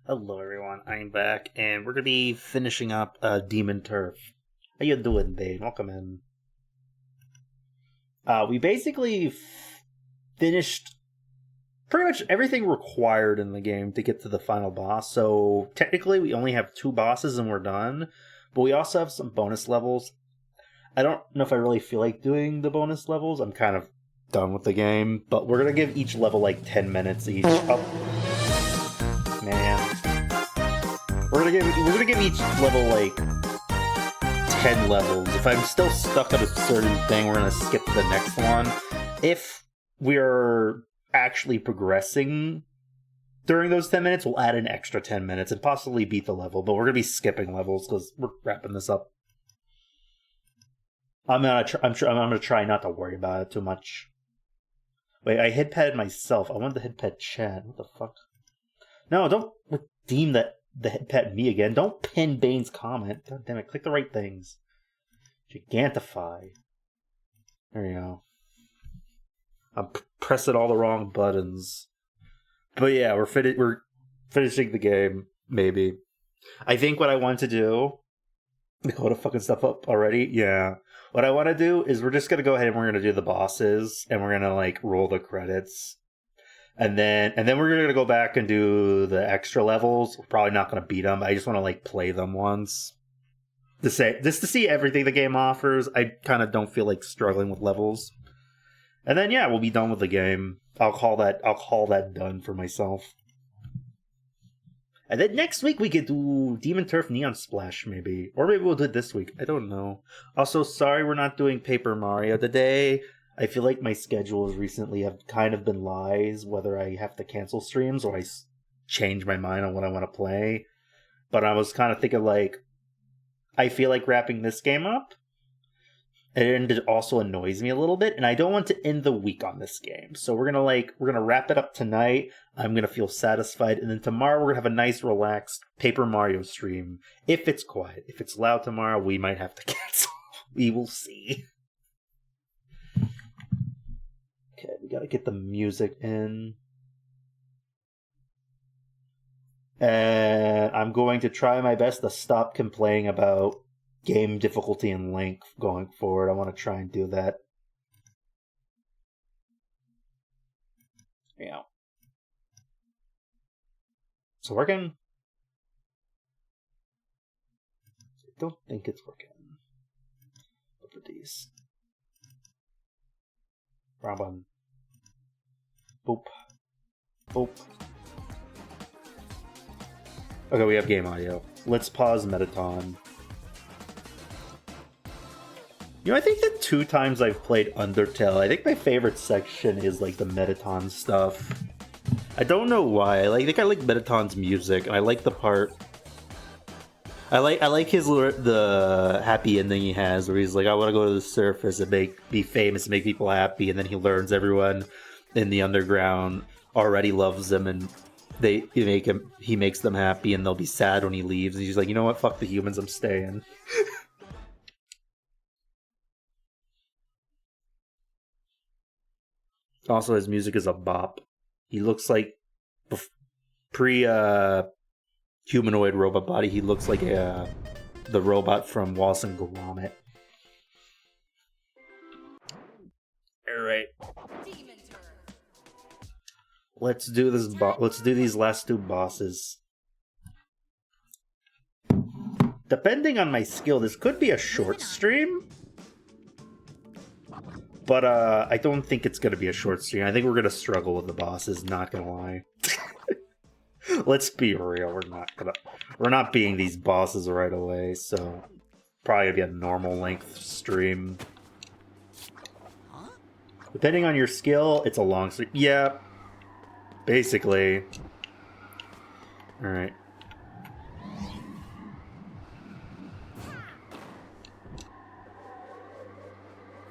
Hello everyone, I'm back, and we're gonna be finishing up Demon Turf. How you doing, Dane? Welcome in. We basically finished pretty much everything required in the game to get to the final boss, so technically we only have 2 bosses and we're done, but we also have some bonus levels. I don't know if I really feel like doing the bonus levels. I'm kind of done with the game, but we're gonna give each level like 10 minutes each. Oh, man. We're gonna give each level like 10 levels. If I'm still stuck at a certain thing, we're gonna skip to the next one. If we're actually progressing during those 10 minutes, we'll add an extra 10 minutes and possibly beat the level, but we're gonna be skipping levels because we're wrapping this up. I'm gonna try not to worry about it too much. Wait, I headpatted myself. I wanted to headpad Chad. What the fuck? No, don't redeem the headpad me again. Don't pin Bane's comment. God damn it, click the right things. Gigantify. There you go. I'm pressing all the wrong buttons. But yeah, we're finishing the game, maybe. I think what I want to do... Dakota fucking stuff up already? Yeah. What I want to do is we're just going to go ahead and we're going to do the bosses, and we're going to, like, roll the credits. And then we're going to go back and do the extra levels. We're probably not going to beat them. I just want to, like, play them once. Just to see everything the game offers. I kind of don't feel like struggling with levels. And then, yeah, we'll be done with the game. I'll call that done for myself. And then next week we could do Demon Turf Neon Splash, maybe. Or maybe we'll do it this week. I don't know. Also, sorry we're not doing Paper Mario today. I feel like my schedules recently have kind of been lies, whether I have to cancel streams or I change my mind on what I want to play. But I was kind of thinking, like, I feel like wrapping this game up. And it also annoys me a little bit, and I don't want to end the week on this game. So we're gonna wrap it up tonight. I'm gonna feel satisfied, and then tomorrow we're gonna have a nice, relaxed Paper Mario stream. If it's quiet, if it's loud tomorrow, we might have to cancel. We will see. Okay, we gotta get the music in, and I'm going to try my best to stop complaining about game difficulty and length going forward. I want to try and do that. Yeah. Is it working? I don't think it's working. Properties. Wrong button. Boop. Boop. Okay, we have game audio. Let's pause Metaton. You know, I think the 2 times I've played Undertale, I think my favorite section is, like, the Metaton stuff. I don't know why. I think I like Metaton's music, and I like the part... I like the happy ending he has, where he's like, I want to go to the surface and be famous and make people happy, and then he learns everyone in the underground already loves him, and he makes them happy, and they'll be sad when he leaves, and he's like, you know what, fuck the humans, I'm staying. Also, his music is a bop. He looks like pre-humanoid robot body. He looks like the robot from Wallace and Gromit. All right. Let's do this. Let's do these last 2 bosses. Depending on my skill, this could be a short stream. But I don't think it's going to be a short stream. I think we're going to struggle with the bosses, not going to lie. Let's be real, we're not beating these bosses right away, so probably going to be a normal length stream. Depending on your skill, it's a long stream. Yeah, basically. Alright.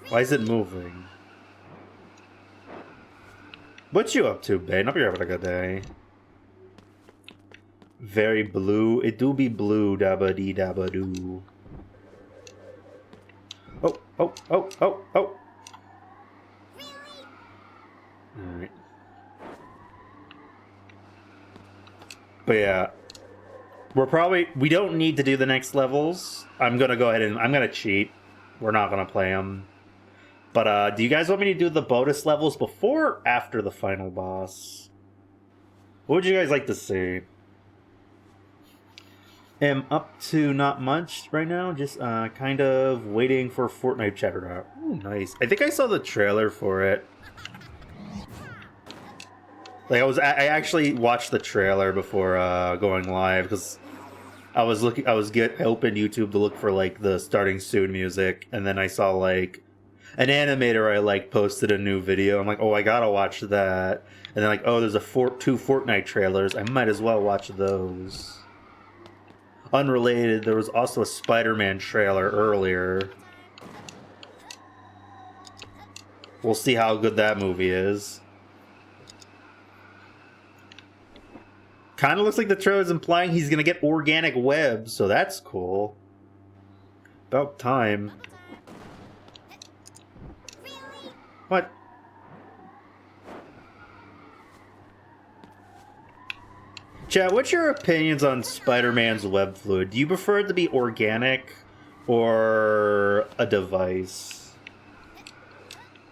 Why is it moving? What you up to, babe? Hope you're having a good day. Very blue. It do be blue, dabba dee dabba doo. Oh, oh, oh, oh, oh. Alright. But yeah, We don't need to do the next levels. I'm gonna go ahead and I'm gonna cheat. We're not gonna play them. But do you guys want me to do the bonus levels before or after the final boss? What would you guys like to see? Am up to not much right now. Just kind of waiting for Fortnite chatter out. Ooh, nice. I think I saw the trailer for it. Like I actually watched the trailer before going live because I opened YouTube to look for like the starting soon music, and then I saw like an animator I like posted a new video. I'm like, oh, I gotta watch that. And then like, oh, there's two Fortnite trailers. I might as well watch those. Unrelated, there was also a Spider-Man trailer earlier. We'll see how good that movie is. Kind of looks like the trailer is implying he's gonna get organic webs, so that's cool. About time. What? Chat, what's your opinions on Spider-Man's web fluid? Do you prefer it to be organic or a device?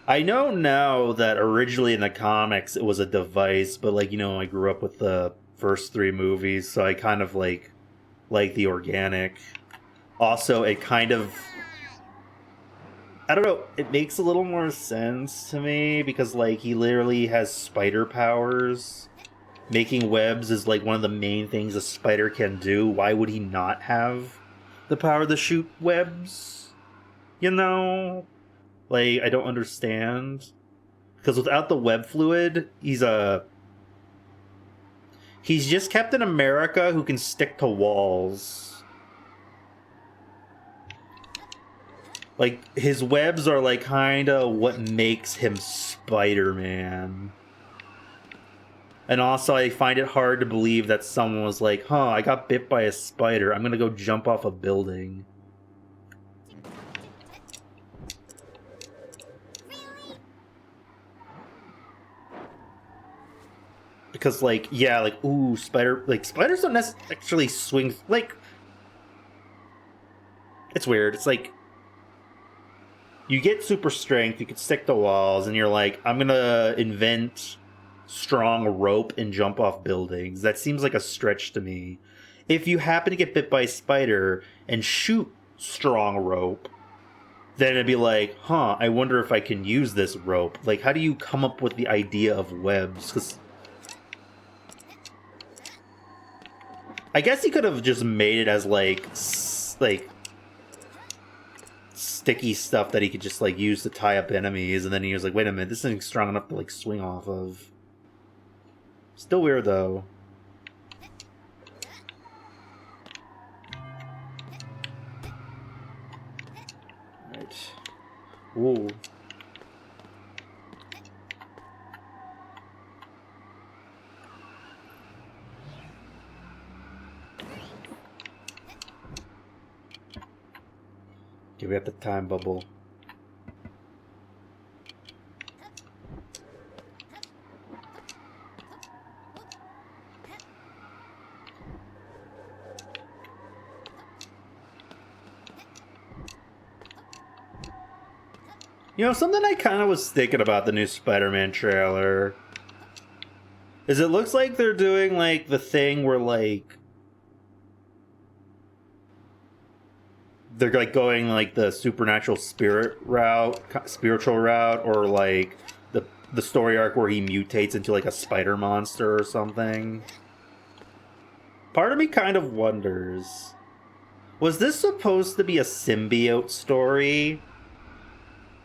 I know now that originally in the comics it was a device, but like, you know, I grew up with the first 3 movies, so I kind of like the organic. Also, it kind of, I don't know, it makes a little more sense to me because like he literally has spider powers. Making webs is like one of the main things a spider can do. Why would he not have the power to shoot webs? You know? Like, I don't understand. Because without the web fluid, he's just Captain America who can stick to walls. Like, his webs are like kinda what makes him Spider-Man. And also, I find it hard to believe that someone was like, huh, I got bit by a spider. I'm gonna go jump off a building. Because, like, yeah, like, ooh, spiders don't actually swing, like, it's weird. It's like, you get super strength, you can stick to walls, and you're like, I'm gonna invent strong rope and jump off buildings. That seems like a stretch to me. If you happen to get bit by a spider and shoot strong rope, then it'd be like, huh, I wonder if I can use this rope. Like, how do you come up with the idea of webs? Because I guess he could have just made it as like sticky stuff that he could just like use to tie up enemies, and then he was like, wait a minute, this isn't strong enough to like swing off of. Still weird, though. Right. Ooh. Okay, we got the time bubble. You know, something I kind of was thinking about the new Spider-Man trailer is it looks like they're doing, like, the thing where, like, they're, like, going, like, the supernatural spiritual route, or, like, the story arc where he mutates into, like, a spider monster or something. Part of me kind of wonders, was this supposed to be a symbiote story?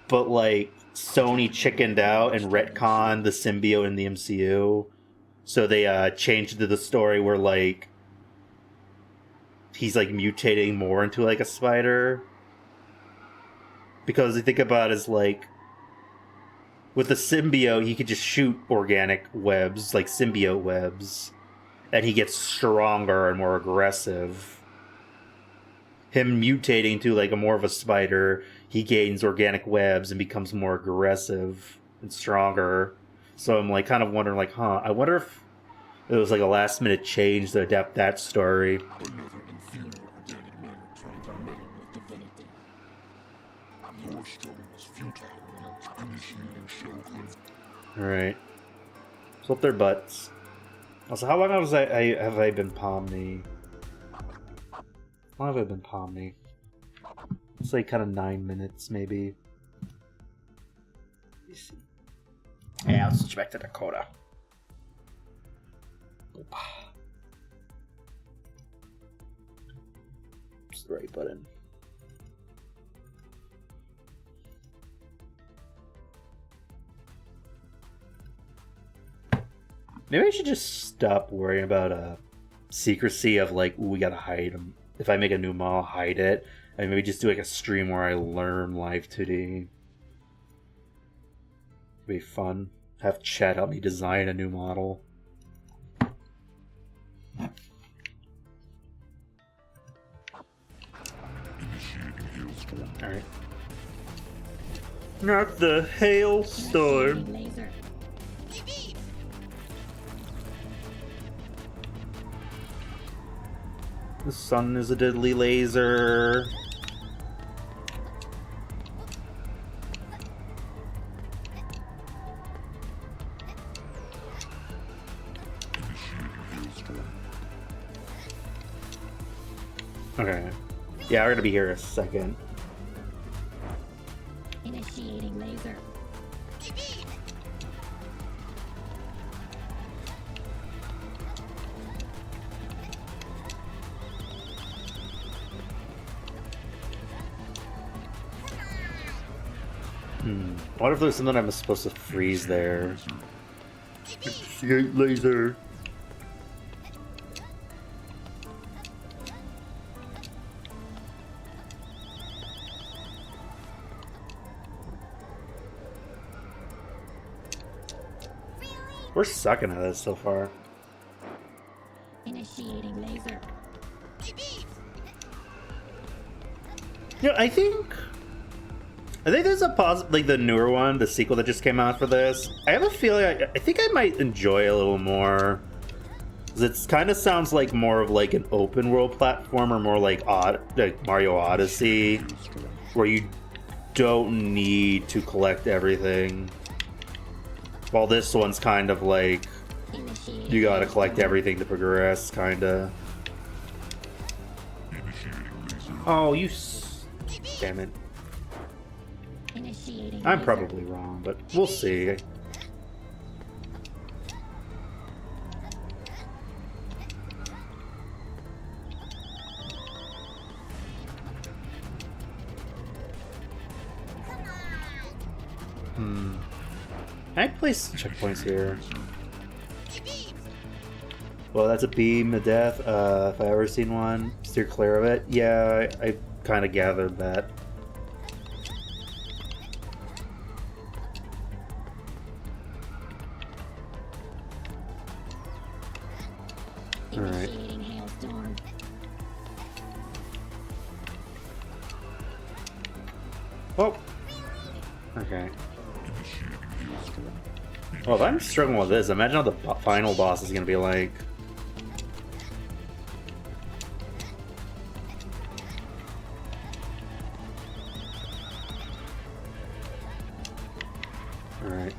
But, like, Sony chickened out and retconned the symbiote in the MCU. So they changed to the story where, like, he's, like, mutating more into, like, a spider. Because you think about it as, like, with the symbiote, he could just shoot organic webs, like symbiote webs. And he gets stronger and more aggressive. Him mutating to, like, a more of a spider, he gains organic webs and becomes more aggressive and stronger. So I'm, like, kind of wondering, like, huh, I wonder if it was like a last minute change to adapt that story. Alright. So up their butts. Also, how long have I been Pomni? How long have I been Pomni? It's like kind of 9 minutes, maybe. Let me see. Yeah, let's switch back to Dakota. It's the right button. Maybe I should just stop worrying about secrecy of like, ooh, we gotta hide them. If I make a new model, hide it. And maybe just do like a stream where I learn live 2D. It'd be fun. Have Chad help me design a new model. Alright. Not the hailstorm. The sun is a deadly laser. Okay. Yeah, we're gonna be here in a second. Initiating laser. What if there's something I'm supposed to freeze there? Laser. We're sucking at this so far. Initiating laser. Yeah, I think there's a like the newer one, the sequel that just came out for this. I have a feeling I think I might enjoy a little more. It kind of sounds like more of like an open world platformer, more like Mario Odyssey, where you don't need to collect everything. While this one's kind of like you gotta collect everything to progress, kinda. Oh, damn it. I'm probably wrong, but we'll see. Can I place checkpoints here? Well, that's a beam of death. If I ever seen one, steer clear of it. Yeah, I kind of gathered that. Alright. Oh! Okay. Well, if I'm struggling with this, imagine how the final boss is going to be like. Alright.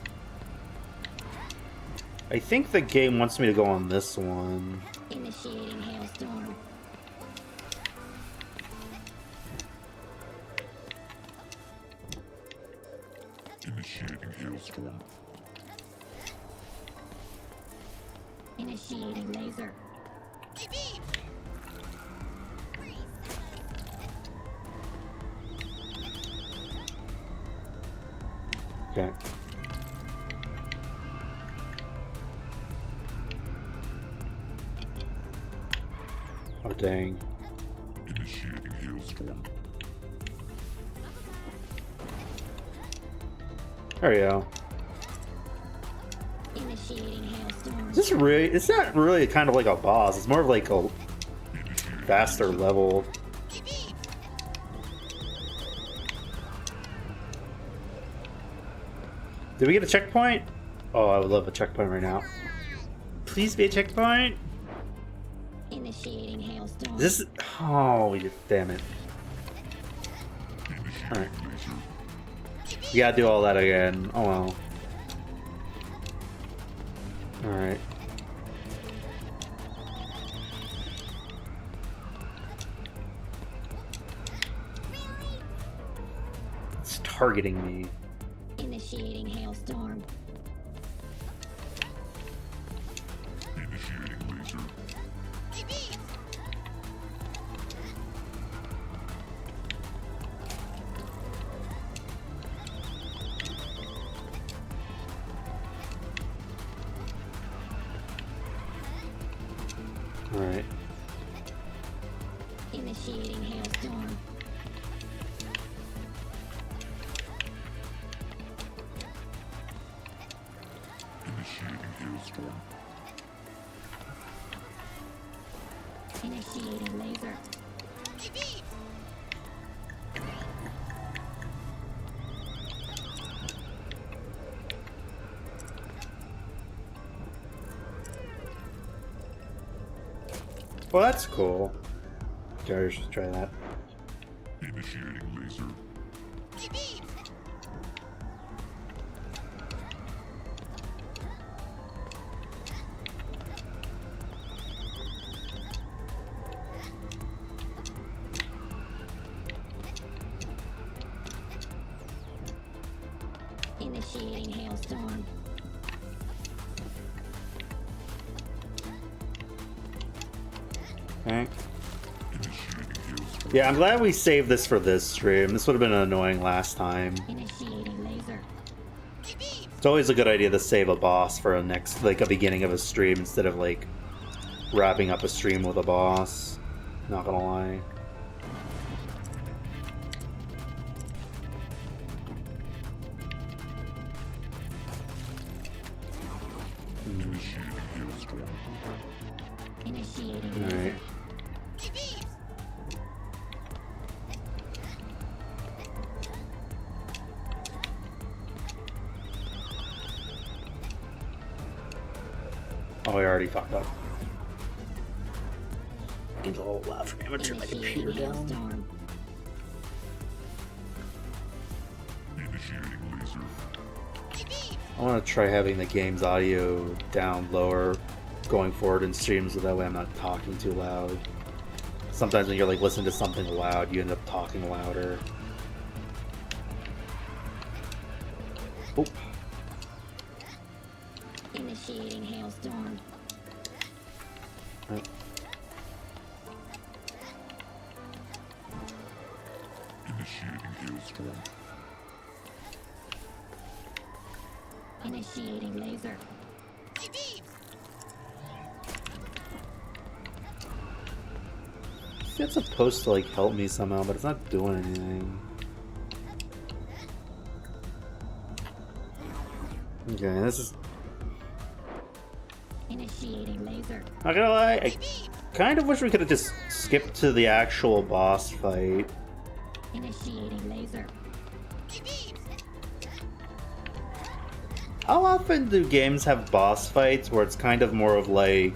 I think the game wants me to go on this one. Initiating hailstorm. Initiating hailstorm. Initiating laser. Okay. Oh, dang. Initiating hailstorm. There we go. Initiating hailstorm. Is this really? It's not really kind of like a boss. It's more of like a faster level. Did we get a checkpoint? Oh, I would love a checkpoint right now. please be a checkpoint? Initiating hailstorm. This. Oh, damn it. Alright. You gotta do all that again. Oh well. Alright. It's targeting me. Initiating hailstorm. Initiating laser. Alright. Initiating hailstorm. Initiating hailstorm. Initiating laser. Well, that's cool. Okay, I should try that. Initiating laser. Initiating hailstorm. Okay. Initiating hailstorm. Yeah, I'm glad we saved this for this stream. This would have been annoying last time. Initiating laser. It's always a good idea to save a boss for a next, like a beginning of a stream instead of like wrapping up a stream with a boss. Not gonna lie. Initiating hailstorm. Initiating laser. Alright. Oh, I already fucked up. It's a little loud for me. I'm gonna turn my computer Initiating down. hailstorm. Initiating laser. I want to try having the game's audio down lower going forward in streams so that way I'm not talking too loud. Sometimes when you're like listening to something loud, you end up talking louder. Oh. Initiating hailstorm. Right. Initiating hailstorm. Initiating laser. It's supposed to like help me somehow, but it's not doing anything. Okay, this is Initiating laser. not gonna lie, I kind of wish we could have just skipped to the actual boss fight. Initiating laser. How often do games have boss fights where it's kind of more of like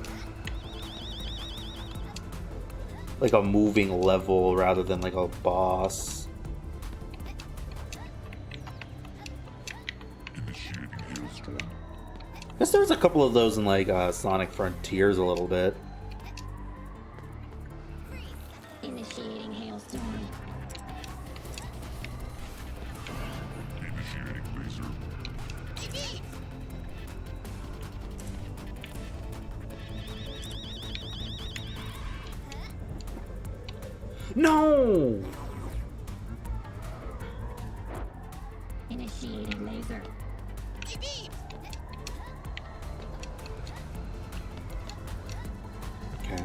a moving level rather than like a boss? Initiating hailstorm. I guess there was a couple of those in like Sonic Frontiers a little bit. Initiating hailstorm. Initiating laser. No! Initiating laser. Okay.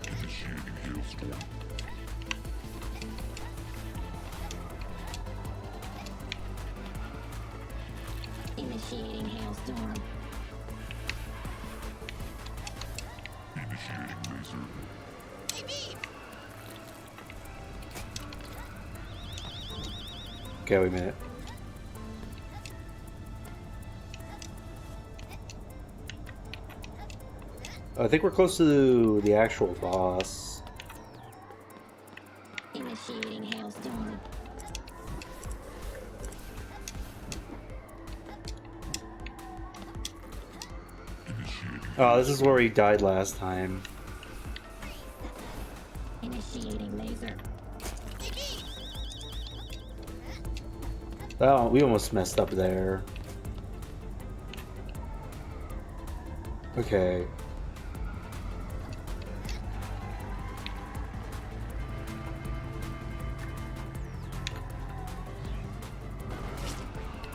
Initiating hailstorm. Initiating hailstorm. Initiating laser. Okay, wait a minute. I think we're close to the actual boss. Initiating hailstorm. Oh, this is where we died last time. Initiating laser. Oh, we almost messed up there. Okay.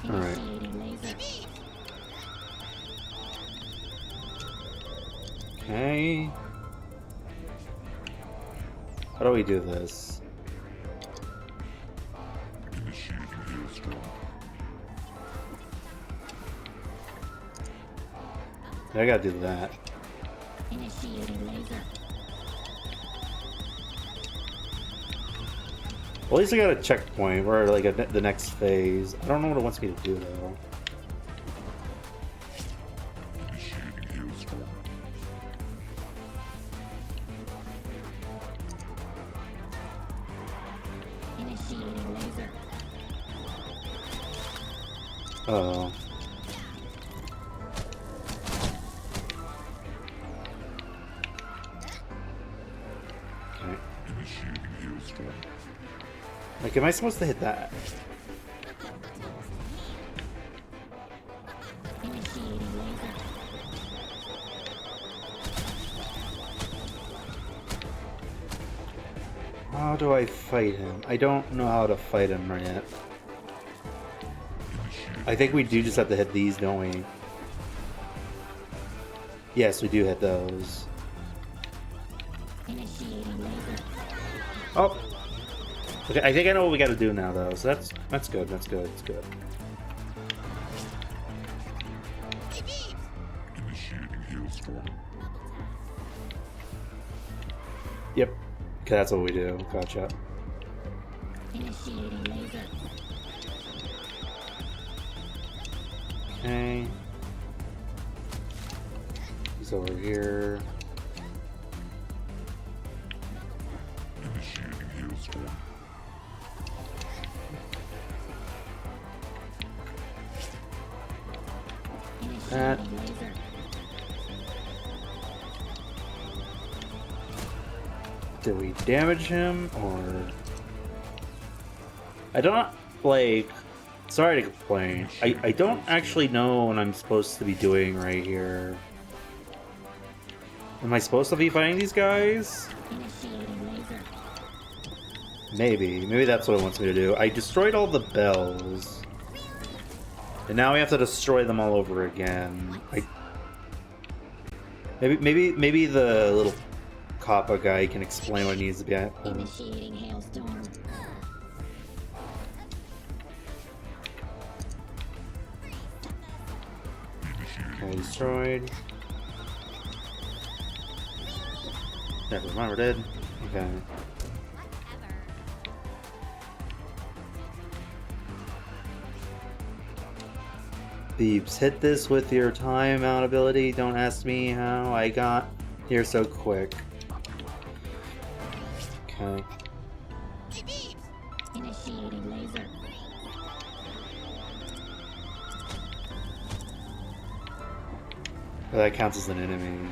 Alright. Initiating laser. Okay. How do we do this? Initiating hailstorm. I gotta do that. Initiating laser. Well, at least I got a checkpoint. We're like at the next phase. I don't know what it wants me to do though. Initiating hailstorm. Initiating laser. Oh. Okay. Initiating hailstorm. Like, am I supposed to hit that? Initiating laser. How do I fight him? I don't know how to fight him yet. I think we do just have to hit these, don't we? Yes, we do hit those. Initiating laser. Oh! Okay, I think I know what we gotta do now though, so that's good, that's good, that's good. Initiating hailstorm. Yep. Okay, that's what we do. Gotcha. Initiating laser. Okay. He's over here. Initiating hailstorm. That. Initiating laser. Did we damage him, or... I don't, like... Sorry to complain. I don't actually know what I'm supposed to be doing right here. Am I supposed to be fighting these guys? Initiating laser. Maybe. Maybe that's what it wants me to do. I destroyed all the bells. And now we have to destroy them all over again. Maybe the little Kappa guy can explain what needs to be at. Initiating hailstorm. Okay, destroyed. Never mind, we're dead. Okay. Thieves, hit this with your time out ability. Don't ask me how I got here so quick. Okay. Initiating laser. Well, that counts as an enemy.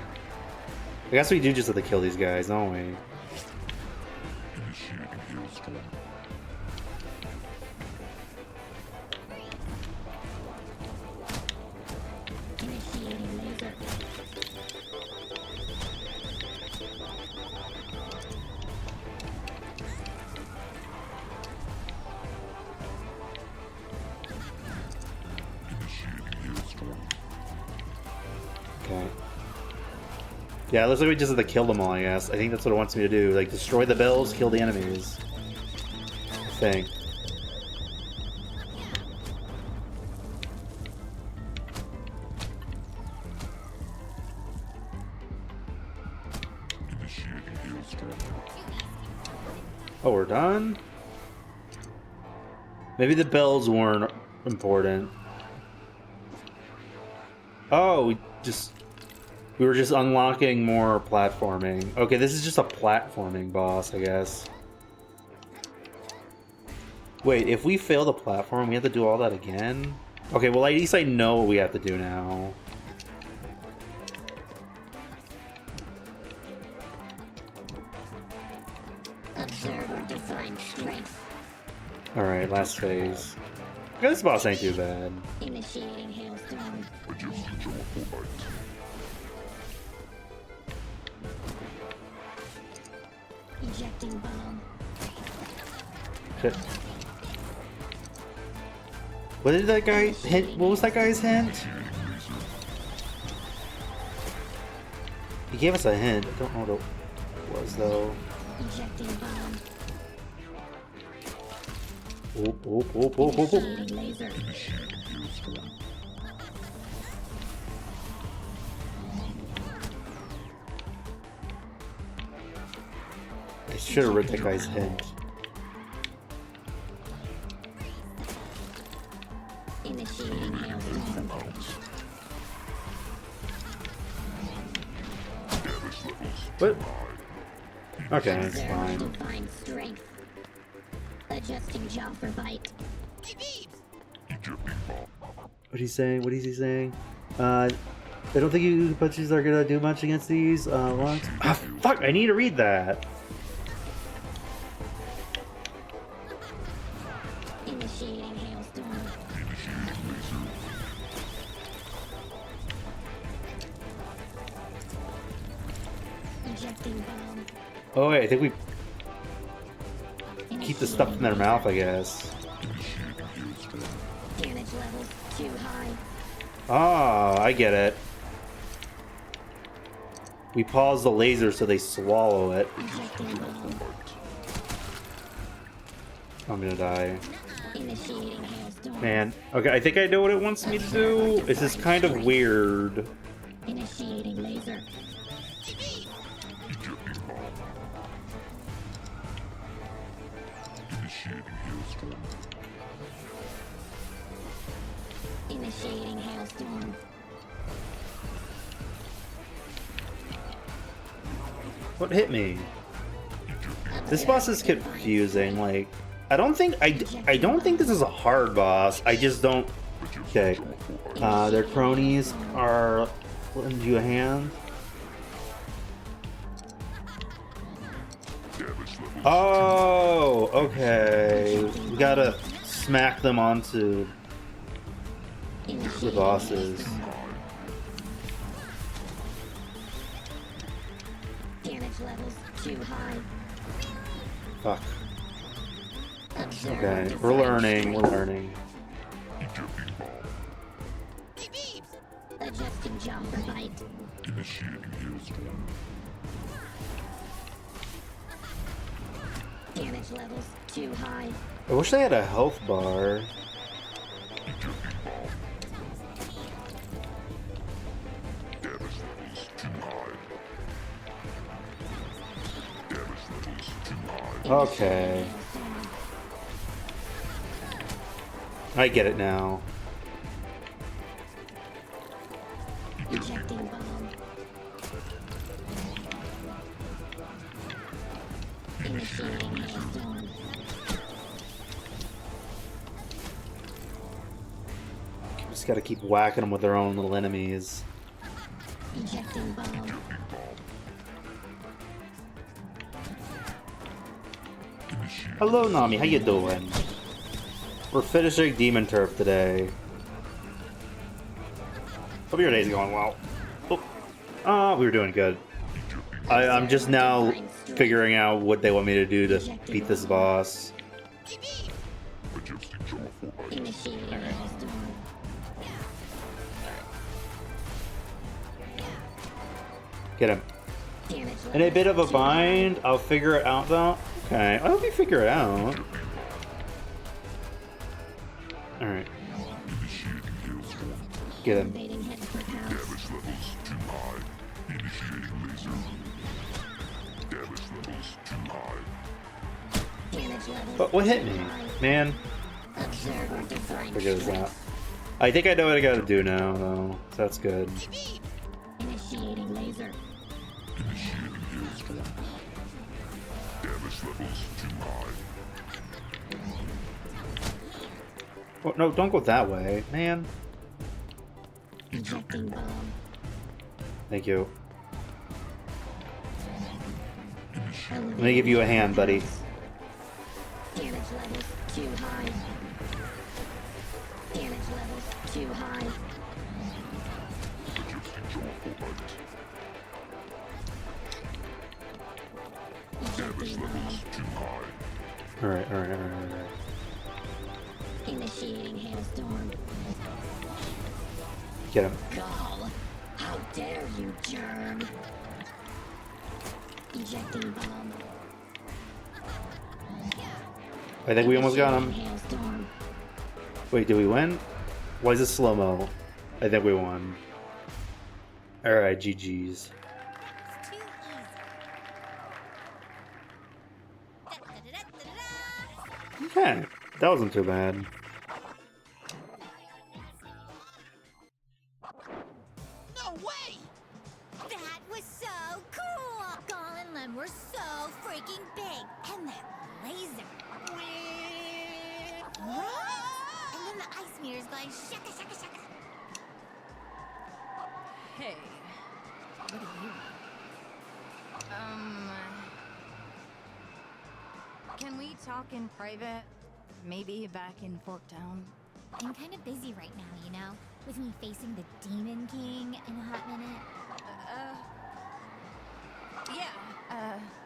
I guess we do just have to kill these guys, don't we? Initiating hailstorm. Initiating laser. Initiating hailstorm. Okay. Yeah, it looks like we just have to kill them all, I guess. I think that's what it wants me to do. Like, destroy the bells, kill the enemies. I think. Initiating hailstorm. Oh, we're done? Maybe the bells weren't important. Oh, we were just unlocking more platforming. Okay, this is just a platforming boss, I guess. Wait, if we fail the platform, we have to do all that again? Okay, well at least I know what we have to do now. Observe or define strength. Alright, last phase. This boss ain't too bad. Initiating hailstorm. Ejecting bomb. Shit. What did that guy hint? What was that guy's hint? He gave us a hint. I don't know what it was though. Ejecting bomb. Oop, oop, oop, oop, oop, oop. Initiating laser. I should have read that guy's hint. Initiating hailstorm. What? Okay, that's Observe fine. define strength. Adjusting jaw for bite. What he's saying? What is he saying? I don't think you punches are gonna do much against these. Lungs. Ah, fuck! I need to read that. Initiating hailstorm. Ejecting bomb. Oh wait, I think we keep the stuff in their mouth, I guess. Damage levels too high. Ah, I get it. We pause the laser so they swallow it. Ejecting bomb. I'm gonna die. Initiating hailstorm. Man. Okay, I think I know what it wants me to do. This is kind of weird. Initiating laser. Initiating hailstorm. What hit me? This boss is confusing. Like, I don't think this is a hard boss. I just don't. Okay, their cronies are lending you a hand. Oh, okay. We gotta smack them onto the bosses. Damage levels too high. Fuck. Observe Okay, define we're learning. We're strength. learning. Adjusting jaw for bite. Damage levels too high. I wish they had a health bar. Okay. I get it now. Ejecting bomb. Initiating hailstorm. Just gotta keep whacking them with their own little enemies. Ejecting bomb. Hello, Nami. How you doing? We're finishing Demon Turf today. Hope your day's going well. Oh, we were doing good. I'm just now figuring out what they want me to do to beat this boss. Initiating hailstorm. Get him. Damage In a levels bit of a too high. bind. I'll figure it out though. Okay, I hope you figure it out. Alright. Get him. Invading heads per pounce. Damage levels But what hit me? too high. Man. Observer defined What is threat. that? I think I know what I gotta do now, though. So that's good. Initiating laser. Initiating hailstorm. Damage levels too high. Oh, no, don't go that way, man. Ejecting bomb. Thank you. I'm gonna give you a hand, buddy. Damage levels too high. Damage levels too high. Adjusting joyful light. Damage Ejecting bomb. levels too high. Alright. Initiating hailstorm. Get him. Gall. How dare you, germ. Ejecting bomb. I think we almost got him. Initiating hailstorm. Wait, did we win? Why is this slow-mo? I think we won. Alright, GG's. Okay, that wasn't too bad. No way! That was so cool! Gall and Lem were so freaking big! And that laser! And then the ice meters going shaka shaka shaka! Hey, what do you want? Can we talk in private? Maybe back in Forktown? I'm kind of busy right now, you know? With me facing the Demon King in a hot minute.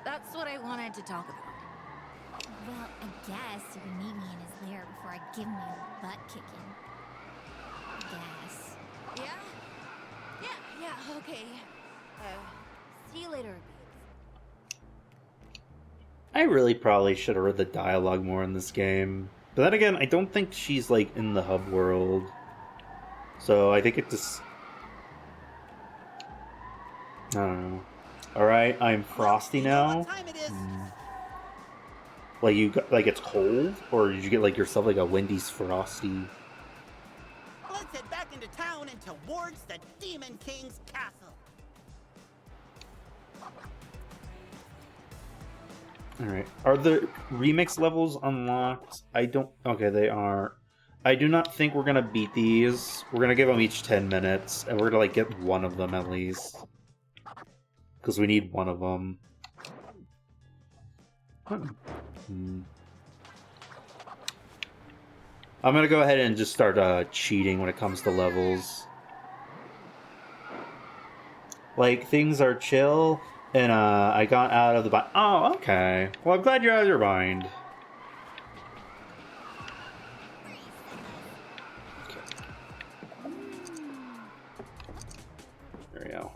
That's what I wanted to talk about. Well, I guess you can meet me in his lair before I give me a butt kicking. I guess. Yeah, okay. See you later, babes. I really probably should have read the dialogue more in this game. But then again, I don't think she's, like, in the hub world. So I think it just... I don't know. Alright, I'm frosty You know now. what time it is? Like, you got, like, it's cold? Or did you get, like, yourself, like, a Wendy's Frosty? Let's head back into town and towards the Demon King's castle. Alright. Are the remix levels unlocked? I don't... Okay, they are. I do not think we're gonna beat these. We're gonna give them each 10 minutes, and we're gonna, like, get one of them at least. Because we need one of them. I'm gonna go ahead and just start cheating when it comes to levels. Like, things are chill, and I got out of the bind. Oh, okay. Well, I'm glad you're out of your bind. There we go.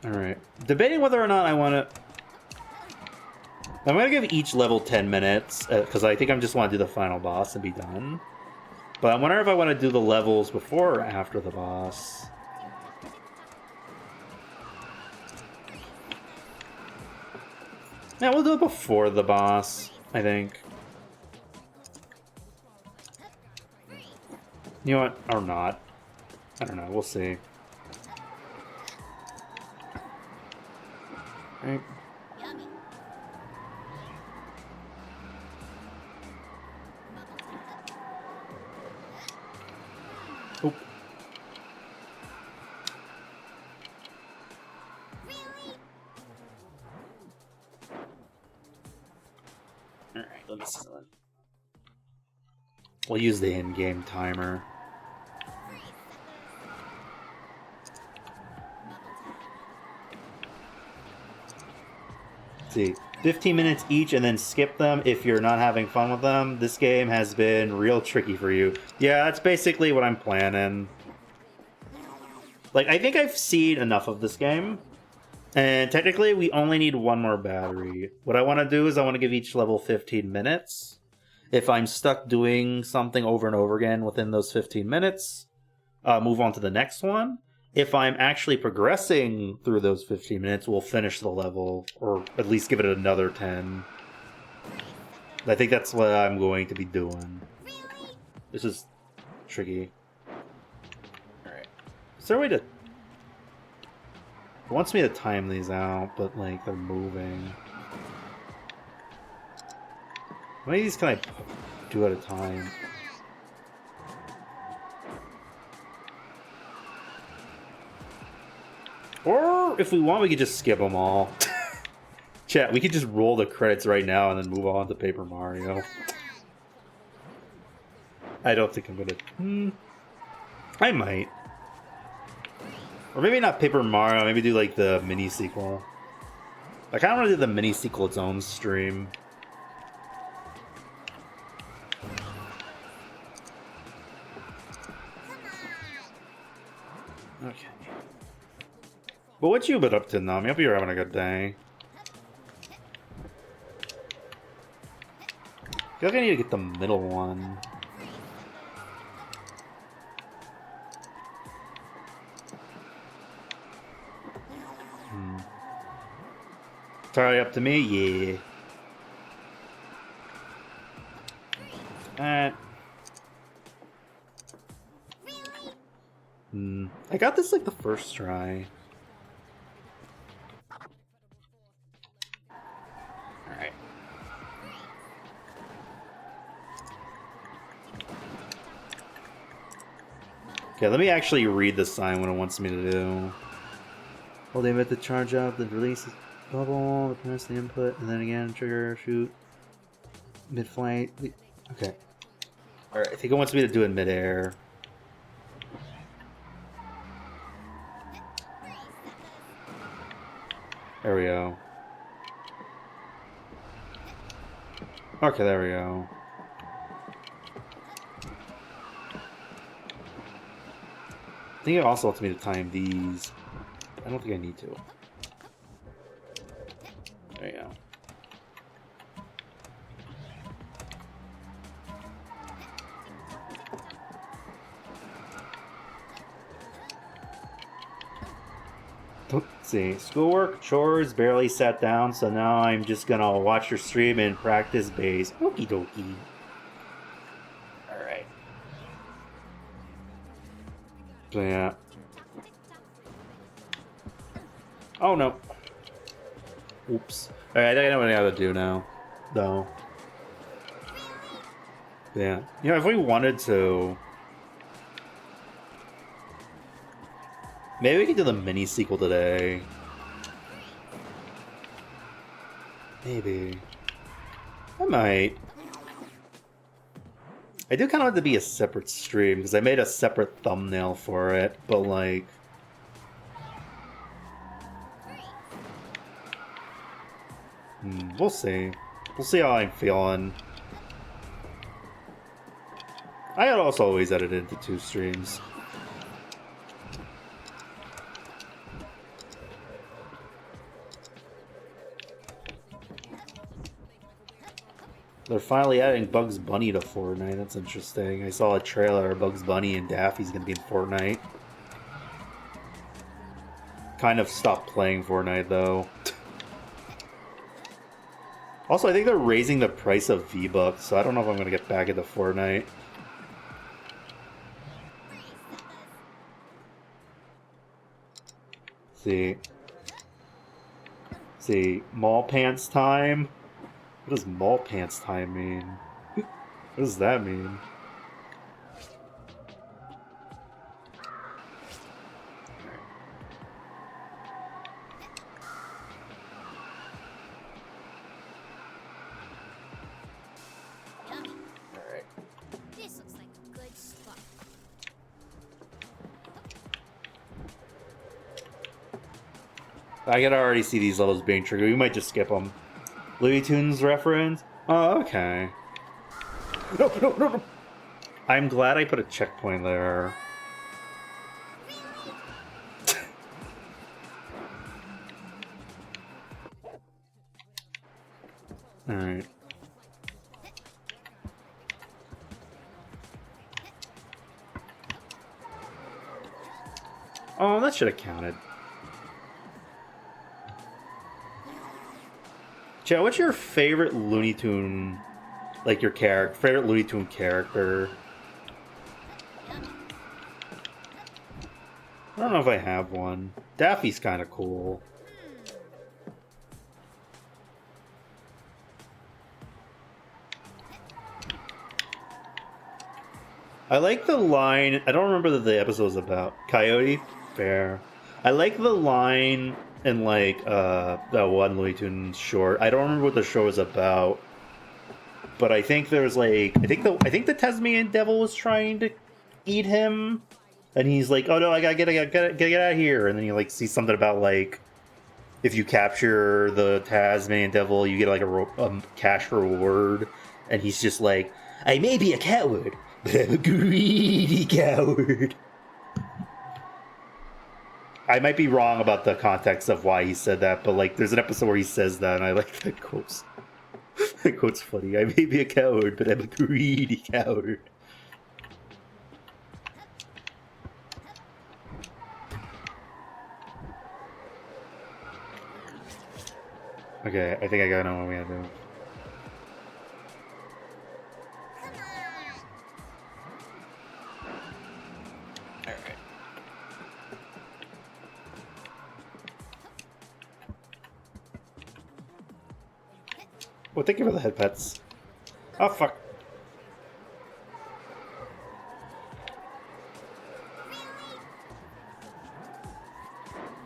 Alright. Debating whether or not I want to... I'm going to give each level 10 minutes, because I think I just want to do the final boss and be done. But I wonder if I want to do the levels before or after the boss. Yeah, we'll do it before the boss, I think. You know what? Or not. I don't know. We'll see. Right. Yummy. Oop. Really? Alright, let me see. We'll use the in-game timer. Let's see, 15 minutes each and then skip them if you're not having fun with them. This game has been real tricky for you. Yeah, that's basically what I'm planning. Like, I think I've seen enough of this game. And technically, we only need one more battery. What I want to do is I want to give each level 15 minutes. If I'm stuck doing something over and over again within those 15 minutes, move on to the next one. If I'm actually progressing through those 15 minutes, we'll finish the level, or at least give it another 10. I think that's what I'm going to be doing. This is tricky. Alright. Is there a way to... It wants me to time these out, but like they're moving. How many of these can I do at a time? Or if we want, we could just skip them all. Chat, we could just roll the credits right now and then move on to Paper Mario. I don't think I'm gonna... I might. Or maybe not Paper Mario, maybe do like the mini-sequel. I kinda wanna do the mini-sequel its own stream. Okay. But what you been up to, Nami? I hope you're having a good day. I feel like I need to get the middle one. Entirely up to me? Yeah. I got this like the first try. Alright. Okay, let me actually read the sign what it wants me to do. Hold aim at the charge up, then release the bubble, press the input, and then again trigger, shoot, mid-flight. Okay. Alright, I think it wants me to do it mid-air. There we go. Okay, there we go. I think it also wants me to time these. I don't think I need to. There you go. Let's see. Schoolwork, chores, barely sat down, so now I'm just gonna watch your stream and practice bass. Okie dokie. Alright. So yeah. Oh no. Oops. Alright, I think I know what I gotta do now. Though. Yeah. You know, if we wanted to... Maybe we can do the mini-sequel today. Maybe. I might. I do kind of want it to be a separate stream, because I made a separate thumbnail for it, but like... we'll see. We'll see how I'm feeling. I could also always edit it into 2 streams. They're finally adding Bugs Bunny to Fortnite. That's interesting. I saw a trailer of Bugs Bunny and Daffy's gonna be in Fortnite. Kind of stopped playing Fortnite though. Also, I think they're raising the price of V-Bucks, so I don't know if I'm gonna get back into Fortnite. See, mall pants time? What does mall pants time mean? What does that mean? Alright. This looks like a good spot. I can already see these levels being triggered. We might just skip them. Looney Tunes reference? Oh, okay. No. I'm glad I put a checkpoint there. Alright. Oh, that should have counted. Chat, what's your favorite Looney Tune Like your favorite Looney Tune character. I don't know if I have one. Daffy's kind of cool. I like the line. I don't remember what the episode was about. Coyote? Fair. I like the line in like that one Looney Tunes short. I don't remember what the show was about. But I think there's like I think the Tasmanian devil was trying to eat him. And he's like, oh no, I gotta get out of here. And then you like see something about like if you capture the Tasmanian devil, you get like a cash reward. And he's just like, I may be a coward, but I'm a greedy coward. I might be wrong about the context of why he said that, but like there's an episode where he says that, and I like that quote. That quote's funny. I may be a coward, but I'm a greedy coward. Okay, I think I gotta know what we gotta do. Alright. Well, thank you for the head pets. Oh, fuck.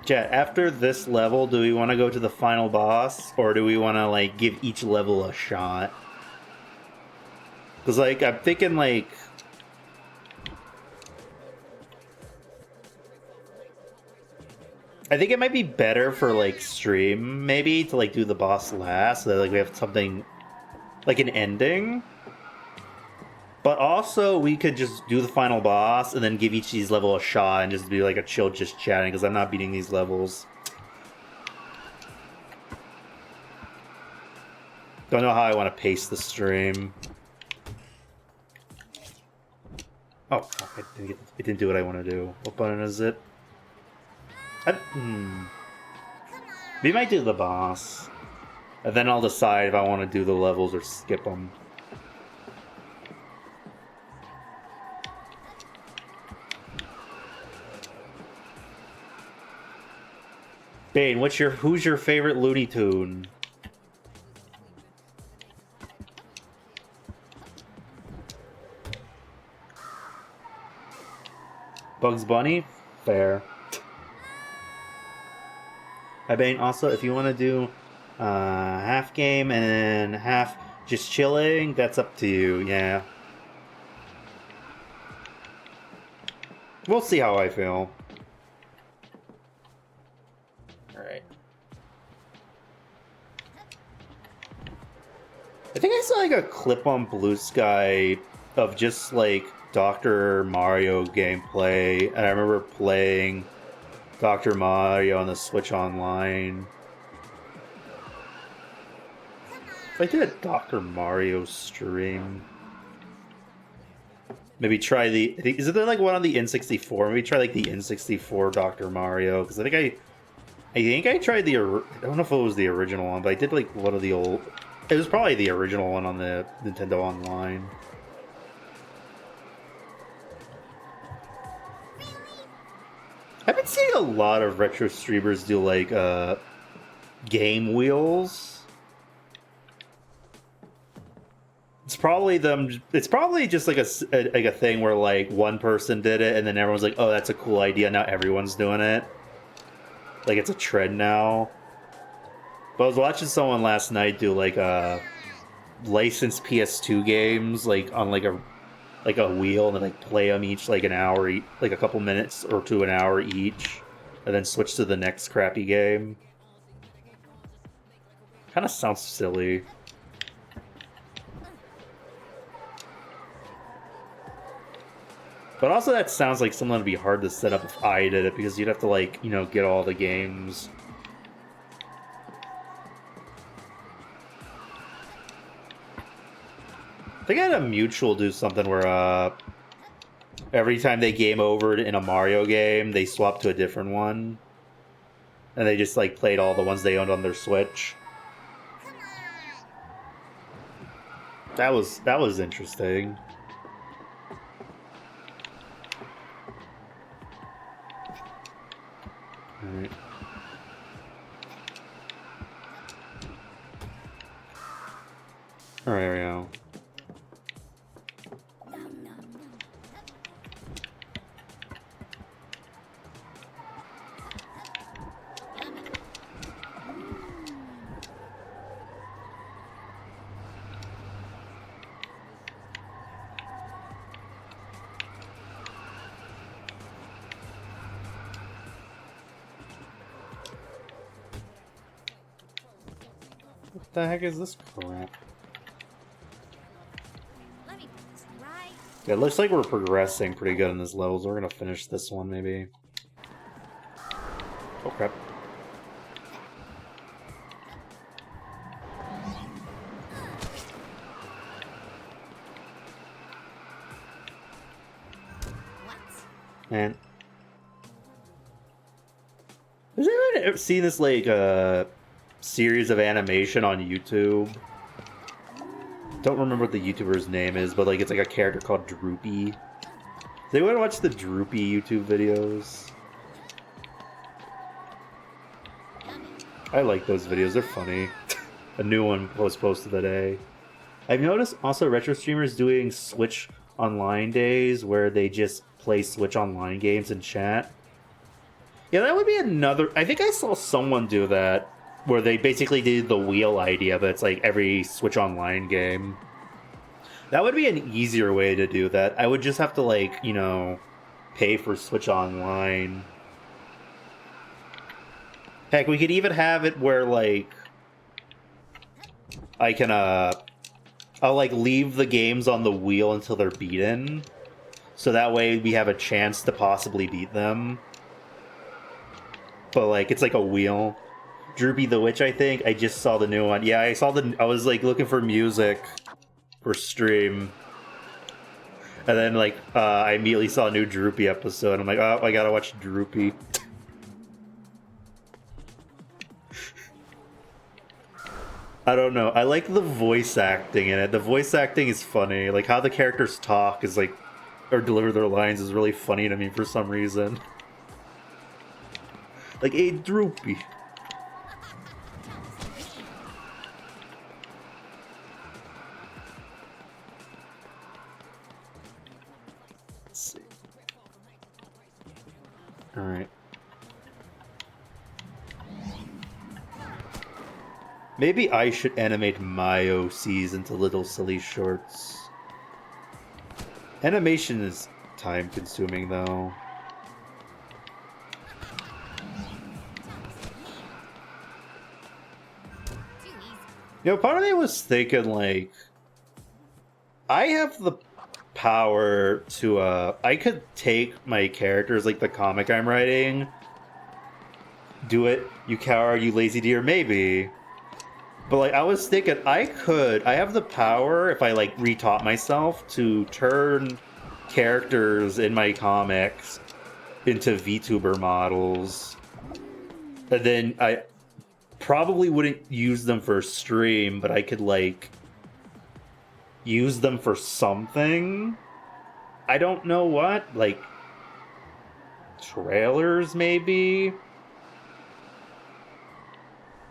Jet, after this level, do we want to go to the final boss? Or do we want to, like, give each level a shot? Because, like, I'm thinking, like... I think it might be better for, like, stream, maybe, to, like, do the boss last, so that, like, we have something, like, an ending. But also, we could just do the final boss, and then give each of these levels a shot, and just be, like, a chill just chatting, because I'm not beating these levels. Don't know how I want to pace the stream. Oh, fuck, it didn't do what I want to do. What button is it? We might do the boss. And then I'll decide if I want to do the levels or skip them. Bane, who's your favorite Looney Tune? Bugs Bunny? Fair. Hi Bane, also if you want to do half game and half just chilling, that's up to you, yeah. We'll see how I feel. Alright. I think I saw like a clip on Blue Sky of just like Dr. Mario gameplay, and I remember playing Dr. Mario on the Switch Online. If I did a Dr. Mario stream, maybe try the... is there like one on the N64? Maybe try like the N64 Dr. Mario, because I think I tried the... I don't know if it was the original one, but I did like one of the old... It was probably the original one on the Nintendo Online. I've been seeing a lot of retro streamers do like game wheels. It's probably them. It's probably just like a thing where like one person did it and then everyone's like, "Oh, that's a cool idea." Now everyone's doing it. Like it's a trend now. But I was watching someone last night do like licensed PS2 games like on like a wheel, and then like play them each like an hour, like a couple minutes or to an hour each, and then switch to the next crappy game. Kind of sounds silly. But also that sounds like something that'd be hard to set up if I did it, because you'd have to like, you know, get all the games. I think I had a mutual do something where every time they game over in a Mario game, they swap to a different one. And they just like played all the ones they owned on their Switch. That was interesting. Alright. Alright, there we go. What the heck is this crap? Let me put this right. Yeah, it looks like we're progressing pretty good in this level, so we're gonna finish this one maybe. Oh crap. What? Man. Has anyone ever seen this, like, series of animation on YouTube? Don't remember what the YouTuber's name is, but, like, it's like a character called Droopy. Does anyone watch the Droopy YouTube videos? I like those videos, they're funny. A new one was posted today. I've noticed also retro streamers doing Switch Online days where they just play Switch Online games and chat. Yeah, that would be another... I think I saw someone do that, where they basically did the wheel idea, but it's like every Switch Online game. That would be an easier way to do that. I would just have to, like, you know, pay for Switch Online. Heck, we could even have it where, like, I can, I'll, like, leave the games on the wheel until they're beaten. So that way we have a chance to possibly beat them. But, like, it's like a wheel. Droopy the Witch, I think. I just saw the new one. Yeah, I was, like, looking for music for stream. And then, like, I immediately saw a new Droopy episode. I'm like, oh, I gotta watch Droopy. I don't know. I like the voice acting in it. The voice acting is funny. Like, how the characters talk is, like, or deliver their lines is really funny to me for some reason. Like, hey, Droopy. Let's see. Alright. Maybe I should animate my OCs into little silly shorts. Animation is time consuming though. Too easy. You know, part of me was thinking, like, I have the power to, I could take my characters, like the comic I'm writing, do it, you coward, you lazy deer, maybe. But, like, I was thinking, I have the power, if I, like, retaught myself, to turn characters in my comics into VTuber models. And then I probably wouldn't use them for stream, but I could, like, use them for something. I don't know what. Like, trailers, maybe?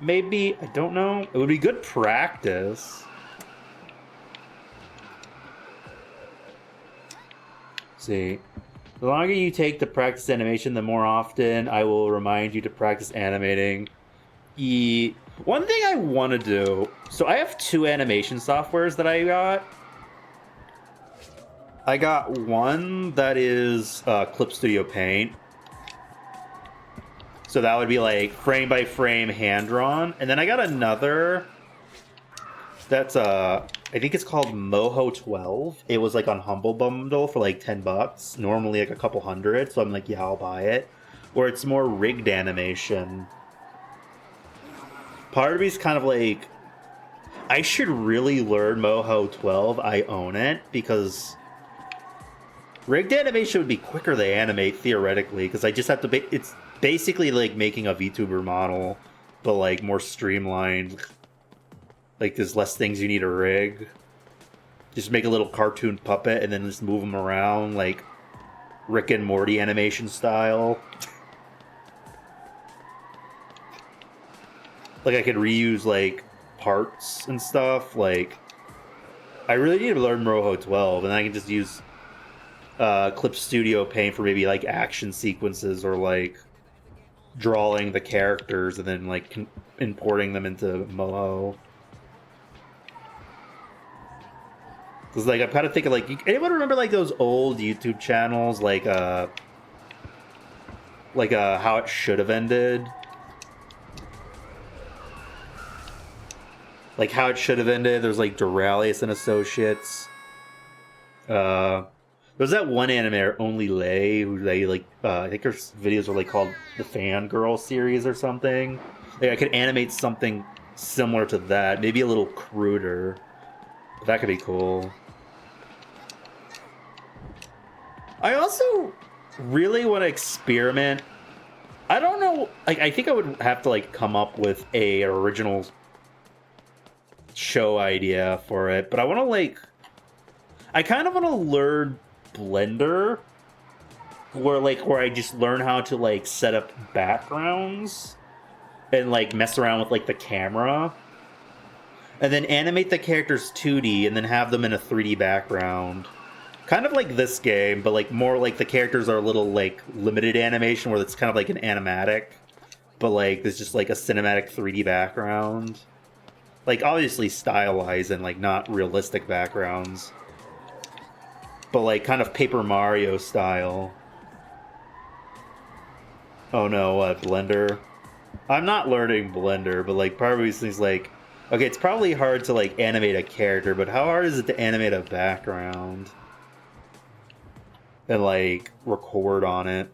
Maybe, I don't know. It would be good practice. Let's see. The longer you take to practice animation, the more often I will remind you to practice animating. One thing I want to do... So I have 2 animation softwares that I got. I got one that is Clip Studio Paint. So that would be like frame by frame hand drawn. And then I got another that's I think it's called Moho 12. It was like on Humble Bundle for like $10. Normally like a couple hundred. So I'm like, yeah, I'll buy it. Where it's more rigged animation. Part of me's kind of like, I should really learn Moho 12. I own it because rigged animation would be quicker to animate theoretically because I just have to it's basically like making a VTuber model, but like more streamlined. Like there's less things you need to rig. Just make a little cartoon puppet and then just move them around like Rick and Morty animation style. Like I could reuse like parts and stuff. Like I really need to learn Rojo 12, and I can just use Clip Studio Paint for maybe like action sequences or like drawing the characters and then like importing them into Moho. Because like I'm kind of thinking like, anyone remember like those old YouTube channels like How It Should Have Ended? Like How It Should Have Ended. There's like Duralius and Associates. There's that one animator, Only Lay, who they like. I think her videos were like called the Fangirl series or something. Like I could animate something similar to that, maybe a little cruder. That could be cool. I also really want to experiment. I don't know. Like I think I would have to like come up with a original show idea for it, but I want to like. I kind of want to learn Blender, where I just learn how to like set up backgrounds and like mess around with like the camera, and then animate the characters 2D and then have them in a 3D background, kind of like this game, but like more like the characters are a little like limited animation where it's kind of like an animatic, but like there's just like a cinematic 3D background, like obviously stylized and like not realistic backgrounds. But like kind of Paper Mario style. Oh no, Blender. I'm not learning Blender, but like part of these things like, okay, it's probably hard to like animate a character, but how hard is it to animate a background? And like record on it?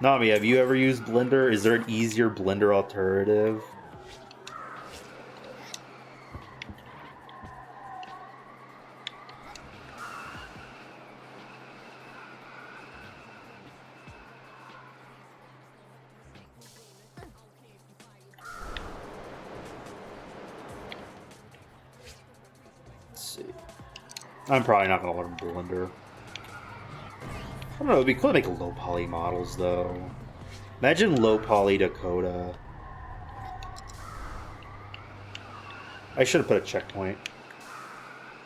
Nami, have you ever used Blender? Is there an easier Blender alternative? I'm probably not going to learn Blender. I don't know, it'd be cool to make low poly models, though. Imagine low poly Dakota. I should have put a checkpoint.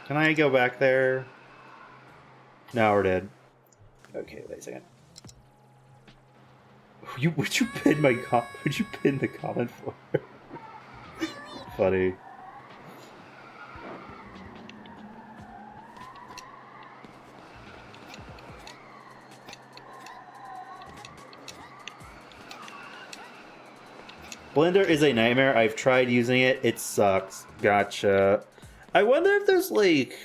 Can I go back there? No, we're dead. Okay, wait a second. Would you pin the comment for? Funny. Blender is a nightmare. I've tried using it. It sucks. Gotcha. I wonder if there's like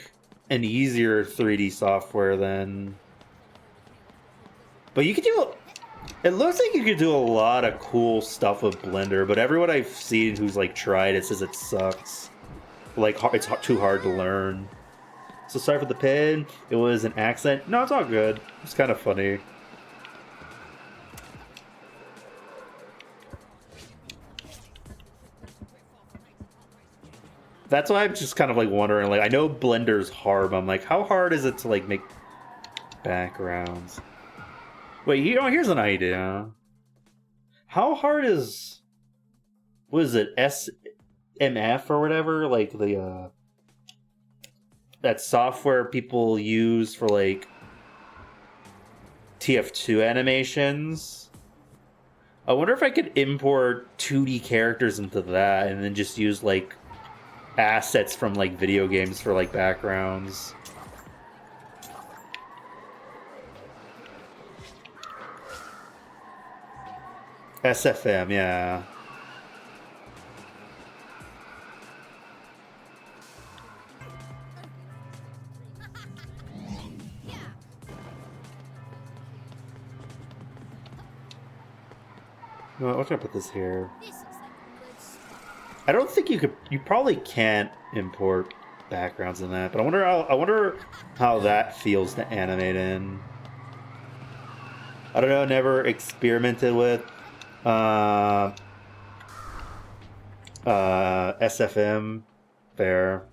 an easier 3D software then. But you could do. It looks like you could do a lot of cool stuff with Blender, but everyone I've seen who's like tried it says it sucks. Like it's too hard to learn. So sorry for the pin. It was an accent. No, it's all good. It's kind of funny. That's why I'm just kind of like wondering, like, I know Blender's hard, but I'm like, how hard is it to like make backgrounds? Wait, here's an idea. How hard is, what is it, SMF or whatever? Like the, that software people use for like TF2 animations? I wonder if I could import 2D characters into that and then just use like assets from like video games for like backgrounds. SFM, yeah. No, I'm gonna put this here. I don't think you could. You probably can't import backgrounds in that, but I wonder how that feels to animate in. I don't know. Never experimented with. SFM, fair.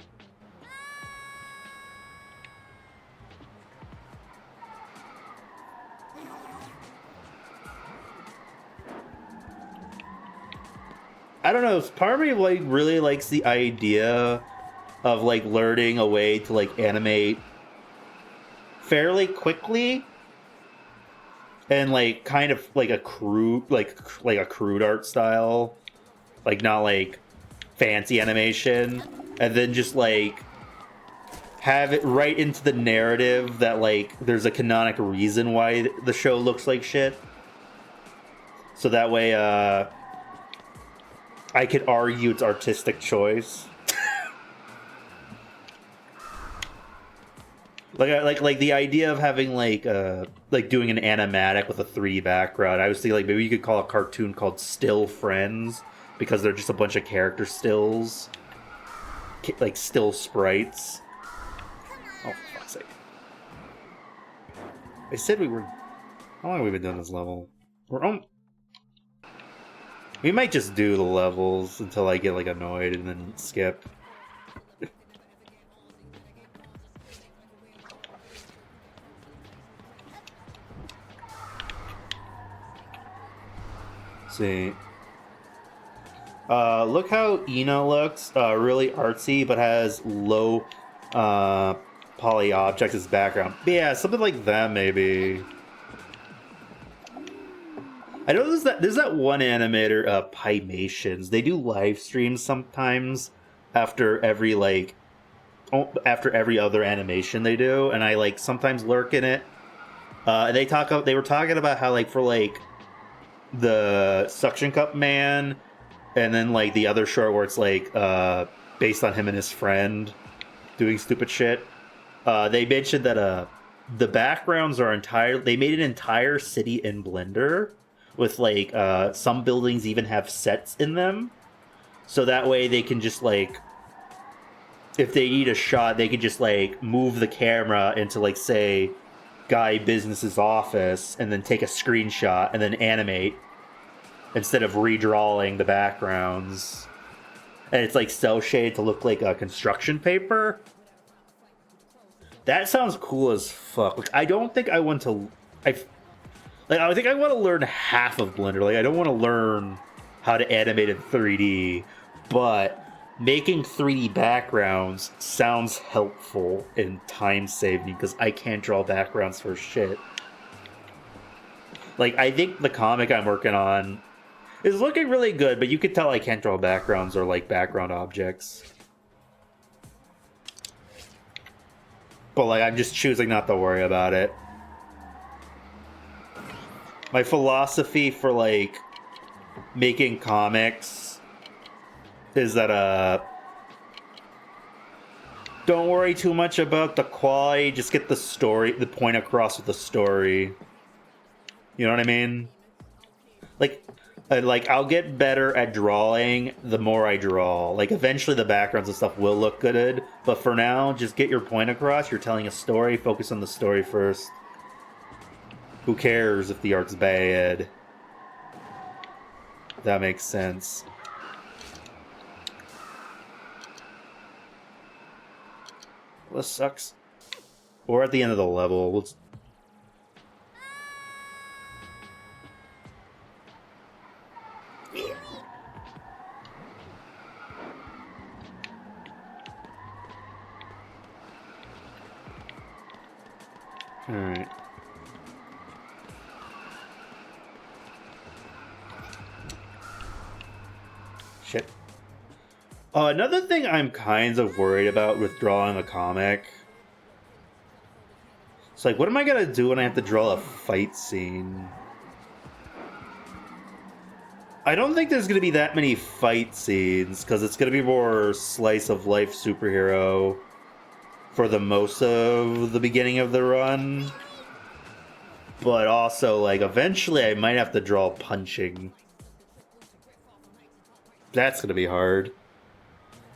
I don't know, part of me like really likes the idea of like learning a way to like animate fairly quickly and like kind of like a crude like a crude art style, like not like fancy animation, and then just like have it right into the narrative that like there's a canonical reason why the show looks like shit, so that way I could argue it's artistic choice. like the idea of having like doing an animatic with a 3D background. I was thinking like maybe you could call a cartoon called Still Friends, because they're just a bunch of character stills, like still sprites. Oh, for fuck's sake! I said we were. How long have we been doing this level? We're on. We might just do the levels until I get like annoyed and then skip. See. Look how Ina looks. Really artsy, but has low poly objects as background. But yeah, something like that maybe. I know there's that one animator, Pymations. They do live streams sometimes after every other animation they do, and I like sometimes lurk in it. They were talking about how like for like the Suction Cup Man, and then like the other short where it's like based on him and his friend doing stupid shit. They mentioned that the backgrounds are they made an entire city in Blender. With like some buildings even have sets in them, so that way they can just like, if they need a shot, they can just like move the camera into like say Guy Business's office and then take a screenshot and then animate instead of redrawing the backgrounds, and it's like cell shaded to look like a construction paper. That sounds cool as fuck. Like, I don't think I want to. I think I want to learn half of Blender. Like, I don't want to learn how to animate in 3D, but making 3D backgrounds sounds helpful in time saving because I can't draw backgrounds for shit. Like, I think the comic I'm working on is looking really good, but you could tell I can't draw backgrounds or like background objects. But like, I'm just choosing not to worry about it. My philosophy for like making comics is that don't worry too much about the quality, just get the story, the point across with the story. You know what I mean? Like I'll get better at drawing the more I draw. Like eventually the backgrounds and stuff will look good, but for now, just get your point across. You're telling a story, focus on the story first. Who cares if the art's bad? That makes sense. Well, this sucks. We're at the end of the level. Let's... Alright. Shit. Another thing I'm kind of worried about with drawing a comic. It's like, what am I gonna do when I have to draw a fight scene? I don't think there's gonna be that many fight scenes, because it's gonna be more slice of life superhero for the most of the beginning of the run. But also, like, eventually I might have to draw punching. That's gonna be hard.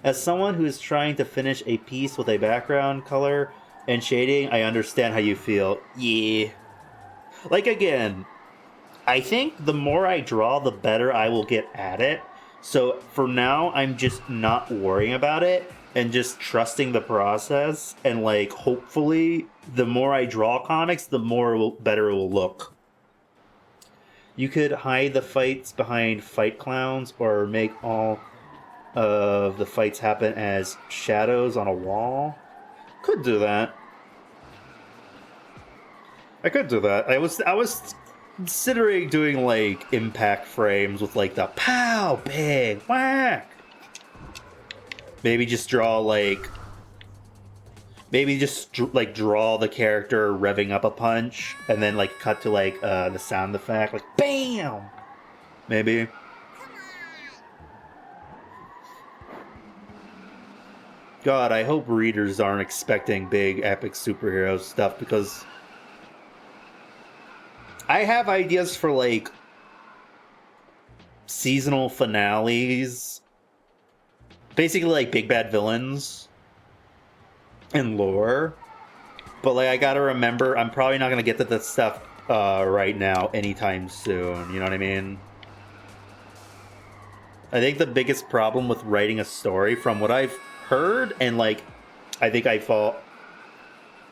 As someone who is trying to finish a piece with a background color and shading, I understand how you feel. Yeah. Like, again, I think the more I draw, the better I will get at it. So for now, I'm just not worrying about it and just trusting the process. And like, hopefully, the more I draw comics, the better it will look. You could hide the fights behind fight clowns or make all of the fights happen as shadows on a wall. Could do that. I could do that. I was considering doing like impact frames with like the pow, bang, whack. Maybe just draw like. Maybe just like draw the character revving up a punch, and then like cut to like the sound effect, like BAM. Maybe. God, I hope readers aren't expecting big epic superhero stuff, because I have ideas for like seasonal finales, basically like big bad villains and lore, but like I gotta remember I'm probably not gonna get to that stuff right now anytime soon, you know what I mean? I think the biggest problem with writing a story, from what I've heard, and like I think I fall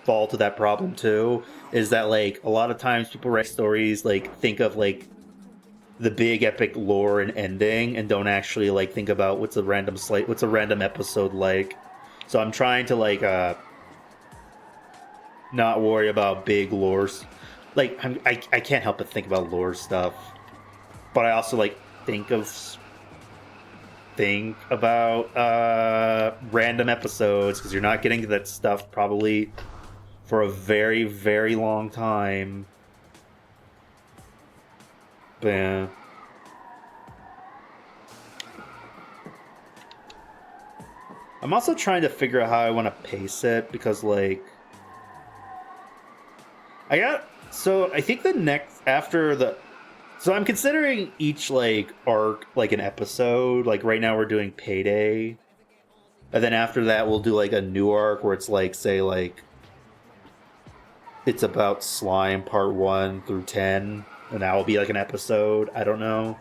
to that problem too, is that like a lot of times people write stories like think of like the big epic lore and ending, and don't actually like think about what's a random episode like. So I'm trying to like not worry about big lore. Like I can't help but think about lore stuff, but I also like think about random episodes, because you're not getting to that stuff probably for a very, very long time. But yeah. I'm also trying to figure out how I want to pace it, because like I think the next after the so I'm considering each like arc like an episode. Like right now we're doing Payday, and then after that we'll do like a new arc where it's like, say like it's about Slime part 1 through 10, and that will be like an episode. I don't know,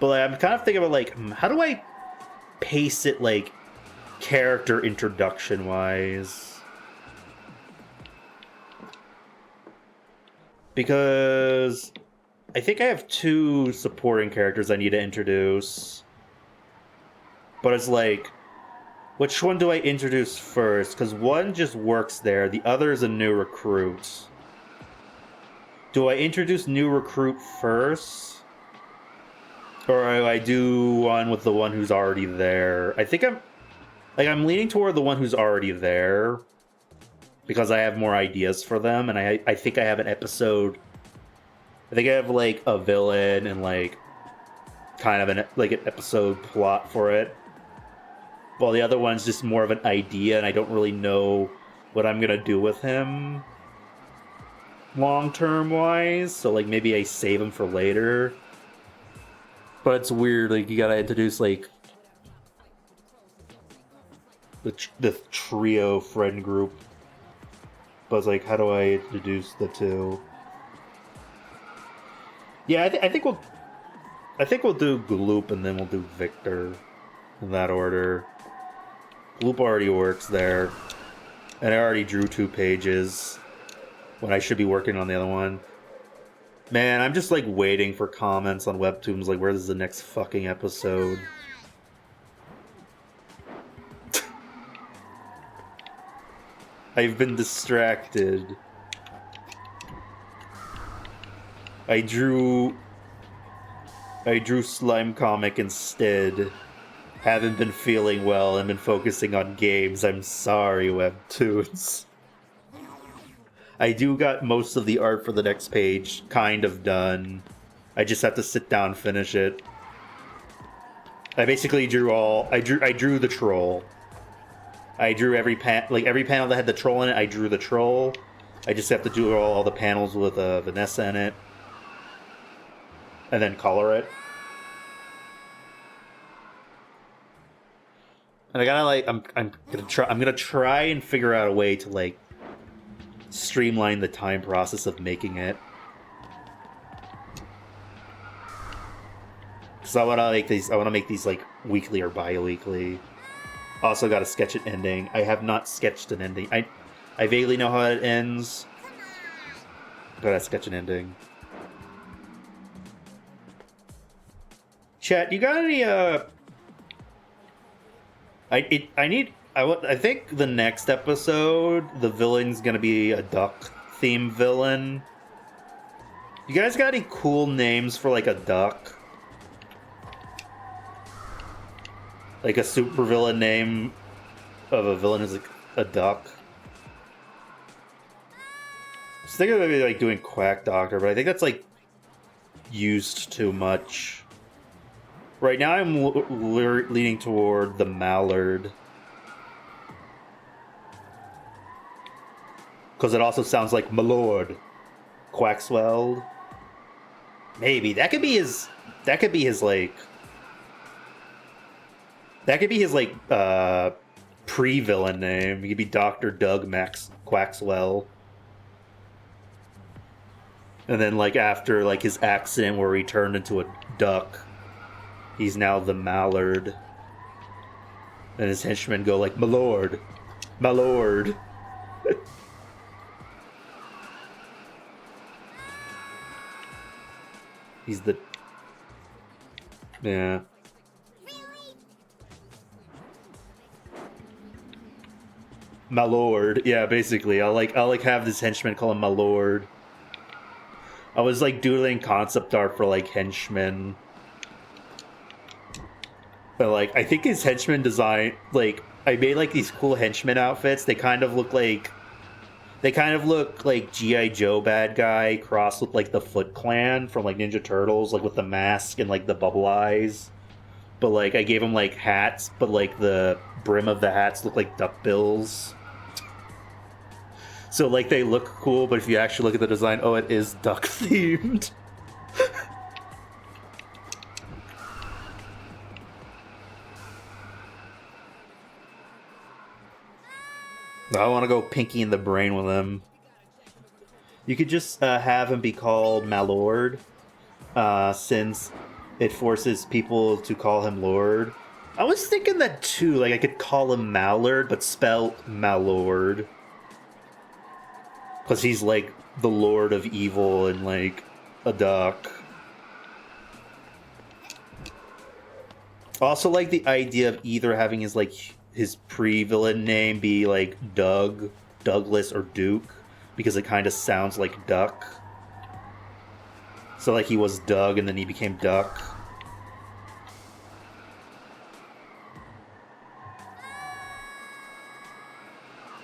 but like, I'm kind of thinking about like how do I pace it like character introduction wise, because I think I have 2 supporting characters I need to introduce, but it's like, which one do I introduce first? Because one just works there, the other is a new recruit. Do I introduce new recruit first, or do I do one with the one who's already there? I think I'm leaning toward the one who's already there, because I have more ideas for them, and I think I have an episode. I think I have like a villain and like kind of an episode plot for it. While the other one's just more of an idea, and I don't really know what I'm gonna do with him long term wise. So like maybe I save him for later. But it's weird, like you gotta introduce like the trio friend group. But it's like, how do I introduce the 2? Yeah, I think we'll do Gloop, and then we'll do Victor in that order. Gloop already works there, and I already drew 2 pages when I should be working on the other one. Man, I'm just like waiting for comments on Webtoons, like where's the next fucking episode? I've been distracted. I drew Slime Comic instead. Haven't been feeling well and been focusing on games. I'm sorry, Webtoons. I do got most of the art for the next page kind of done. I just have to sit down and finish it. I basically drew I drew the troll. I drew every panel that had the troll in it. I drew the troll. I just have to do all the panels with Vanessa in it, and then color it. And I gotta like I'm gonna try and figure out a way to like streamline the time process of making it. Because I want to make these. I want to make these like weekly or bi-weekly. Also, got to sketch an ending. I have not sketched an ending. I vaguely know how it ends. Gotta sketch an ending. Chat, you got any? I think the next episode, the villain's gonna be a duck-themed villain. You guys got any cool names for like a duck? Like a supervillain name of a villain is like a duck. I was thinking of maybe like doing Quack Doctor, but I think that's like used too much. Right now I'm leaning toward the Mallard. Because it also sounds like Malord. Quaxwell. Maybe. That could be his like... That could be his, like, pre-villain name. He could be Dr. Doug Max Quaxwell. And then, like, after, like, his accident where he turned into a duck, he's now the Mallard. And his henchmen go like, Malord. Malord. He's the... Yeah. My lord, yeah, basically, I'll have this henchman call him my lord. I was like doodling concept art for like henchmen, but like I think his henchman design, like I made like these cool henchman outfits. They kind of look like G.I. Joe bad guy crossed with like the Foot Clan from like Ninja Turtles, like with the mask and like the bubble eyes. But like I gave him like hats, but like the brim of the hats look like duck bills. So, like, they look cool, but if you actually look at the design, oh, it is duck-themed. I want to go Pinky in the Brain with him. You could just have him be called Malord, since it forces people to call him Lord. I was thinking that, too. Like, I could call him Mallard, but spell Malord. Because he's, like, the Lord of Evil and, like, a duck. Also, like, the idea of either having his, like, his pre-villain name be, like, Doug, Douglas, or Duke. Because it kind of sounds like Duck. So, like, he was Doug and then he became Duck.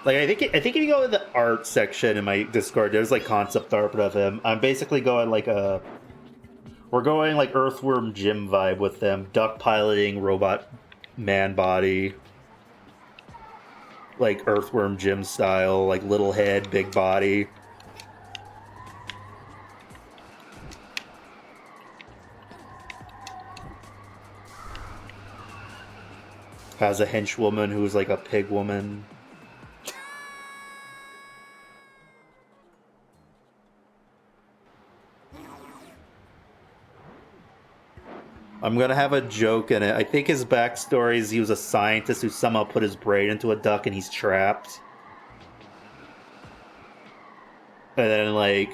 Like, I think if you go to the art section in my Discord, there's, like, concept art of him. I'm basically going, like, we're going, like, Earthworm Jim vibe with them. Duck piloting robot man body. Like, Earthworm Jim style. Like, little head, big body. Has a henchwoman who's, like, a pig woman. I'm gonna have a joke in it. I think his backstory is he was a scientist who somehow put his brain into a duck and he's trapped. And then, like,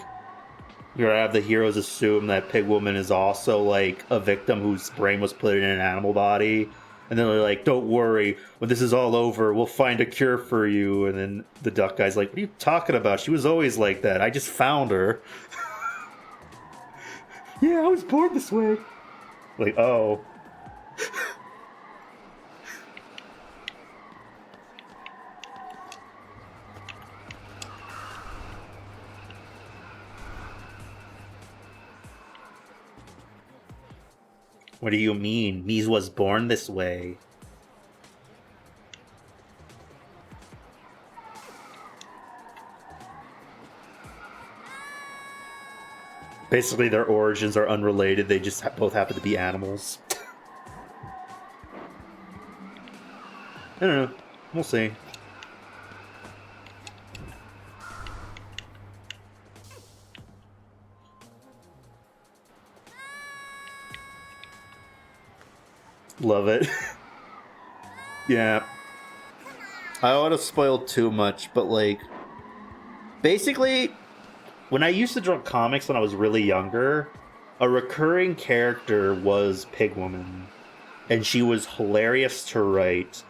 you're gonna have the heroes assume that Pig Woman is also, like, a victim whose brain was put in an animal body. And then they're like, don't worry, when this is all over, we'll find a cure for you. And then the duck guy's like, what are you talking about? She was always like that. I just found her. Yeah, I was born this way. Like, oh. What do you mean? Mies was born this way. Basically, their origins are unrelated. They just both happen to be animals. I don't know. We'll see. Love it. Yeah. I don't want to spoil too much, but like, basically, when I used to draw comics when I was really younger, a recurring character was Pigwoman, and she was hilarious to write.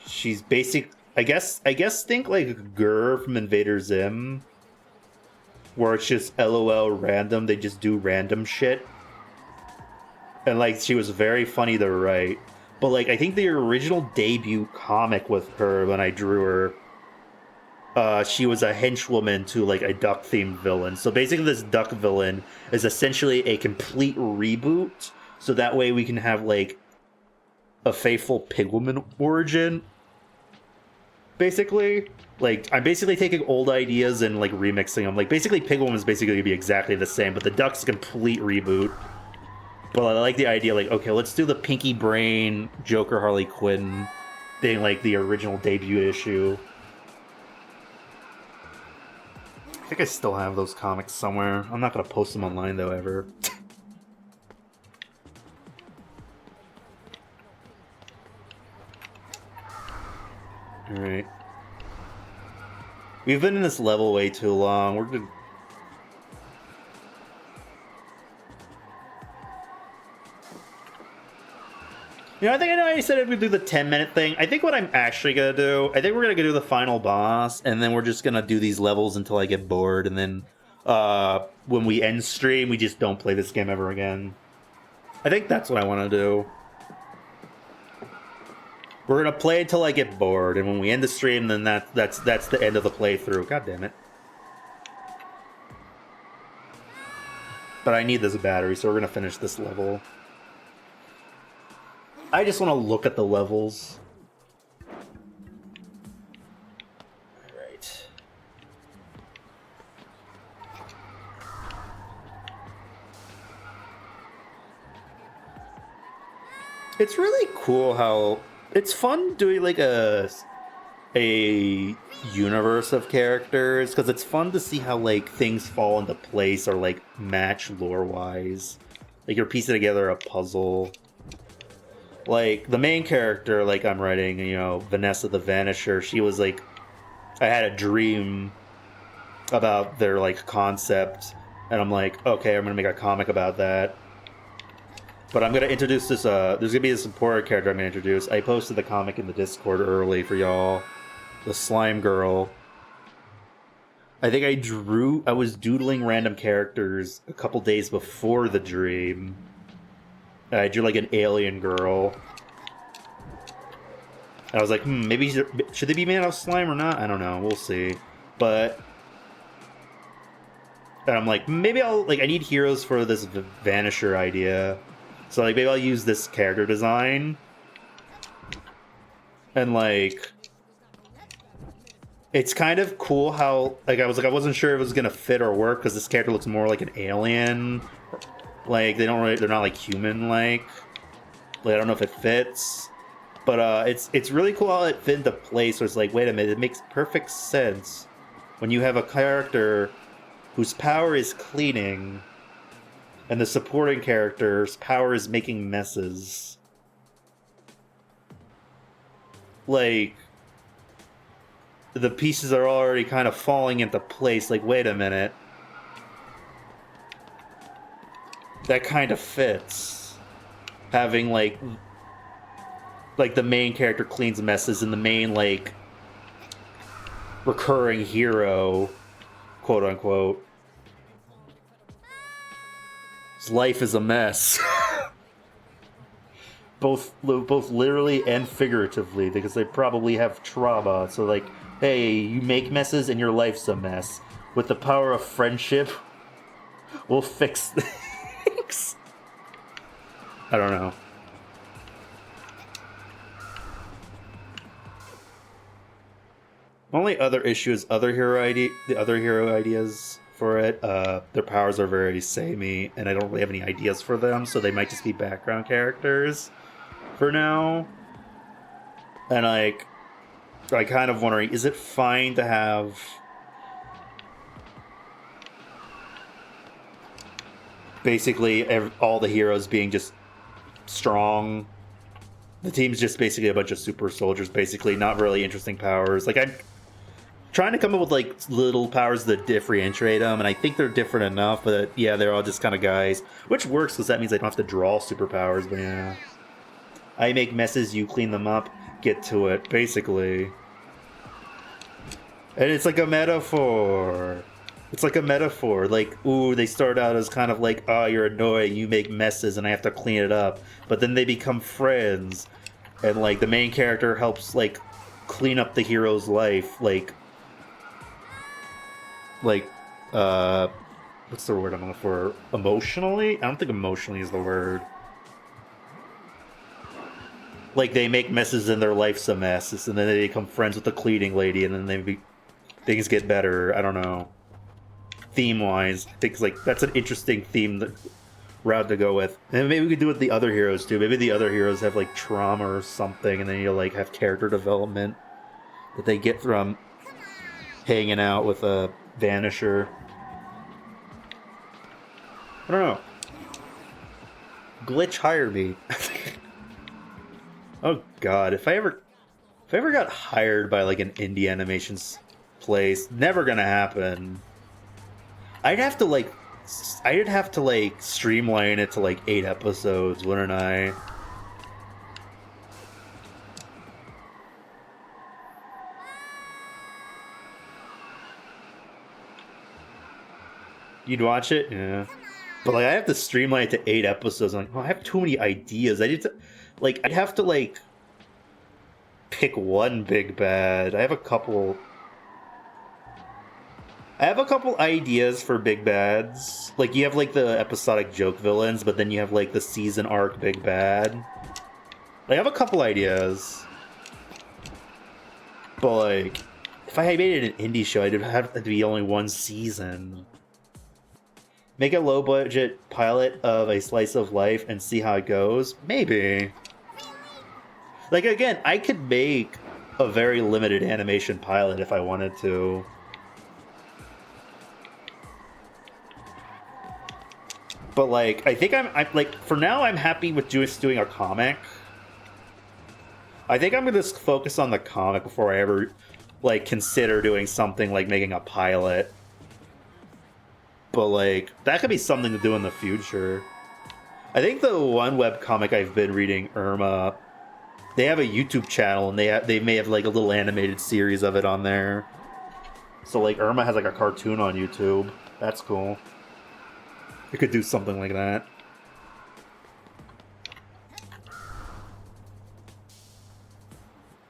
She's basic. I guess think like Gur from Invader Zim, where it's just LOL random. They just do random shit, and like she was very funny to write. But like I think the original debut comic with her when I drew her, she was a henchwoman to like a duck themed villain. So basically, this duck villain is essentially a complete reboot. So that way we can have like a faithful Pigwoman origin. Basically, like I'm basically taking old ideas and like remixing them. Like basically, Pigwoman is basically gonna be exactly the same, but the duck's a complete reboot. But I like the idea, like, okay, let's do the Pinky Brain Joker Harley Quinn thing, like the original debut issue. I think I still have those comics somewhere. I'm not gonna post them online though, ever. Alright. We've been in this level way too long. We're good. You know, I think I know I said we'd do the 10-minute thing. I think what I'm actually gonna do, I think we're gonna do the final boss, and then we're just gonna do these levels until I get bored, and then when we end stream, we just don't play this game ever again. I think that's what I want to do. We're gonna play until I get bored, and when we end the stream, then that's the end of the playthrough. God damn it! But I need this battery, so we're gonna finish this level. I just want to look at the levels. Alright. It's really cool how it's fun doing like a universe of characters, because it's fun to see how like things fall into place or like match lore-wise. Like you're piecing together a puzzle. Like, the main character, like, I'm writing, you know, Vanessa the Vanisher, she was, like, I had a dream about their, like, concept, and I'm like, okay, I'm gonna make a comic about that. But I'm gonna introduce this, there's gonna be a supporter character I'm gonna introduce. I posted the comic in the Discord early for y'all. The Slime Girl. I think I was doodling random characters a couple days before the dream. I drew like an alien girl. And I was like, maybe should they be made out of slime or not? I don't know. We'll see. But and I'm like, maybe I'll like I need heroes for this Vanisher idea. So like maybe I'll use this character design. And like it's kind of cool how like I wasn't sure if it was gonna fit or work because this character looks more like an alien. Like they're not like human like I don't know if it fits, but it's really cool how it fit into place. So it's like, wait a minute, it makes perfect sense when you have a character whose power is cleaning, and the supporting character's power is making messes. Like the pieces are already kind of falling into place. Like, wait a minute. That kind of fits. Having like the main character cleans messes and the main like recurring hero, quote unquote, his life is a mess. both literally and figuratively, because they probably have trauma. So like, hey, you make messes and your life's a mess. With the power of friendship, we'll fix things. I don't know. Only other issue is the other hero ideas for it. Their powers are very samey, and I don't really have any ideas for them, so they might just be background characters for now. And like, I kind of wondering, is it fine to have basically all the heroes being just strong The team's just basically a bunch of super soldiers, basically, not really interesting powers. Like, I'm trying to come up with, like, little powers that differentiate them, and I think they're different enough, but yeah, they're all just kind of guys. Which works, because that means I don't have to draw superpowers, but yeah. I make messes, you clean them up, get to it, basically. And it's like a metaphor. It's like a metaphor. Like, ooh, they start out as kind of like, oh, you're annoying, you make messes, and I have to clean it up. But then they become friends. And, like, the main character helps, like, clean up the hero's life. Like, what's the word I'm looking for? Emotionally? I don't think emotionally is the word. Like, they make messes and their life's a mess, and then they become friends with the cleaning lady, and then things get better. I don't know. Theme-wise, I think like that's an interesting theme route to go with. And maybe we could do it with the other heroes too. Maybe the other heroes have like trauma or something, and then you like have character development that they get from hanging out with a Vanisher. I don't know. Glitch hire me. Oh god, if I ever got hired by like an indie animations place, never gonna happen. I'd have to like streamline it to like 8 episodes, wouldn't I? You'd watch it? Yeah. But like I have to streamline it to 8 episodes. I'm like, well, I have too many ideas. I'd have to like pick one big bad. I have a couple ideas for big bads. Like, you have, like, the episodic joke villains, but then you have, like, the season arc big bad. I have a couple ideas. But, like, if I made it an indie show, I'd have to be only one season. Make a low-budget pilot of a slice of life and see how it goes? Maybe. Like, again, I could make a very limited animation pilot if I wanted to. But, like, I think I'm like, for now, I'm happy with just doing a comic. I think I'm going to focus on the comic before I ever, like, consider doing something like making a pilot. But, like, that could be something to do in the future. I think the one webcomic I've been reading, Irma, they have a YouTube channel, and they may have, like, a little animated series of it on there. So, like, Irma has, like, a cartoon on YouTube. That's cool. We could do something like that.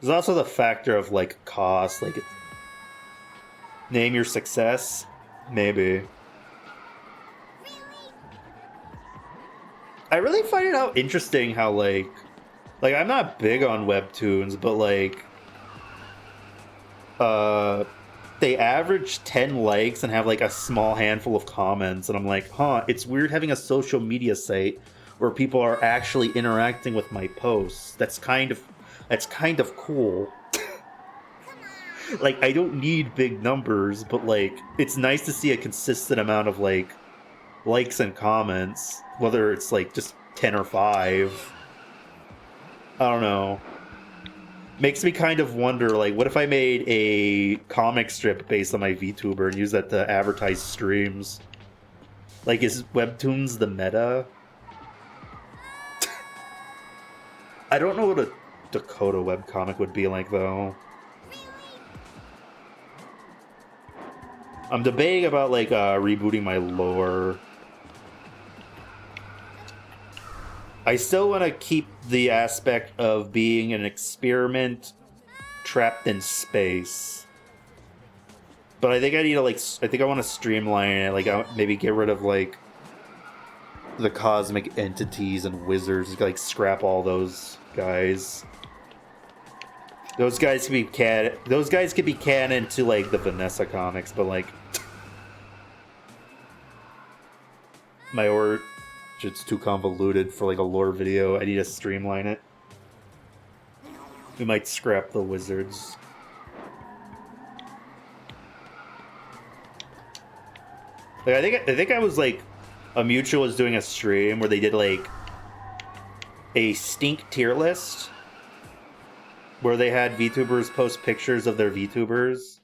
There's also the factor of, like, cost. Like, name your success? Maybe. I really find it out interesting how, like, I'm not big on webtoons, but, like, they average 10 likes and have like a small handful of comments, and I'm like, huh, it's weird having a social media site where people are actually interacting with my posts. That's kind of cool. Like, I don't need big numbers, but like, it's nice to see a consistent amount of like likes and comments, whether it's like just 10 or 5. I don't know. Makes me kind of wonder, like, what if I made a comic strip based on my VTuber and use that to advertise streams? Like, is Webtoons the meta? I don't know what a Dakota webcomic would be like, though. I'm debating about, like, rebooting my lore. I still want to keep the aspect of being an experiment trapped in space. But I think I need to, like, I think I want to streamline it. Like, maybe get rid of, like, the cosmic entities and wizards. Like, scrap all those guys. Those guys could be canon to, like, the Vanessa comics, but, like, my it's too convoluted for like a lore video. I need to streamline it. We might scrap the wizards. Like, I think I was like, a mutual was doing a stream where they did like a stink tier list, where they had VTubers post pictures of their VTubers.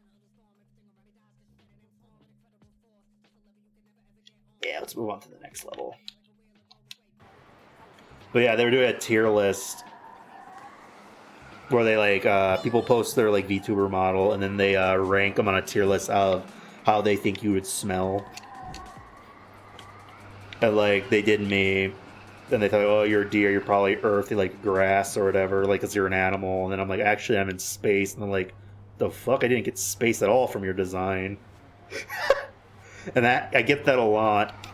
Yeah, let's move on to the next level. But yeah, they were doing a tier list where they like people post their like VTuber model and then they rank them on a tier list of how they think you would smell. And like they did me, and they thought, oh, you're a deer, you're probably earthy, like grass or whatever, like because you're an animal. And then I'm like, actually, I'm in space. And I'm like, the fuck, I didn't get space at all from your design. And that I get that a lot.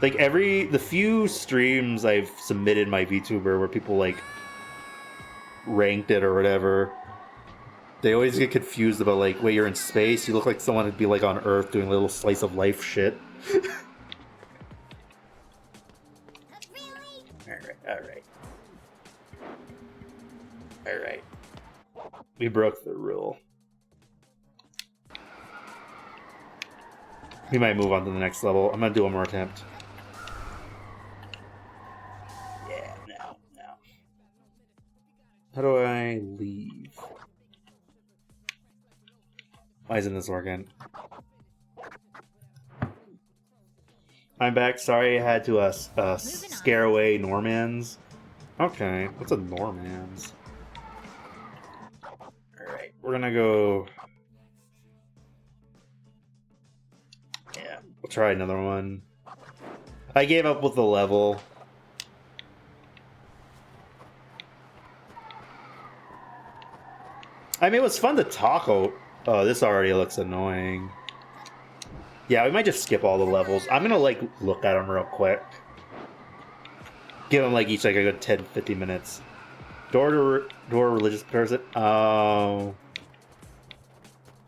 Like the few streams I've submitted my VTuber where people like ranked it or whatever, they always get confused about like, wait, you're in space? You look like someone would be like on Earth doing a little slice of life shit. Alright. We broke the rule. We might move on to the next level. I'm gonna do one more attempt. Yeah, no. How do I leave? Why isn't this working? I'm back. Sorry I had to scare away Normans. Okay, what's a Normans? Alright, we're gonna go... Yeah, we'll try another one. I gave up with the level. I mean, it was fun to talk. Oh, this already looks annoying. Yeah, we might just skip all the levels. I'm gonna, like, look at them real quick. Give them, like, each, like, a good 10-15 minutes. Door religious person. Oh.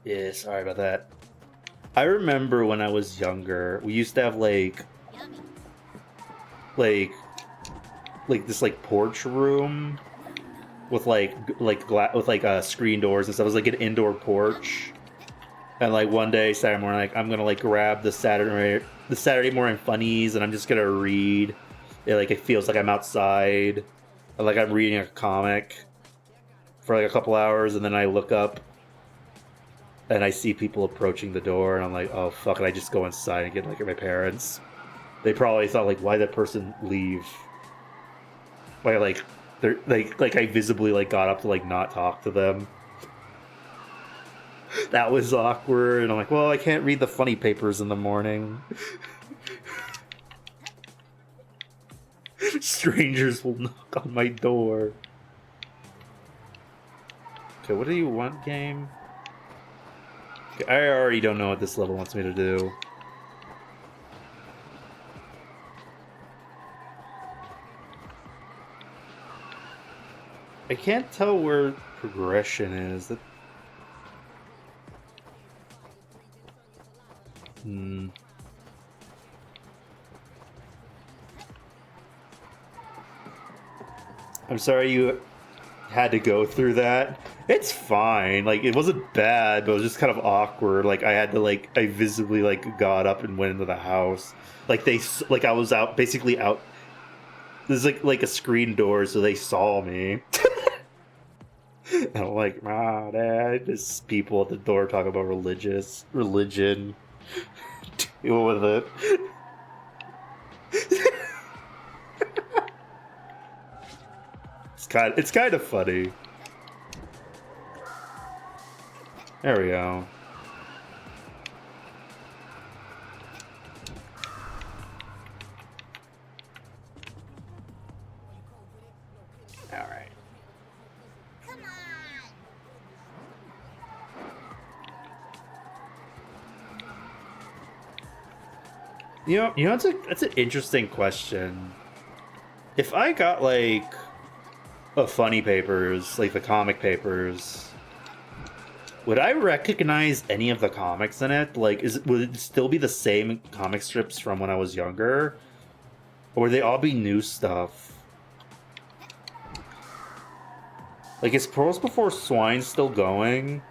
Yeah, sorry about that. I remember when I was younger, we used to have, like this, like, porch room with, screen doors and stuff. It was, like, an indoor porch. And like one day, Saturday morning, like I'm gonna like grab the Saturday morning funnies, and I'm just gonna read. It feels like I'm outside, and like I'm reading a comic for like a couple hours, and then I look up, and I see people approaching the door, and I'm like, oh fuck! And I just go inside and get like my parents. They probably thought like, why did that person leave? Why they're like I visibly like got up to like not talk to them. That was awkward, and I'm like, well, I can't read the funny papers in the morning. Strangers will knock on my door. Okay, what do you want, game? Okay, I already don't know what this level wants me to do. I can't tell where progression is. I'm sorry you had to go through that. It's fine. Like, it wasn't bad, but it was just kind of awkward. Like, I had to, like, I visibly, like, got up and went into the house. Like, I was out, basically out. There's, like a screen door, so they saw me. And I'm like, Dad, there's people at the door talking about religion. Deal with it. It's kind of funny. There we go. All right. Come on. You know, that's an interesting question. If I got like funny papers, like the comic papers, would I recognize any of the comics in it? Like, would it still be the same comic strips from when I was younger, or would they all be new stuff? Like, is Pearls Before Swine still going?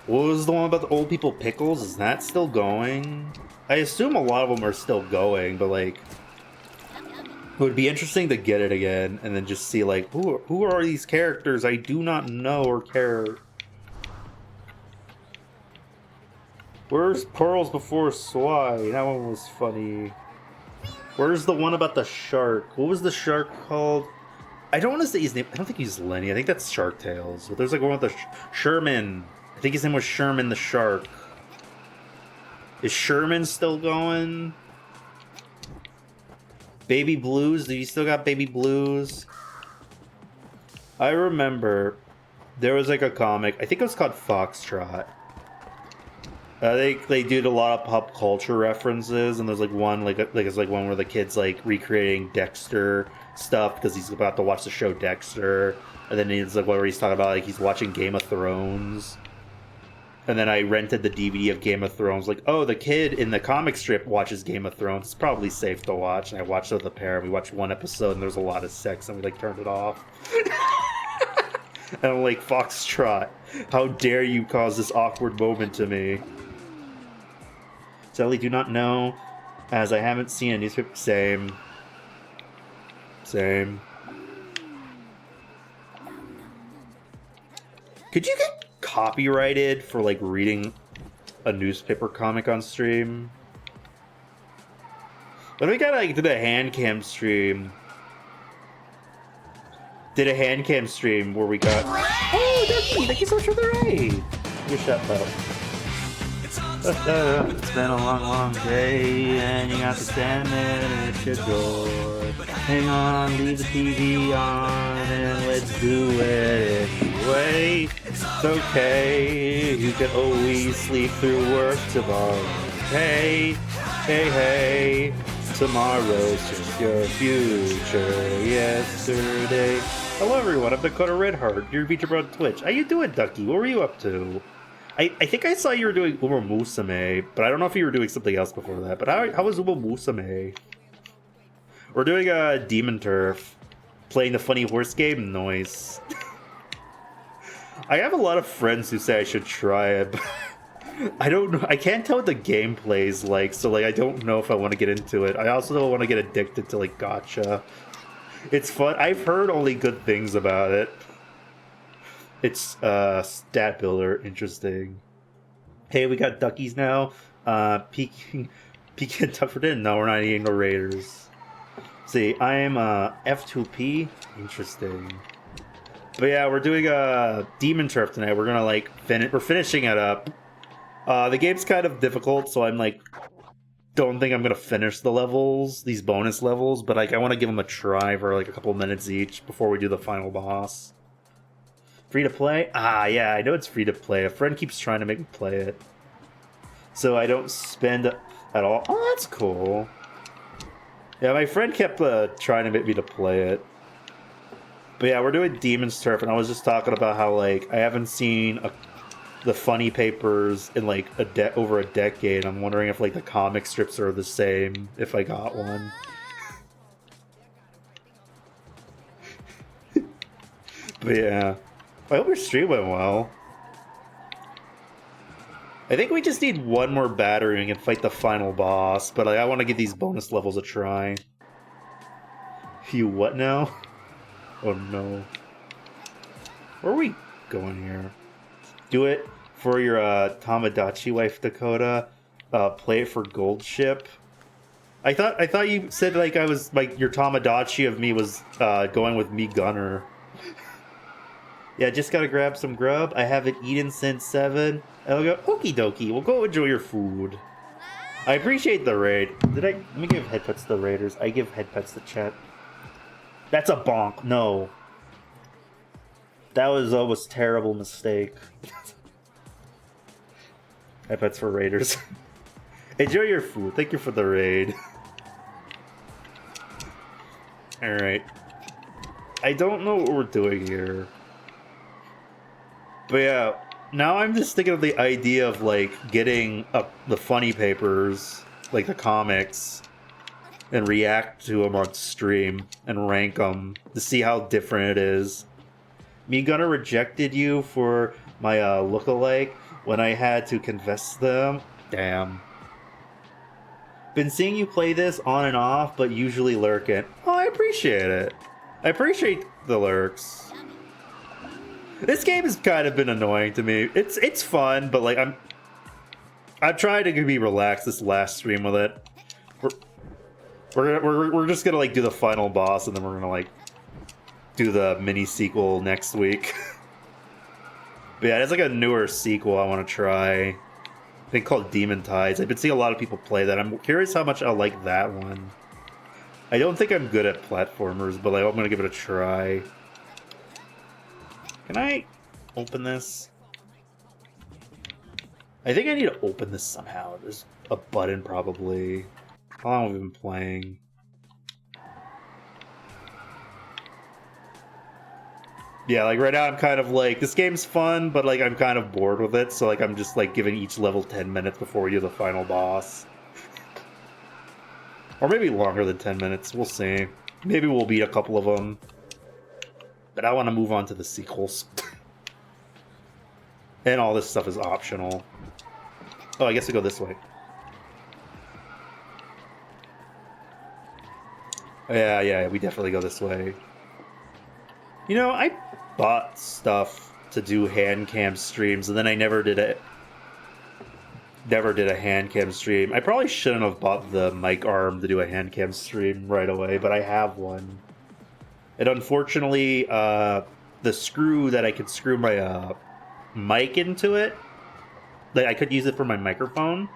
What was the one about the old people pickles? Is that still going? I assume a lot of them are still going, but like, would be interesting to get it again and then just see like who are these characters I do not know or care. Where's Pearls Before Swai? That one was funny. Where's the one about the shark? What was the shark called? I don't want to say his name. I don't think he's Lenny. I think that's Shark Tales. But there's like one with the Sherman. I think his name was Sherman the Shark. Is Sherman still going? Baby Blues? Do you still got Baby Blues? I remember there was like a comic. I think it was called Foxtrot. They did a lot of pop culture references, and there's like one it's like one where the kid's like recreating Dexter stuff because he's about to watch the show Dexter, and then he's like where he's talking about like he's watching Game of Thrones, and then I rented the DVD of Game of Thrones. Like, oh, the kid in the comic strip watches Game of Thrones. It's probably safe to watch. And I watched it with a pair. And we watched one episode, and there's a lot of sex, and we like turned it off. And I'm like, Foxtrot, how dare you cause this awkward moment to me? Sadly, do not know, as I haven't seen a newspaper. Same. Could you get copyrighted for like reading a newspaper comic on stream? But we got like did a hand cam stream. Did a hand cam stream where we got. Oh, Ducky! Thank you so much for the raid. Your shut up. It's been a long, long day, and you got to stand there at your door. Hang on, leave the TV on, and let's do it anyway. It's okay, you can always sleep through work tomorrow. Hey, tomorrow's just your future yesterday. Hello everyone, I'm DakotaRedhart, your VTuber on Twitch. How you doing, Ducky? What were you up to? I think I saw you were doing Uma Musume, but I don't know if you were doing something else before that. But how was Uma Musume? We're doing a Demon Turf. Playing the funny horse game? Noise. I have a lot of friends who say I should try it, but I don't know. I can't tell what the gameplay is like, so like I don't know if I want to get into it. I also don't want to get addicted to like gacha. It's fun. I've heard only good things about it. It's stat builder, interesting. Hey, we got duckies now. Peking Tufferton. No, we're not eating the Raiders. See, I am F2P. Interesting. But yeah, we're doing a Demon Turf tonight. We're gonna like we're finishing it up. The game's kind of difficult, so I'm like, don't think I'm gonna finish the levels, these bonus levels. But like, I want to give them a try for like a couple minutes each before we do the final boss. Free to play? Ah, yeah, I know it's free to play. A friend keeps trying to make me play it. So I don't spend at all. Oh, that's cool. Yeah, my friend kept trying to make me to play it. But yeah, we're doing Demon's Turf, and I was just talking about how, like, I haven't seen the funny papers in, like, over a decade. I'm wondering if, like, the comic strips are the same, if I got one. But yeah. I hope your stream went well. I think we just need one more battery and we can fight the final boss, but I want to give these bonus levels a try. You what now? Oh no. Where are we going here? Do it for your Tamagotchi wife, Dakota. Play it for Gold Ship. I thought you said like I was like your Tamagotchi of me was going with me Gunner. Yeah, just gotta grab some grub. I haven't eaten since 7. I'll go, okie dokie, we'll go enjoy your food. I appreciate the raid. Let me give head pets to the raiders. I give head pets to chat. That's a bonk, no. That was almost a terrible mistake. Head pets for raiders. Enjoy your food, thank you for the raid. Alright. I don't know what we're doing here. But yeah, now I'm just thinking of the idea of like getting the funny papers, like the comics, and react to them on stream and rank them to see how different it is. Me Gunner rejected you for my lookalike when I had to confess them. Damn. Been seeing you play this on and off, but usually lurking. Oh, I appreciate it. I appreciate the lurks. This game has kind of been annoying to me. It's fun, but like I've tried to be relaxed this last stream with it. We're just gonna like do the final boss, and then we're gonna like do the mini sequel next week. But yeah, it's like a newer sequel I want to try. I think called Demon Tides. I've been seeing a lot of people play that. I'm curious how much I'll like that one. I don't think I'm good at platformers, but like, I'm gonna give it a try. Can I open this? I think I need to open this somehow. There's a button probably. How long have we been playing? Yeah, like right now I'm kind of like, this game's fun, but like I'm kind of bored with it, so like I'm just like giving each level 10 minutes before we do the final boss. Or maybe longer than 10 minutes, we'll see. Maybe we'll beat a couple of them. But I want to move on to the sequels. And all this stuff is optional. Oh, I guess we go this way. Yeah, we definitely go this way. You know, I bought stuff to do hand cam streams, and then I never did it. Never did a hand cam stream. I probably shouldn't have bought the mic arm to do a hand cam stream right away, but I have one. And unfortunately, the screw that I could screw my mic into it, that I could use it for my microphone,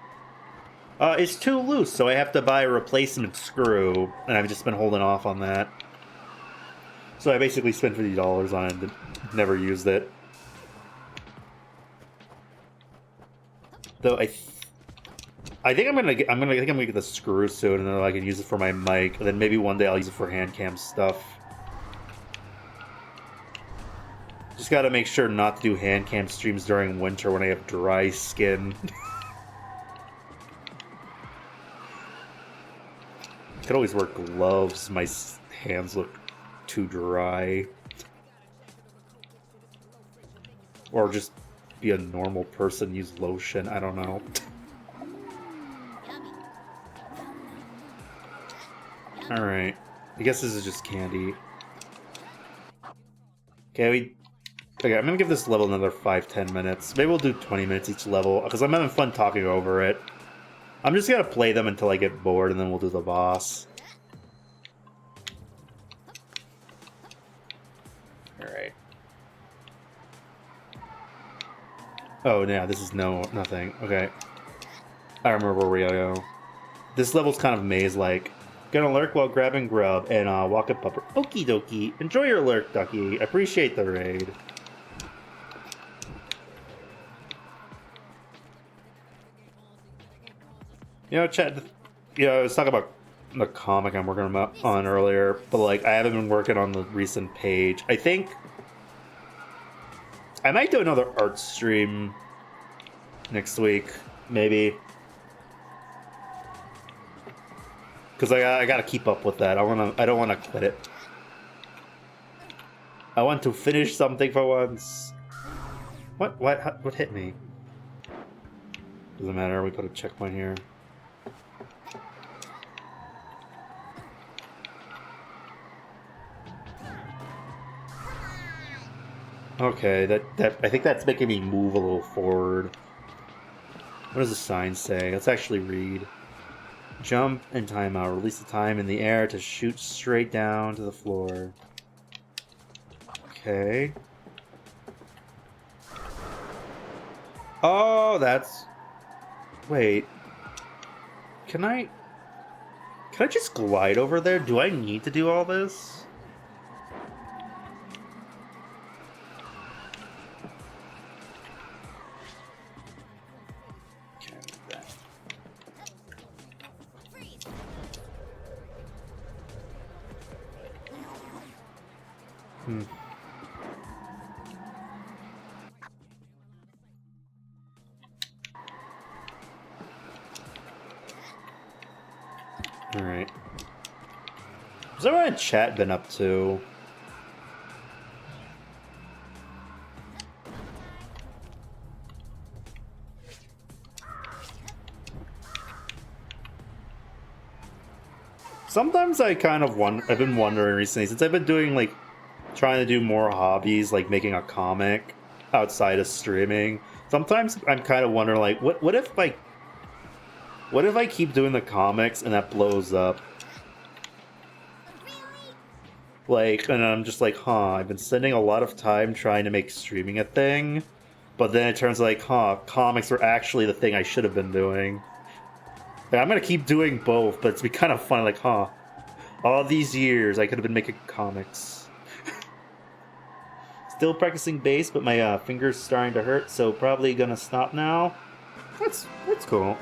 is too loose, so I have to buy a replacement screw, and I've just been holding off on that. So I basically spent $50 on it and never used it. Though I think I'm gonna get the screw soon, and then I can use it for my mic, and then maybe one day I'll use it for hand cam stuff. Just gotta make sure not to do hand cam streams during winter when I have dry skin. Could always wear gloves. My hands look too dry. Or just be a normal person, use lotion. I don't know. Alright. I guess this is just candy. Okay, I'm gonna give this level another 5-10 minutes. Maybe we'll do 20 minutes each level, because I'm having fun talking over it. I'm just gonna play them until I get bored, and then we'll do the boss. Alright. Oh, yeah, this is nothing. Okay. I remember where we gotta go. This level's kind of maze-like. Gonna lurk while grabbing grub, and walk up pupper. Okie dokie. Enjoy your lurk, Ducky. Appreciate the raid. You know, chat, I was talking about the comic I'm working on earlier, but like, I haven't been working on the recent page. I think I might do another art stream next week, maybe. Because I gotta keep up with that. I don't wanna quit it. I want to finish something for once. What hit me? Doesn't matter, we put a checkpoint here. Okay, that I think that's making me move a little forward. What does the sign say? Let's actually read. Jump and timeout. Release the time in the air to shoot straight down to the floor. Okay. Oh, that's... Wait. Can I just glide over there? Do I need to do all this? Alright. What's everyone in chat been up to? Sometimes I kind of I've been wondering recently, since I've been doing, like, trying to do more hobbies, like making a comic outside of streaming. Sometimes I'm kind of wondering, like, what if I keep doing the comics and that blows up? Like, and I'm just like, I've been spending a lot of time trying to make streaming a thing, but then it turns like, comics were actually the thing I should have been doing. Like, I'm gonna keep doing both, but it's be kind of fun, like, all these years I could have been making comics. Still practicing bass, but my fingers starting to hurt, so probably gonna stop now. That's cool.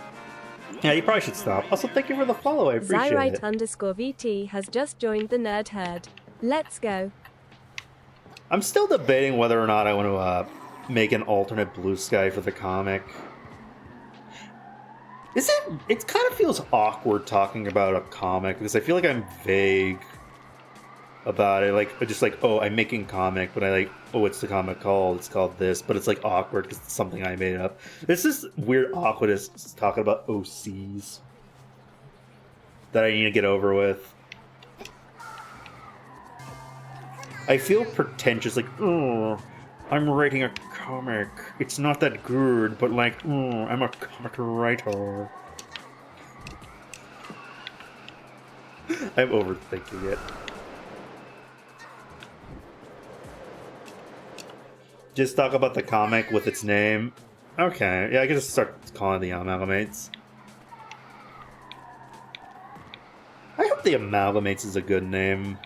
Yeah, you probably should stop. Also, thank you for the follow, I appreciate it. Zyrite_VT has just joined the nerd herd. Let's go. I'm still debating whether or not I want to make an alternate blue sky for the comic. It kind of feels awkward talking about a comic, because I feel like I'm vague about it. Like, just like, oh, I'm making comic, but I like, oh, what's the comic called? It's called this, but it's like awkward because it's something I made up. It's just weird awkwardness talking about OCs that I need to get over with. I feel pretentious, like, oh, I'm writing a comic. It's not that good, but like, oh, I'm a comic writer. I'm overthinking it. Just talk about the comic with its name. Okay, yeah, I can just start calling it the Amalgamates. I hope the Amalgamates is a good name.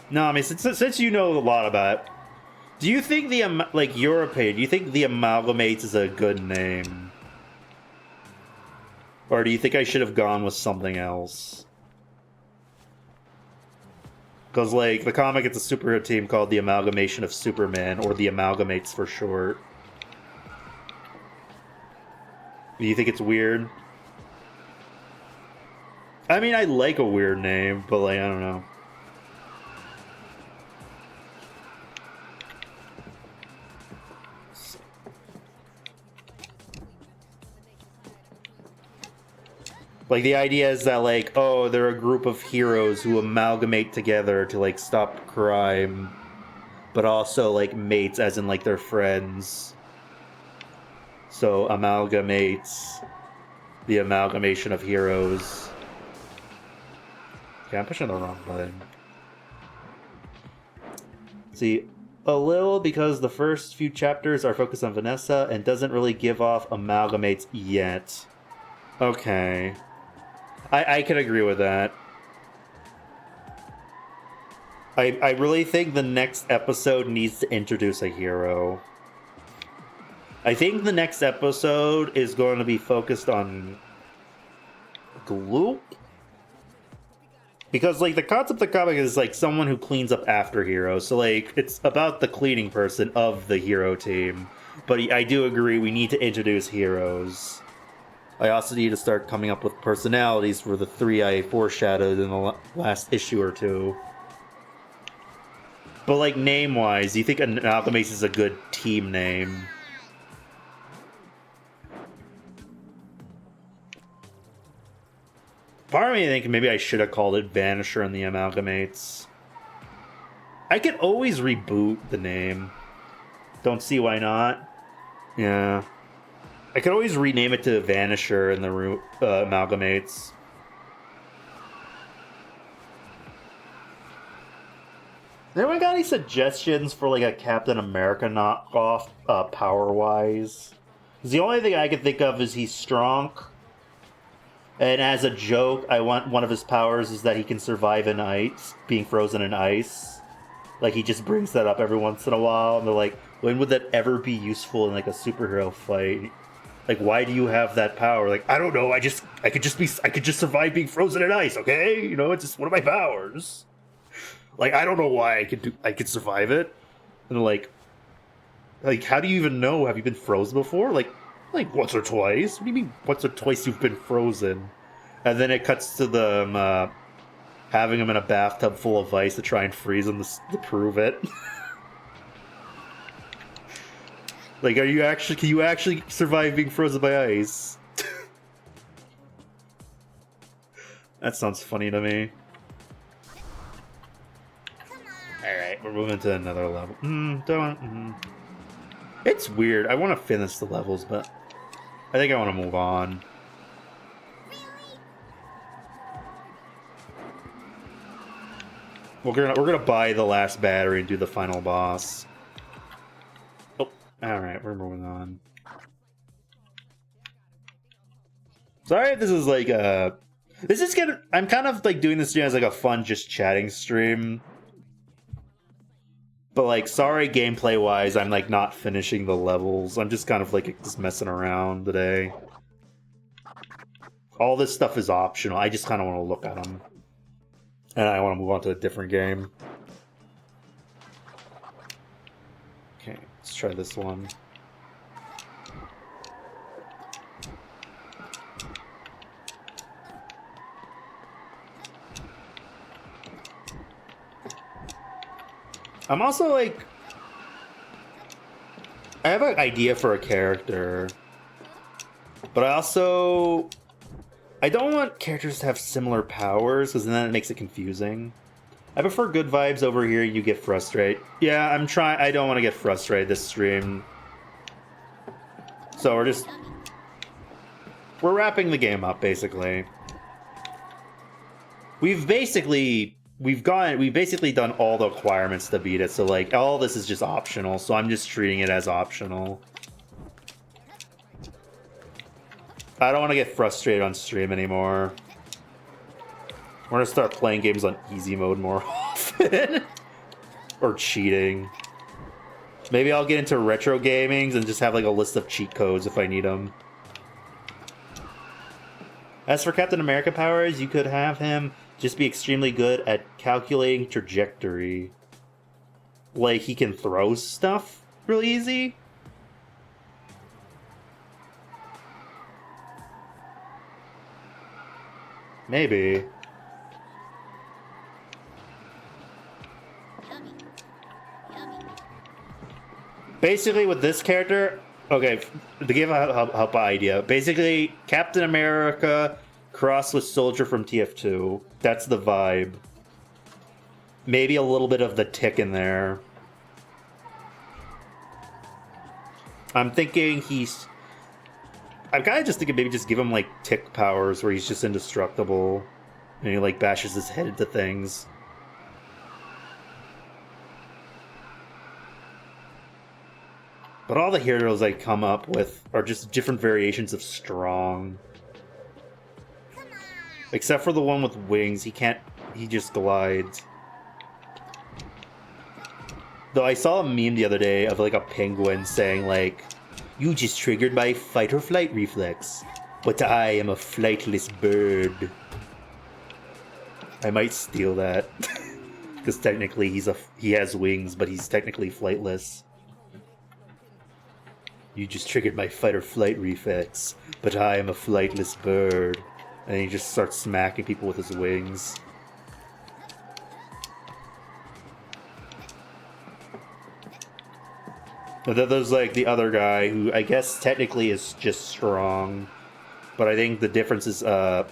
No, I mean, since you know a lot about it, do you think like, your opinion, do you think the Amalgamates is a good name? Or do you think I should have gone with something else? Because, like, the comic, it's a superhero team called the Amalgamation of Superman, or the Amalgamates for short. Do you think it's weird? I mean, I like a weird name, but, like, I don't know. Like, the idea is that, like, oh, they're a group of heroes who amalgamate together to, like, stop crime. But also, like, mates, as in, like, they're friends. So, amalgamates. The amalgamation of heroes. Okay, I'm pushing the wrong button. See, a little because the first few chapters are focused on Vanessa and doesn't really give off amalgamates yet. Okay. I can agree with that. I really think the next episode needs to introduce a hero. I think the next episode is going to be focused on Gloop? Because, like, the concept of the comic is, like, someone who cleans up after heroes. So, like, it's about the cleaning person of the hero team. But I do agree we need to introduce heroes. I also need to start coming up with personalities for the 3 I foreshadowed in the last issue or two. But, like, name-wise, do you think Amalgamates is a good team name? Part of me thinking maybe I should have called it Vanisher and the Amalgamates. I could always reboot the name. Don't see why not. Yeah. I could always rename it to Vanisher and the Amalgamates. Anyone got any suggestions for, like, a Captain America knockoff, power-wise? Because the only thing I can think of is he's strong. And as a joke, I want one of his powers is that he can survive in ice, being frozen in ice. Like, he just brings that up every once in a while, and they're like, when would that ever be useful in, like, a superhero fight? Like, why do you have that power? Like, I don't know, I could just survive being frozen in ice, okay? You know, it's just one of my powers. Like, I don't know why I could survive it. And like, how do you even know? Have you been frozen before? Like once or twice? What do you mean once or twice you've been frozen? And then it cuts to them having him in a bathtub full of ice to try and freeze him to prove it. Like, can you actually survive being frozen by ice? That sounds funny to me. Alright, we're moving to another level. It's weird. I want to finish the levels, but I think I want to move on. We're gonna buy the last battery and do the final boss. Oh, alright, we're moving on. Sorry if this is like I'm kind of like doing this stream as like a fun just chatting stream. But like, sorry gameplay wise, I'm like not finishing the levels. I'm just kind of like just messing around today. All this stuff is optional. I just kind of want to look at them. And I want to move on to a different game. Okay, let's try this one. I'm also like... I have an idea for a character. But I don't want characters to have similar powers, because then it makes it confusing. I prefer good vibes over here, you get frustrated. Yeah, I don't want to get frustrated this stream. So we're wrapping the game up, basically. We've basically done all the requirements to beat it, so like, all this is just optional, so I'm just treating it as optional. I don't want to get frustrated on stream anymore. We're gonna start playing games on easy mode more often. Or cheating. Maybe I'll get into retro gamings and just have like a list of cheat codes if I need them. As for Captain America powers, you could have him just be extremely good at calculating trajectory. Like, he can throw stuff really easy. Maybe. Basically, with this character... Okay, to give a help idea. Basically, Captain America crossed with Soldier from TF2. That's the vibe. Maybe a little bit of the Tick in there. I'm thinking I'm kind of just thinking maybe just give him, like, Tick powers where he's just indestructible. And he, like, bashes his head into things. But all the heroes I come up with are just different variations of strong. Except for the one with wings, he just glides. Though I saw a meme the other day of like a penguin saying like, "You just triggered my fight or flight reflex, but I am a flightless bird." I might steal that. Because technically he has wings, but he's technically flightless. "You just triggered my fight or flight reflex, but I am a flightless bird." And he just starts smacking people with his wings. But then there's like the other guy who I guess technically is just strong. But I think the difference is so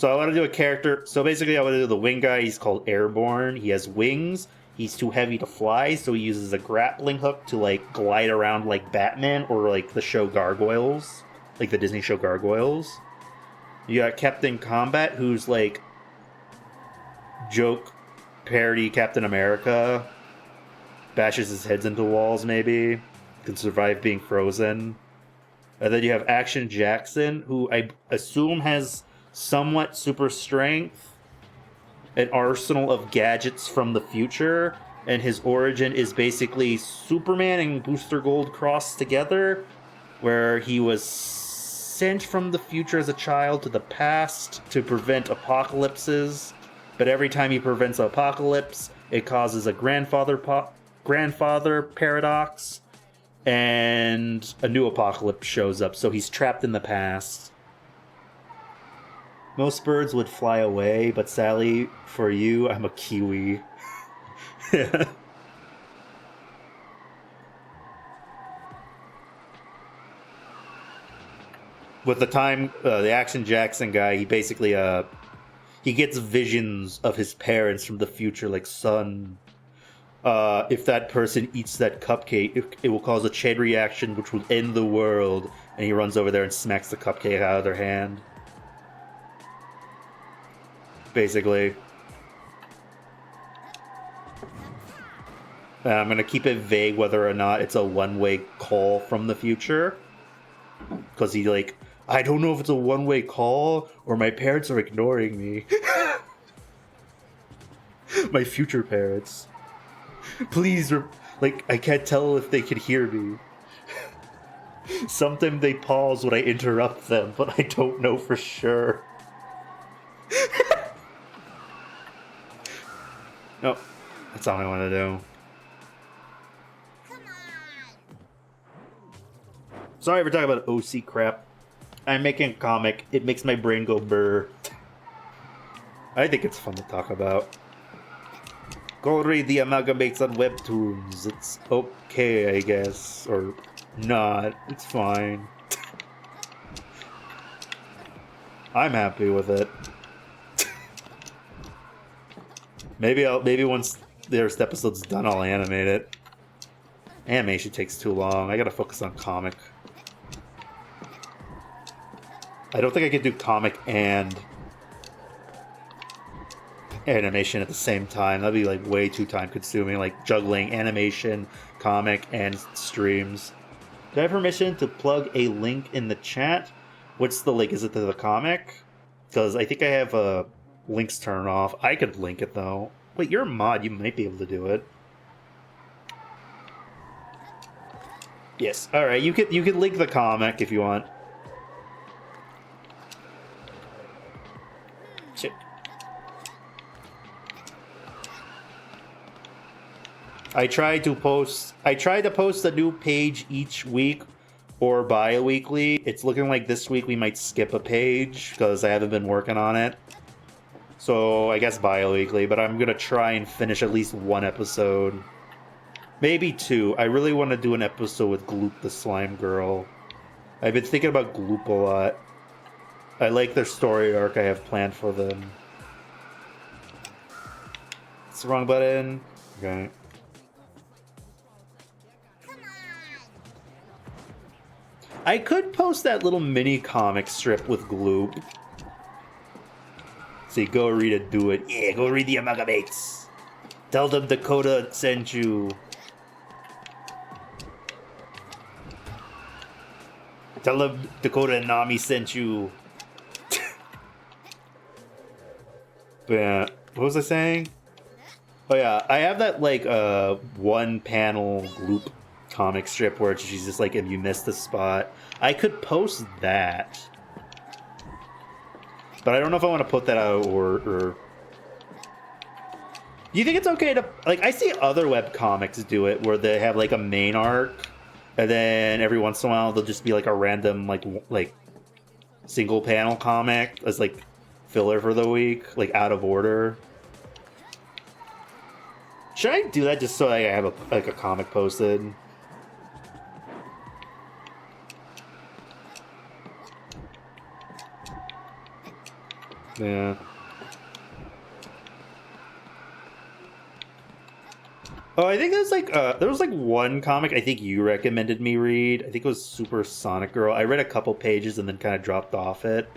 I want to do a character. So basically I want to do the wing guy. He's called Airborne. He has wings. He's too heavy to fly, so he uses a grappling hook to like glide around like Batman or like the show Gargoyles. Like the Disney show Gargoyles. You got Captain Combat, who's like joke parody Captain America. Bashes his heads into walls, maybe. Can survive being frozen. And then you have Action Jackson, who I assume has somewhat super strength, an arsenal of gadgets from the future, and his origin is basically Superman and Booster Gold crossed together, where he was sent from the future as a child to the past to prevent apocalypses, but every time he prevents an apocalypse, it causes a grandfather paradox, and a new apocalypse shows up, so he's trapped in the past. Most birds would fly away, but sadly for you, I'm a kiwi. Yeah. with the Action Jackson guy, he basically he gets visions of his parents from the future, like, son, if that person eats that cupcake, it will cause a chain reaction which will end the world. And he runs over there and smacks the cupcake out of their hand. Basically. I'm going to keep it vague whether or not it's a one-way call from the future. Because he, like, I don't know if it's a one-way call or my parents are ignoring me. My future parents. Please, like, I can't tell if they could hear me. Sometimes they pause when I interrupt them, but I don't know for sure. No, that's all I want to do. Sorry for talking about OC crap. I'm making a comic. It makes my brain go brr. I think it's fun to talk about. Go read the amalgamates on webtoons. It's okay, I guess. Or not. It's fine. I'm happy with it. Maybe once their episode's done, I'll animate it. Animation takes too long. I gotta focus on comic. I don't think I could do comic and animation at the same time. That'd be like way too time consuming, like juggling animation, comic, and streams. Do I have permission to plug a link in the chat? What's the link? Is it to the comic? Because I think I have links turned off. I could link it though. Wait, you're a mod. You might be able to do it. Yes. All right. You could link the comic if you want. Shit. I try to post a new page each week or bi-weekly. It's looking like this week we might skip a page because I haven't been working on it. So I guess bi-weekly, but I'm gonna try and finish at least one episode. Maybe two. I really want to do an episode with Gloop the Slime Girl. I've been thinking about Gloop a lot. I like their story arc I have planned for them. It's the wrong button. Okay. I could post that little mini comic strip with Gloop. Say, go read it, do it. Yeah, go read the amalgamates. Tell them Dakota sent you. Tell them Dakota and Nami sent you. But yeah, what was I saying? Oh yeah, I have that like one panel Gloop comic strip where she's just like, if you missed the spot. I could post that. But I don't know if I want to put that out or... Do you think it's okay to... Like, I see other web comics do it where they have like a main arc and then every once in a while they'll just be like a random like single panel comic as like filler for the week, like out of order. Should I do that just so I have a comic posted? Yeah. Oh, I think there was like one comic I think you recommended me read. I think it was Super Sonic Girl. I read a couple pages and then kind of dropped off it.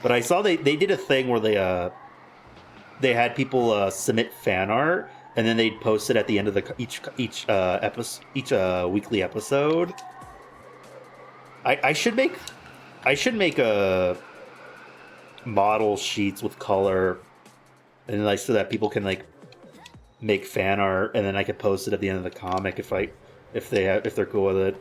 But I saw they did a thing where they had people submit fan art and then they'd post it at the end of each weekly episode. I should make a model sheets with color and like so that people can like make fan art and then I could post it at the end of the comic if they're cool with it.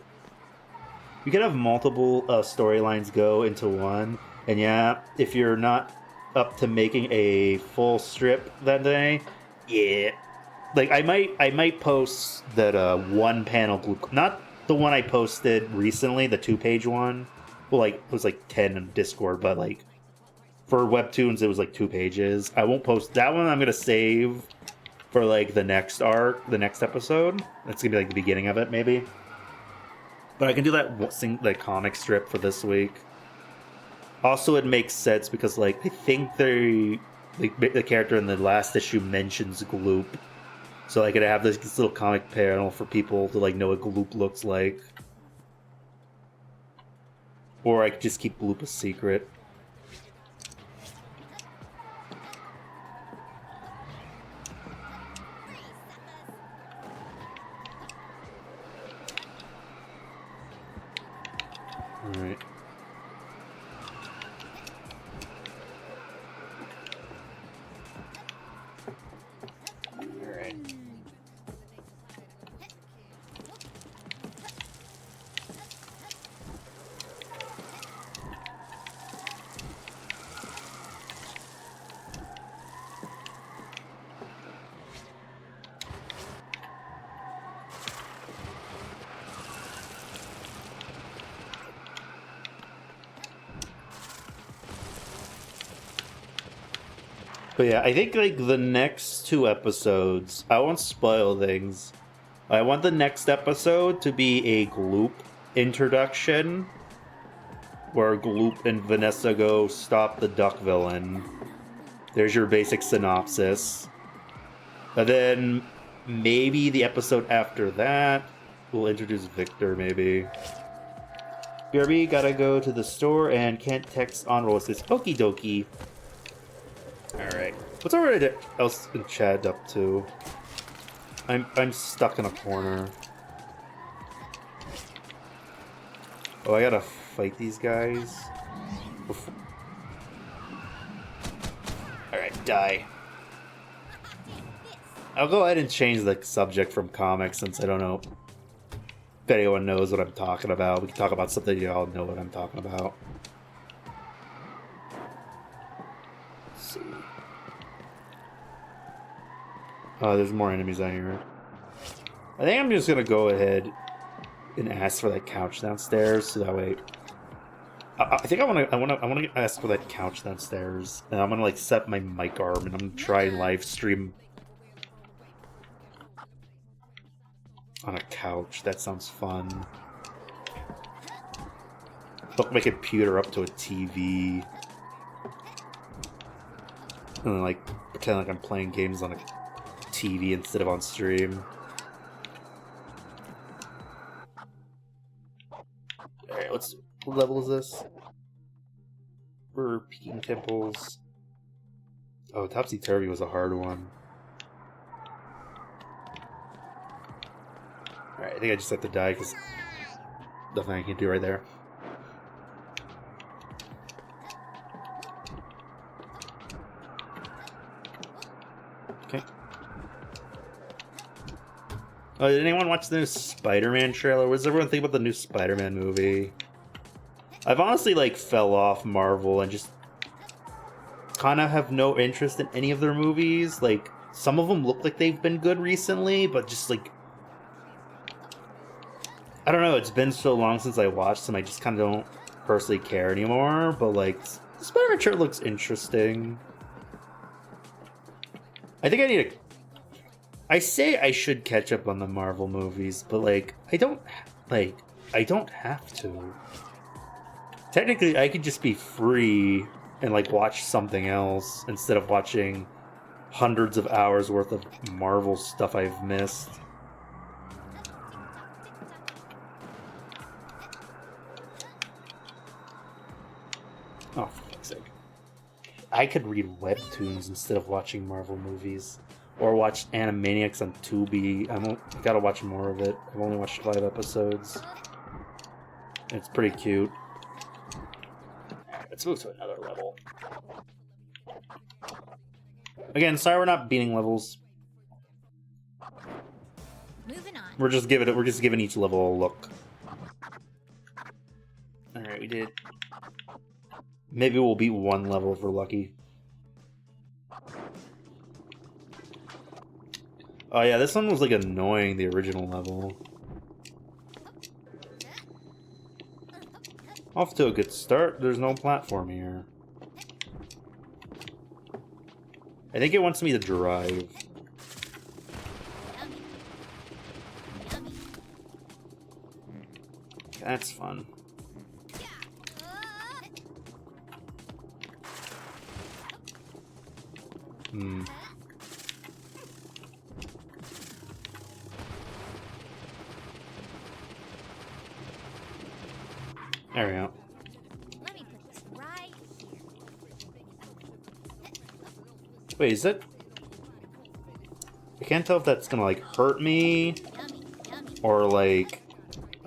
You can have multiple storylines go into one, and yeah, if you're not up to making a full strip that day, yeah, like I might post that one panel Gloop, not the one I posted recently, the 2-page one. Well, like it was like 10 in Discord, but like for Webtoons it was like 2 pages. I won't post that one. I'm gonna save for like the next arc, the next episode. That's gonna be like the beginning of it, maybe. But I can do that comic strip for this week. Also, it makes sense because, like, I think the character in the last issue mentions Gloop. So I could have this little comic panel for people to, like, know what Gloop looks like. Or I could just keep Gloop a secret. Alright. Alright. But yeah, I think like the next 2 episodes, I won't spoil things. I want the next episode to be a Gloop introduction, where Gloop and Vanessa go stop the duck villain. There's your basic synopsis. And then maybe the episode after that, we'll introduce Victor, maybe. BRB, gotta go to the store and can't text on roll. It says, okie dokie. Alright. What's everybody else in chat up to? I'm stuck in a corner. Oh, I gotta fight these guys? Alright, die. I'll go ahead and change the subject from comics since I don't know if anyone knows what I'm talking about. We can talk about something you all know what I'm talking about. Let's see. Oh, there's more enemies out here. I think I'm just gonna go ahead and ask for that couch downstairs, so that way. I think I wanna ask for that couch downstairs, and I'm gonna like set my mic arm, and I'm gonna try and live stream on a couch. That sounds fun. Hook my computer up to a TV, and then like pretend like I'm playing games on a TV instead of on stream. Alright, what level is this? We're peeking temples. Oh, Topsy-Turvy was a hard one. Alright, I think I just have to die because nothing I can do right there. Okay. Oh, did anyone watch the new Spider-Man trailer? What does everyone think about the new Spider-Man movie? I've honestly, like, fell off Marvel and just kind of have no interest in any of their movies. Like, some of them look like they've been good recently, but just, like, I don't know, it's been so long since I watched them, I just kind of don't personally care anymore, but, like, the Spider-Man trailer looks interesting. I think I need to... I say I should catch up on the Marvel movies, but, like, I don't have to. Technically, I could just be free and, like, watch something else instead of watching hundreds of hours worth of Marvel stuff I've missed. Oh, for fuck's sake. I could read webtoons instead of watching Marvel movies. Or watch Animaniacs on Tubi. I gotta watch more of it. I've only watched 5 episodes. It's pretty cute. Let's move to another level. Again, sorry we're not beating levels. Moving on. We're just giving each level a look. Alright, we did. Maybe we'll beat 1 level if we're lucky. Oh yeah, this one was like annoying, the original level. Off to a good start. There's no platform here. I think it wants me to drive. That's fun. Hmm. There we go. Let me put this right here. Wait, is it? I can't tell if that's gonna like hurt me Yummy, yummy. or like.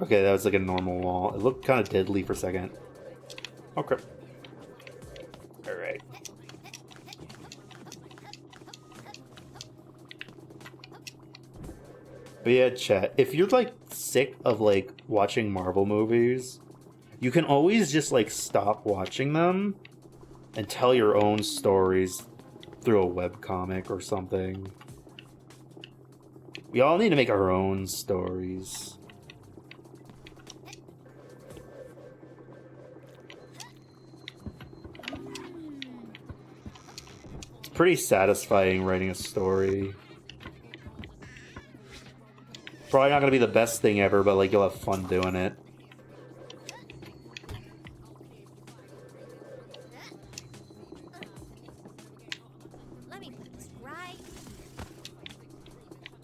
Okay, that was like a normal wall. It looked kind of deadly for a second. Okay. Alright. But yeah, chat, if you're like sick of like watching Marvel movies, you can always just like stop watching them and tell your own stories through a webcomic or something. We all need to make our own stories. It's pretty satisfying writing a story. Probably not gonna be the best thing ever, but like you'll have fun doing it. Let me put this right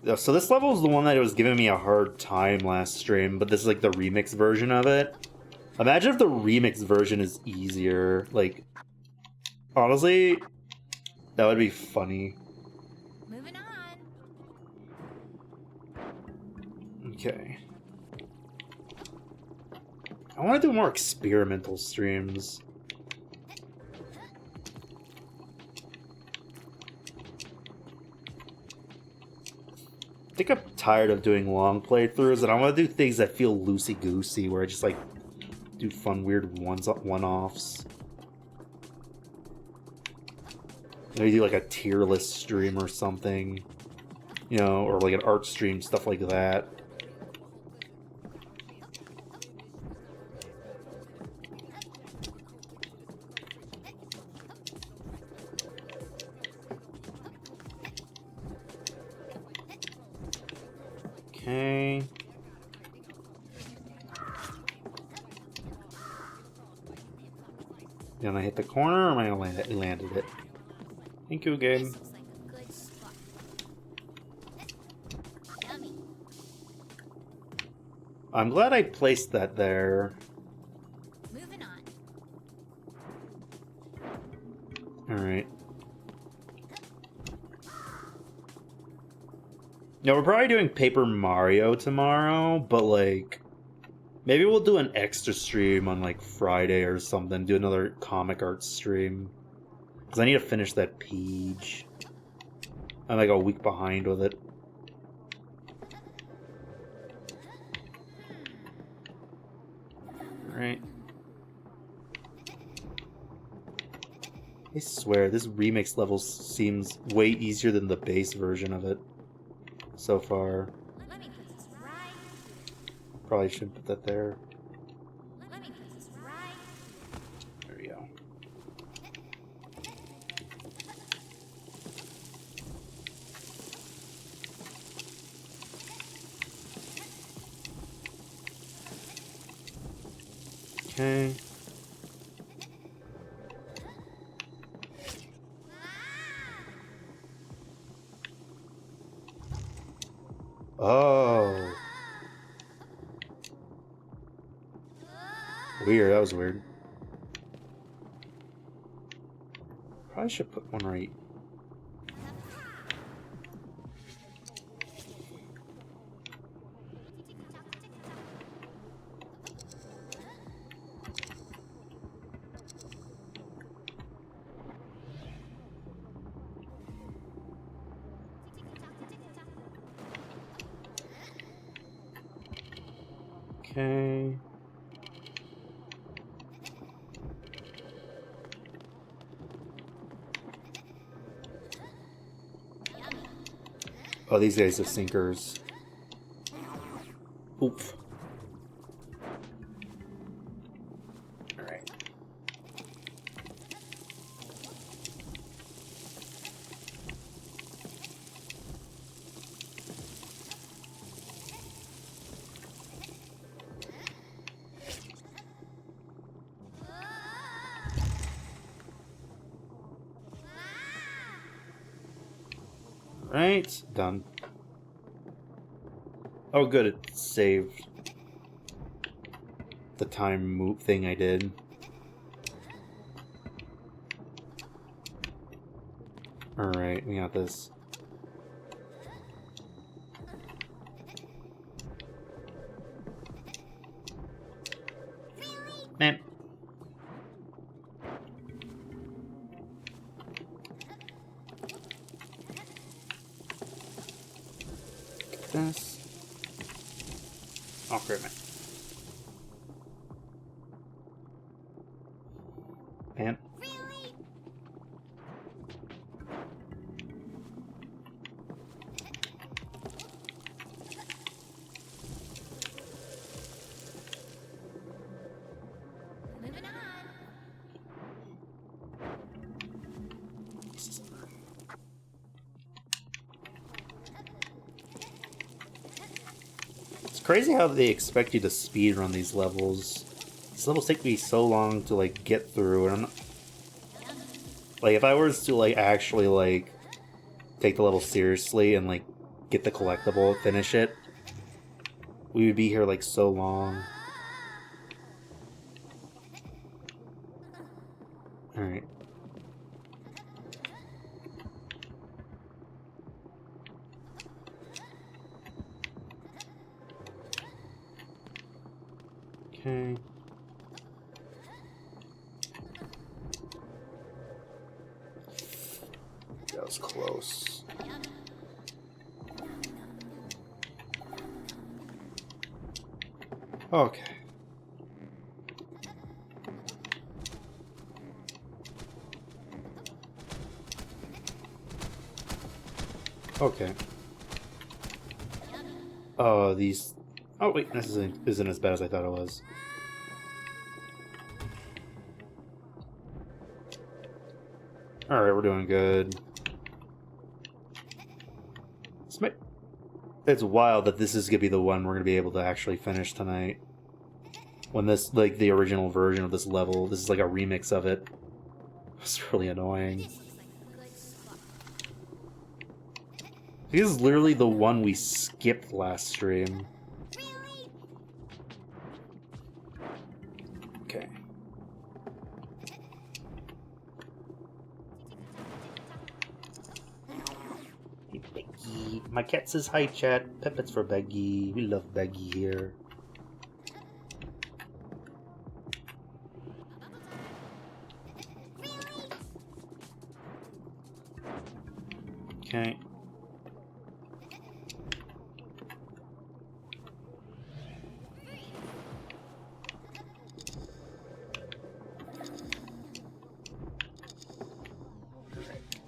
Yeah, so this level is the one that was giving me a hard time last stream, but this is like the remix version of it. Imagine if the remix version is easier. Like, honestly, that would be funny. Moving on. Okay. I want to do more experimental streams. I think I'm tired of doing long playthroughs, and I want to do things that feel loosey-goosey, where I just like do fun, weird one-offs. Maybe do like a tier list stream or something, you know, or like an art stream, stuff like that. Okay. Then I hit the corner, or am I gonna land it? Landed it. Thank you again. This looks like a good spot. Yummy. I'm glad I placed that there. Moving on. Alright. No, we're probably doing Paper Mario tomorrow, but like, maybe we'll do an extra stream on like Friday or something. Do another comic art stream. Because I need to finish that page. I'm like a week behind with it. Alright. I swear, this remix level seems way easier than the base version of it so far. Let me put this right. Probably shouldn't put that there. Let me put this right. There we go. Okay. Oh. Weird, that was weird. Probably should put one right. Okay. Oh, these guys are sinkers. Oof. Alright. Right, done. Oh good, it saved the time move thing I did. Alright, we got this. Man. This. Oh, great, man. Man. Moving on. It's crazy how they expect you to speedrun these levels. These levels take me so long to like get through, and I'm not... like if I was to like actually like take the level seriously and like get the collectible, finish it, we would be here like so long. Alright. Okay. That was close. Okay. Okay. Oh, these... oh, wait, this isn't as bad as I thought it was. Alright, we're doing good. It's wild that this is gonna be the one we're gonna be able to actually finish tonight. When this, like, the original version of this level, this is like a remix of it. It's really annoying. This is literally the one we skipped last stream. Okay. Hey, Becky. My cat says hi, chat. Peppets for Becky. We love Becky here. Okay.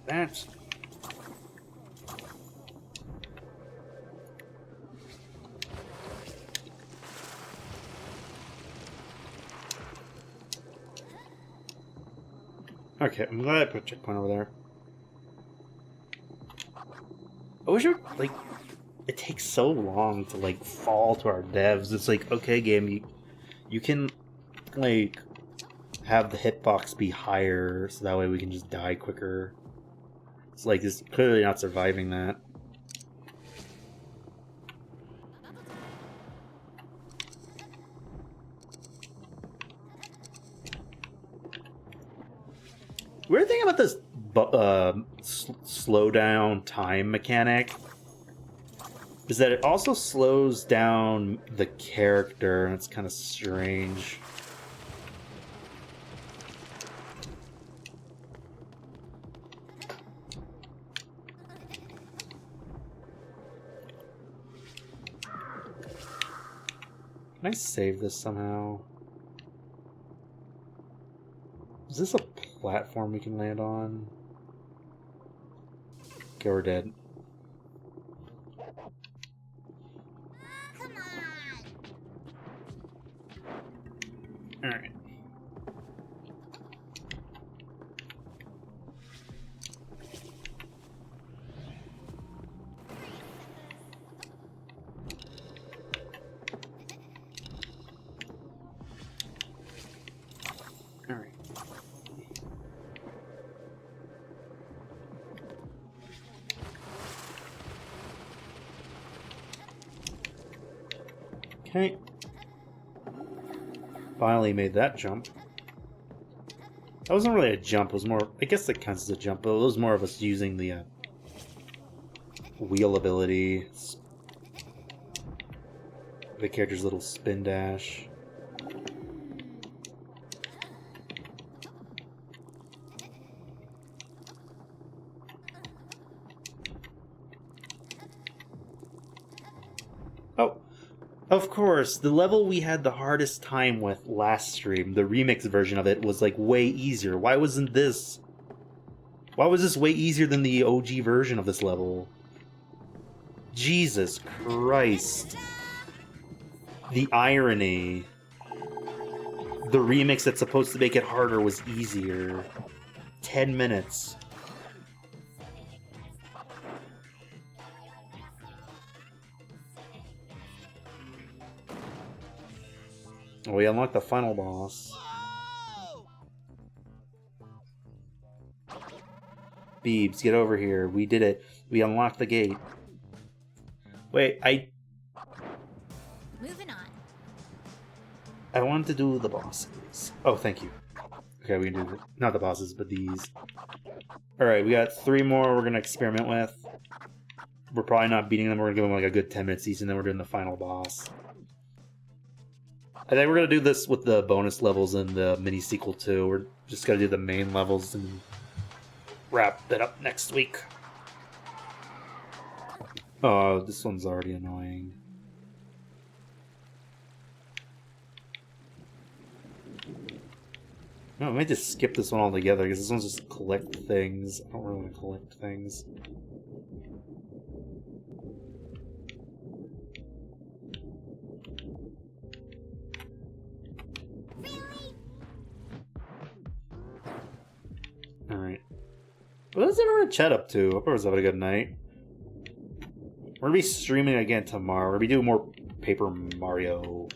That's... okay, I'm glad I put a checkpoint over there. I wish it, like, it takes so long to, like, fall to our devs. It's like, okay, game, you can, like, have the hitbox be higher, so that way we can just die quicker. It's like, it's clearly not surviving that. Weird thing about this slow down time mechanic is that it also slows down the character, and it's kind of strange. Can I save this somehow? Is this a platform we can land on? Okay, we're dead. Come on! Alright. Alright. Okay. Finally made that jump. That wasn't really a jump, it was more... I guess it counts as a jump, but it was more of us using the wheel ability. The character's little spin dash. Oh, of course, the level we had the hardest time with last stream, the remix version of it, was like way easier. Why wasn't this? Why was this way easier than the OG version of this level? Jesus Christ. The irony. The remix that's supposed to make it harder was easier. 10 minutes. Oh, we unlocked the final boss. Whoa! Beebs, get over here. We did it. We unlocked the gate. Wait, Moving on. I wanted to do the bosses. Oh, thank you. Okay, we can do not the bosses, but these. Alright, we got 3 more we're gonna experiment with. We're probably not beating them. We're gonna give them like a good 10 minutes each, and then we're doing the final boss. I think we're gonna do this with the bonus levels and the mini sequel too. We're just gonna do the main levels and wrap it up next week. Oh, this one's already annoying. No, I might just skip this one altogether because this one's just collect things. I don't really want to collect things. Alright. What is everyone in chat up to? Hope everyone's having a good night. We're gonna be streaming again tomorrow. We're gonna be doing more Paper Mario.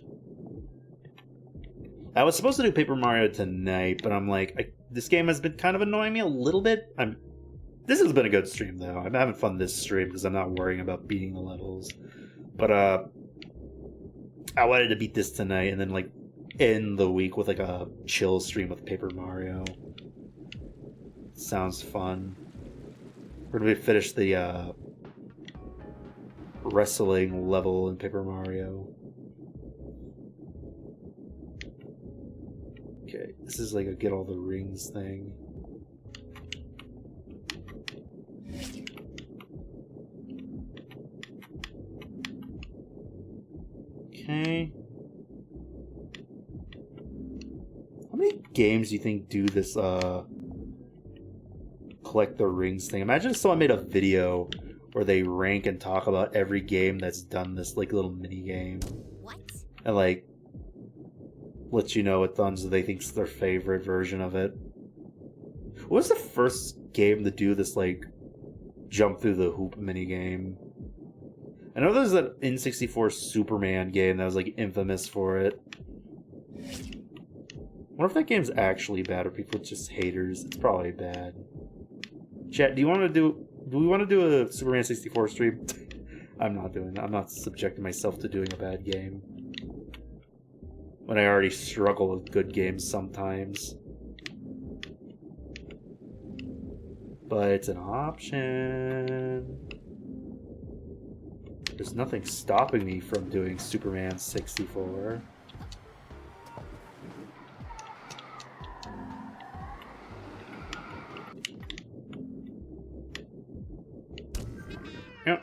I was supposed to do Paper Mario tonight, but I'm like, this game has been kind of annoying me a little bit. This has been a good stream though. I'm having fun this stream because I'm not worrying about beating the levels. But I wanted to beat this tonight and then like end the week with like a chill stream with Paper Mario. Sounds fun. We're gonna finish the wrestling level in Paper Mario. Okay, this is like a get all the rings thing. Okay. How many games do you think do this collect the rings thing? Imagine if someone made a video where they rank and talk about every game that's done this like little mini game. What? And like let you know what ones they think's their favorite version of it. What was the first game to do this like jump through the hoop mini game? I know there's that N64 Superman game that was like infamous for it. I wonder if that game's actually bad or people are just haters. It's probably bad. Chat, do we want to do a Superman 64 stream? I'm not doing that. I'm not subjecting myself to doing a bad game. When I already struggle with good games sometimes. But it's an option. There's nothing stopping me from doing Superman 64. Yep.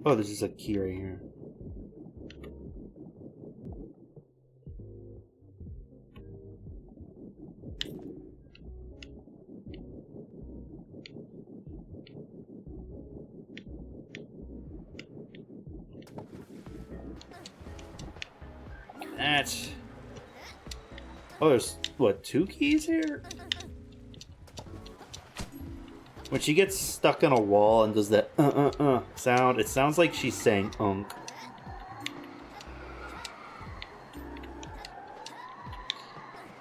Oh, this is a key right here. That's... Oh, there's, what, 2 keys here? When she gets stuck on a wall and does that sound, it sounds like she's saying unk.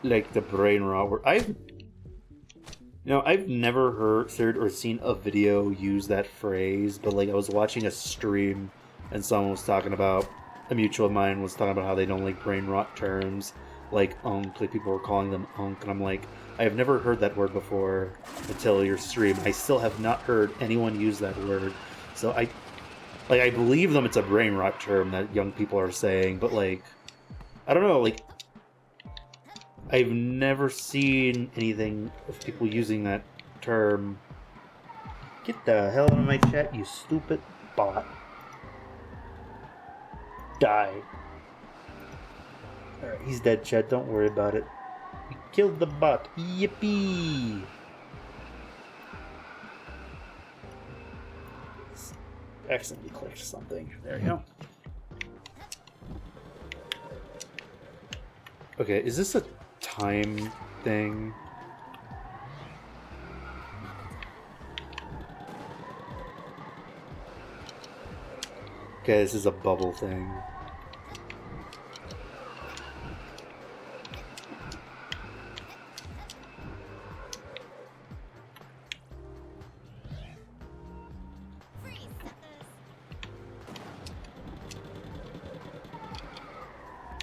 like the brain rot word. I've never heard or seen a video use that phrase, but like I was watching a stream and someone was talking about, a mutual of mine was talking about how they don't like brain rot terms, like like people were calling them unk, and I'm like, I have never heard that word before until your stream. I still have not heard anyone use that word, so I believe them. It's a brain rot term that young people are saying, but like, I don't know, like, I've never seen anything of people using that term. Get the hell out of my chat, you stupid bot. Die. Alright, he's dead, chat. Don't worry about it. We killed the bot. Yippee! Accidentally clicked something. There you go. Okay, is this a time thing? Okay, this is a bubble thing.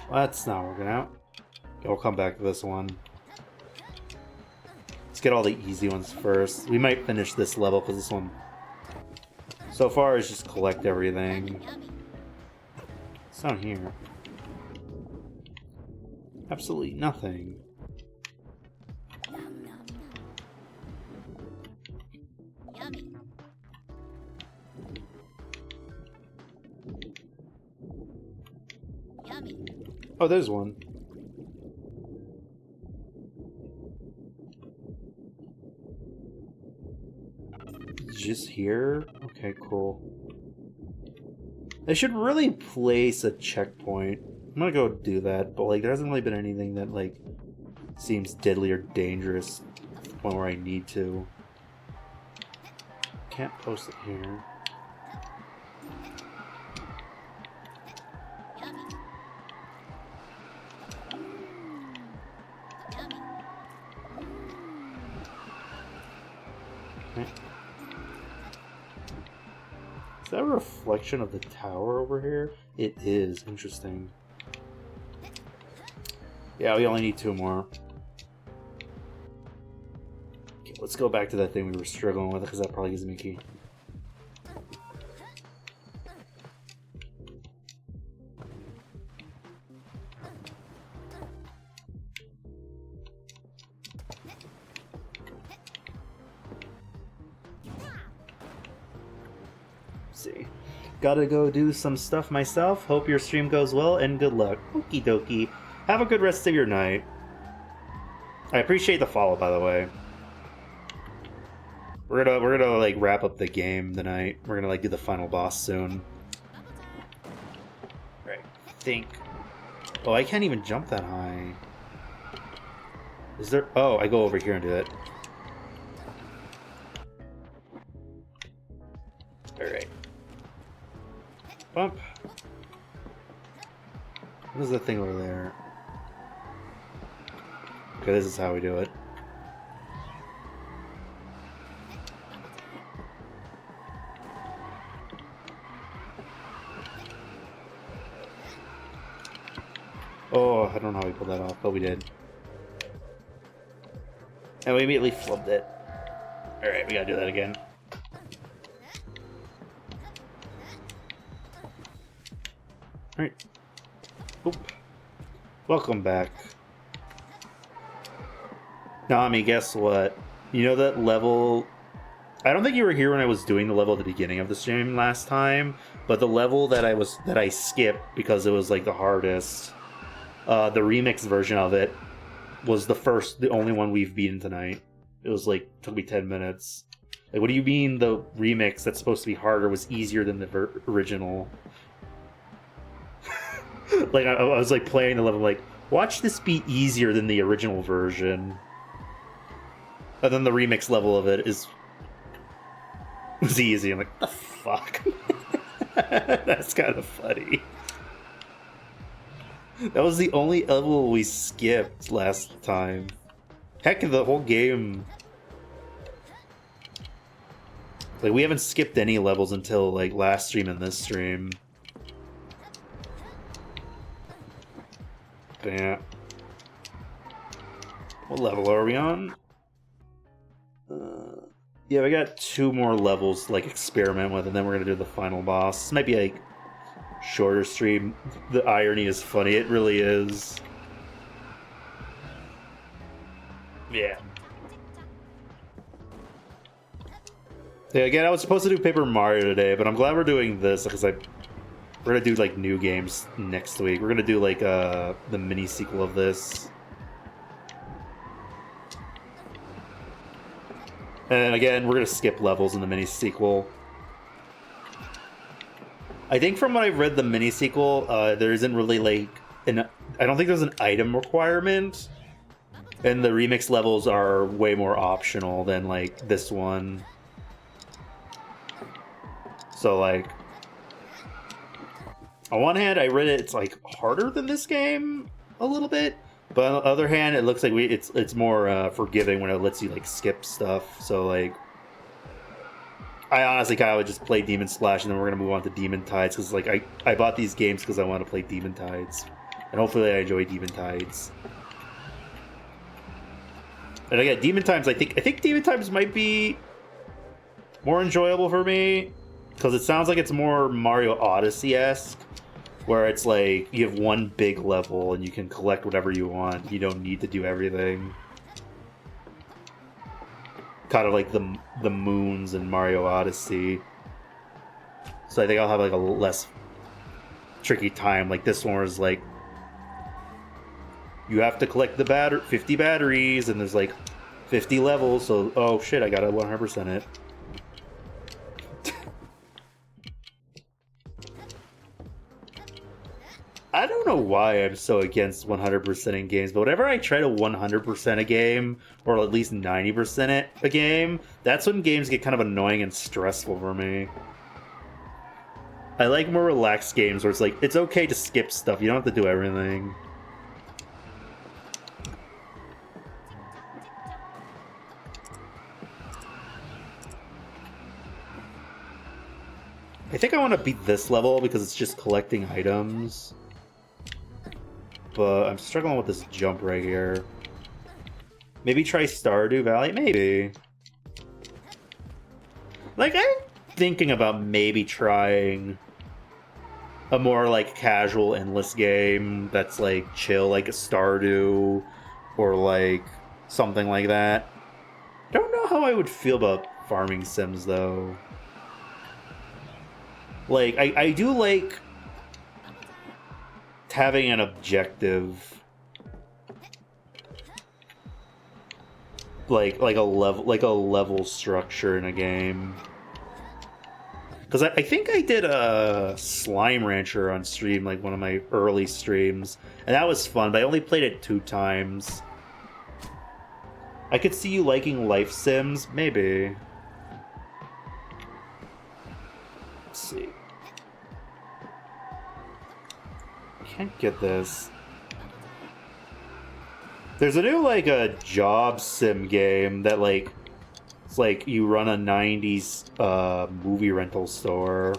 Well, that's not working out. Okay, we'll come back to this one. Let's get all the easy ones first. We might finish this level because this one so far is just collect everything. It's down here. Absolutely nothing. Yummy. Yummy. Oh, there's one. Just here? Okay, cool. They should really place a checkpoint. I'm gonna go do that, but like there hasn't really been anything that like seems deadly or dangerous to the point where I need to. Can't post it here. Okay. Is that a reflection of the tower over here? It is. Interesting. Yeah, we only need 2 more. Okay, let's go back to that thing we were struggling with, because that probably gives me a key. See. Gotta go do some stuff myself. Hope your stream goes well, and good luck. Okie dokie. Have a good rest of your night. I appreciate the follow, by the way. We're gonna like wrap up the game tonight. We're gonna like do the final boss soon. Right. Think. Oh, I can't even jump that high. Is there? Oh, I go over here and do it. Alright. Bump. What is that thing over there? Okay, this is how we do it. Oh, I don't know how we pulled that off, but we did. And we immediately flubbed it. Alright, we gotta do that again. Alright. Oop. Welcome back. Nami, guess what? You know that level... I don't think you were here when I was doing the level at the beginning of the stream last time, but the level that I skipped because it was like the hardest, the remix version of it was the only one we've beaten tonight. It was like, took me 10 minutes. Like, what do you mean the remix that's supposed to be harder was easier than the original? Like, I was like playing the level like, watch this be easier than the original version. And then the remix level of it was easy. I'm like, the fuck? That's kind of funny. That was the only level we skipped last time. Heck, the whole game. Like, we haven't skipped any levels until, like, last stream and this stream. But yeah. What level are we on? Yeah, we got 2 more levels to, like, experiment with, and then we're gonna do the final boss. This might be, like, shorter stream. The irony is funny. It really is. Yeah. Yeah, again, I was supposed to do Paper Mario today, but I'm glad we're doing this because we're gonna do like new games next week. We're gonna do like the mini sequel of this. And again, we're gonna skip levels in the mini sequel. I think from what I've read, the mini sequel, there isn't really like I don't think there's an item requirement, and the remix levels are way more optional than like this one. So like, on one hand, I read it's like harder than this game a little bit, but on the other hand, it looks like it's more forgiving when it lets you like skip stuff. So like, I honestly kind of would just play Demon Slash, and then we're gonna move on to Demon Tides because like I bought these games because I want to play Demon Tides, and hopefully I enjoy Demon Tides. And again, Demon Times, I think Demon Times might be more enjoyable for me because it sounds like it's more Mario Odyssey-esque, where it's like you have one big level and you can collect whatever you want. You don't need to do everything. Kind of like the moons in Mario Odyssey. So I think I'll have like a less tricky time. Like this one was like you have to collect the 50 batteries, and there's like 50 levels. So oh shit, I gotta 100% it. I don't know why I'm so against 100% in games, but whenever I try to 100% a game, or at least 90% a game, that's when games get kind of annoying and stressful for me. I like more relaxed games where it's like, it's okay to skip stuff, you don't have to do everything. I think I want to beat this level because it's just collecting items. But I'm struggling with this jump right here. Maybe try Stardew Valley? Maybe. Like, I'm thinking about maybe trying a more, like, casual, endless game that's, like, chill, like a Stardew, or, like, something like that. Don't know how I would feel about farming sims, though. Like, I do like having an objective, like a level structure in a game. Because I think I did a Slime Rancher on stream, like one of my early streams, and that was fun, but I only played it 2 times. I could see you liking life sims, maybe. Let's see. Can't get this. There's a new like a job sim game that like it's like you run a 90s movie rental store.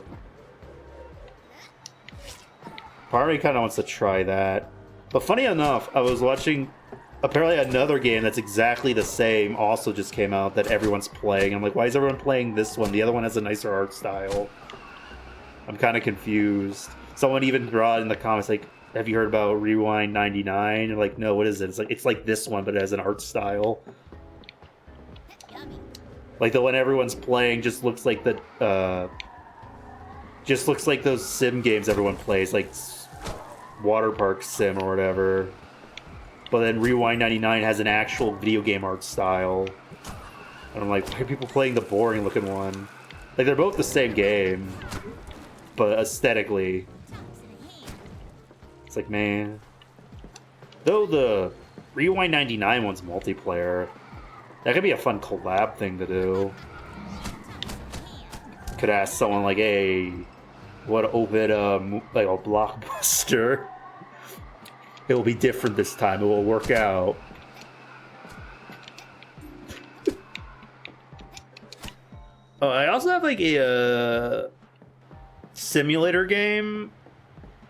Part of me kind of wants to try that. But funny enough, I was watching apparently another game that's exactly the same also just came out that everyone's playing. I'm like, why is everyone playing this one? The other one has a nicer art style. I'm kind of confused. Someone even brought in the comments like, have you heard about Rewind 99? And like, no, what is it? It's like this one, but it has an art style. Like the one everyone's playing just looks like the just looks like those sim games everyone plays, like Water Park Sim or whatever. But then Rewind 99 has an actual video game art style. And I'm like, why are people playing the boring looking one? Like they're both the same game, but aesthetically, it's like, man. Though the Rewind 99 one's multiplayer, that could be a fun collab thing to do. Could ask someone like, hey, what open like a Blockbuster? It will be different this time. It will work out. Oh, I also have like a simulator game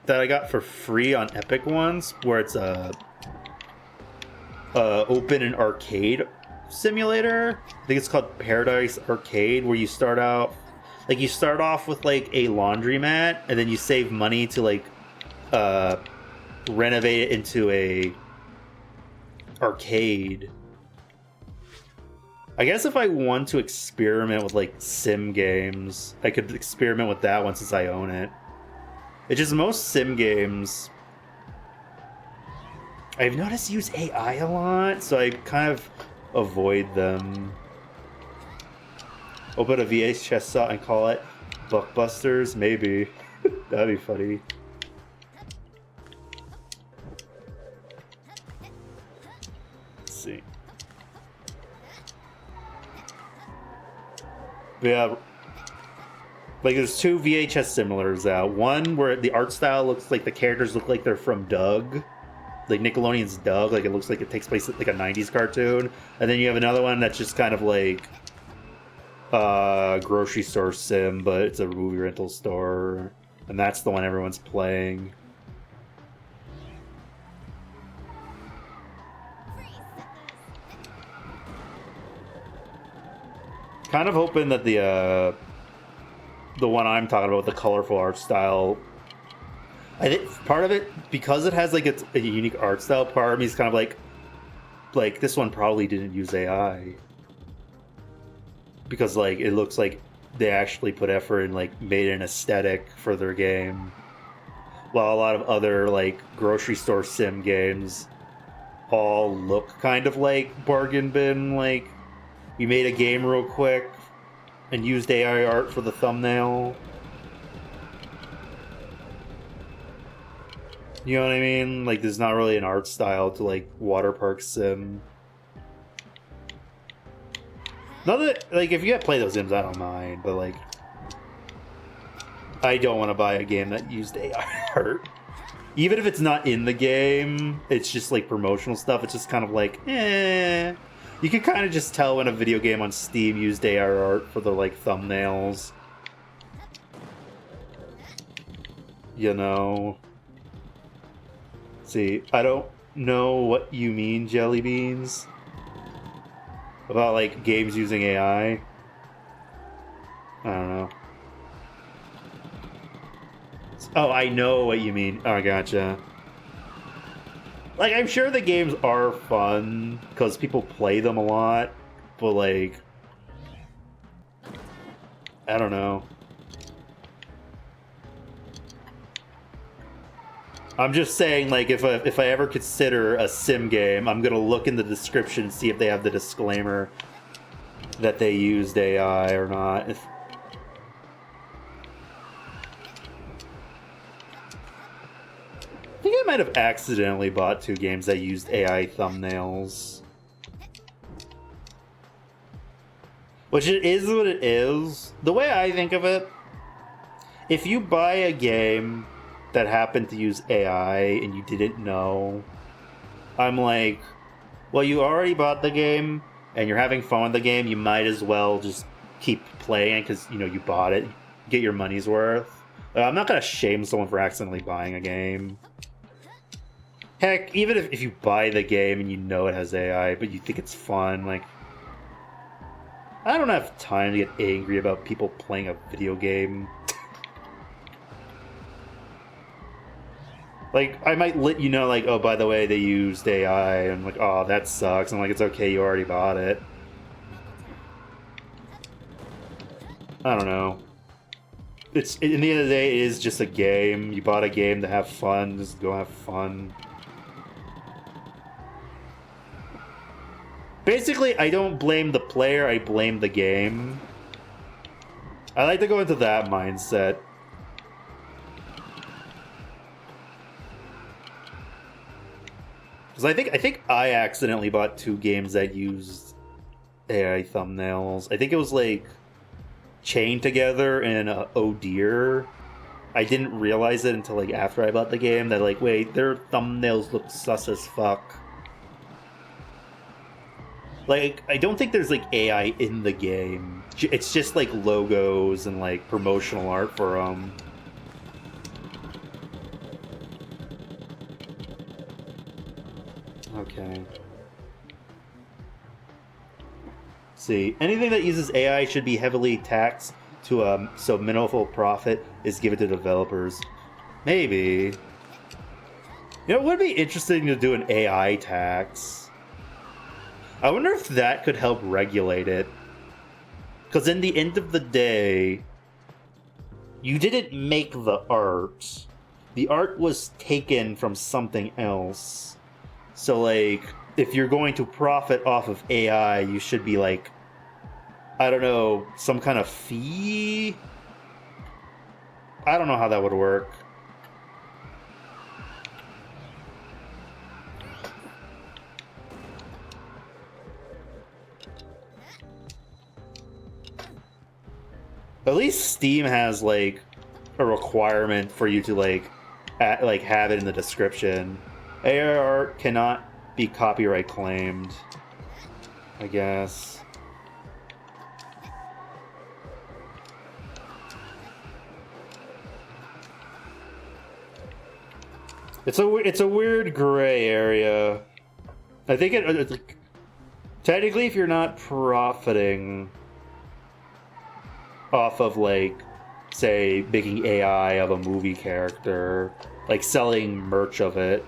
that I got for free on Epic once, where it's a open and arcade simulator. I think it's called Paradise Arcade, where you start off with like a laundromat, and then you save money to like renovate it into a arcade. I guess if I want to experiment with like sim games, I could experiment with that one since I own it. It's just most sim games I've noticed use AI a lot, so I kind of avoid them. Open a VHS slot and call it Buckbusters? Maybe. That'd be funny. Let's see. But yeah, like there's two VHS similars out. One where the art style looks like the characters look like they're from Doug, like Nickelodeon's Doug, like it looks like it takes place like a 90s cartoon. And then you have another one that's just kind of like grocery store sim, but it's a movie rental store, and that's the one everyone's playing. Kind of hoping that the one I'm talking about, the colorful art style, I think part of it, because it has like a unique art style, part of me is kind of like this one probably didn't use AI, because like it looks like they actually put effort and like made an aesthetic for their game, while a lot of other like grocery store sim games all look kind of like bargain bin, like we made a game real quick and used AI art for the thumbnail. You know what I mean? Like there's not really an art style to like water park sim. Not that, like, if you gotta play those games, I don't mind, but like I don't want to buy a game that used AI art. Even if it's not in the game, it's just like promotional stuff. It's just kind of like, eh. You can kind of just tell when a video game on Steam used AI art for the like thumbnails. You know. See, I don't know what you mean, Jelly Beans, about like games using AI. I don't know. Oh, I know what you mean. Oh, gotcha. Like, I'm sure the games are fun because people play them a lot, but like, I don't know. I'm just saying, like, if I ever consider a sim game, I'm gonna look in the description and see if they have the disclaimer that they used AI or not. I think I might have accidentally bought 2 games that used AI thumbnails. Which it is what it is. The way I think of it, if you buy a game that happened to use AI and you didn't know, I'm like, well, you already bought the game and you're having fun with the game, you might as well just keep playing because, you know, you bought it. Get your money's worth. I'm not going to shame someone for accidentally buying a game. Heck, even if you buy the game and you know it has AI, but you think it's fun, like, I don't have time to get angry about people playing a video game. Like, I might let you know, like, oh, by the way, they used AI, and I'm like, oh, that sucks. I'm like, it's okay, you already bought it. I don't know. It's, in the end of the day, it is just a game. You bought a game to have fun, just go have fun. Basically, I don't blame the player, I blame the game. I like to go into that mindset. Because I think I accidentally bought 2 games that used AI thumbnails. I think it was like Chained Together and Oh Dear. I didn't realize it until like after I bought the game that like, wait, their thumbnails look sus as fuck. Like, I don't think there's like AI in the game. It's just like logos and like promotional art for them. Okay. See, anything that uses AI should be heavily taxed to so minimal profit is given to developers. Maybe. You know, it would be interesting to do an AI tax. I wonder if that could help regulate it. Because in the end of the day, you didn't make the art. The art was taken from something else. So, like, if you're going to profit off of AI, you should be, like, I don't know, some kind of fee? I don't know how that would work. At least Steam has, like, a requirement for you to, like, have it in the description. AI art cannot be copyright claimed, I guess. It's a weird gray area. I think it's like, technically, if you're not profiting off of, like, say, making AI of a movie character, like selling merch of it,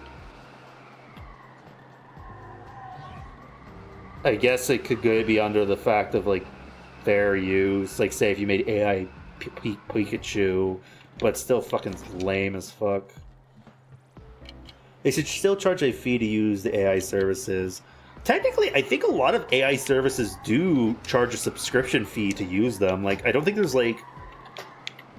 I guess it could be under the fact of, like, fair use. Like, say if you made AI Pikachu, but still fucking lame as fuck. They should still charge a fee to use the AI services. Technically, I think a lot of AI services do charge a subscription fee to use them. Like, I don't think there's, like,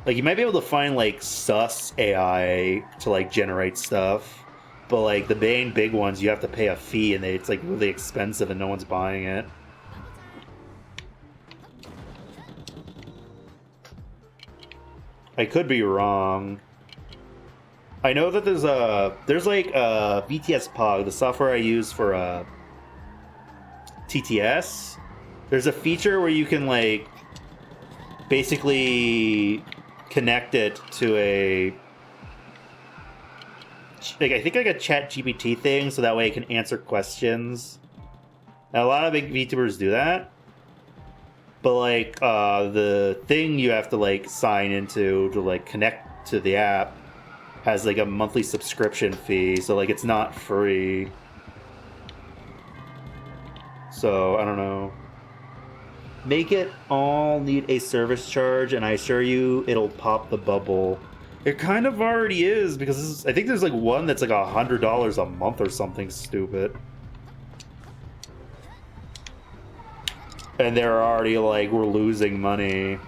you might be able to find, like, sus AI to, like, generate stuff. But, like, the main big ones, you have to pay a fee, and it's, like, really expensive, and no one's buying it. I could be wrong. I know that there's like VTS Pog, the software I use for TTS. There's a feature where you can, like, basically connect it to a, like, I think like a chat GPT thing, so that way it can answer questions. And a lot of big VTubers do that. But, like, the thing you have to, like, sign into to, like, connect to the app has, like, a monthly subscription fee, so, like, it's not free. So, I don't know. Make it all need a service charge, and I assure you it'll pop the bubble. It kind of already is, because I think there's, like, one that's, like, $100 a month or something stupid. And they're already like, we're losing money. And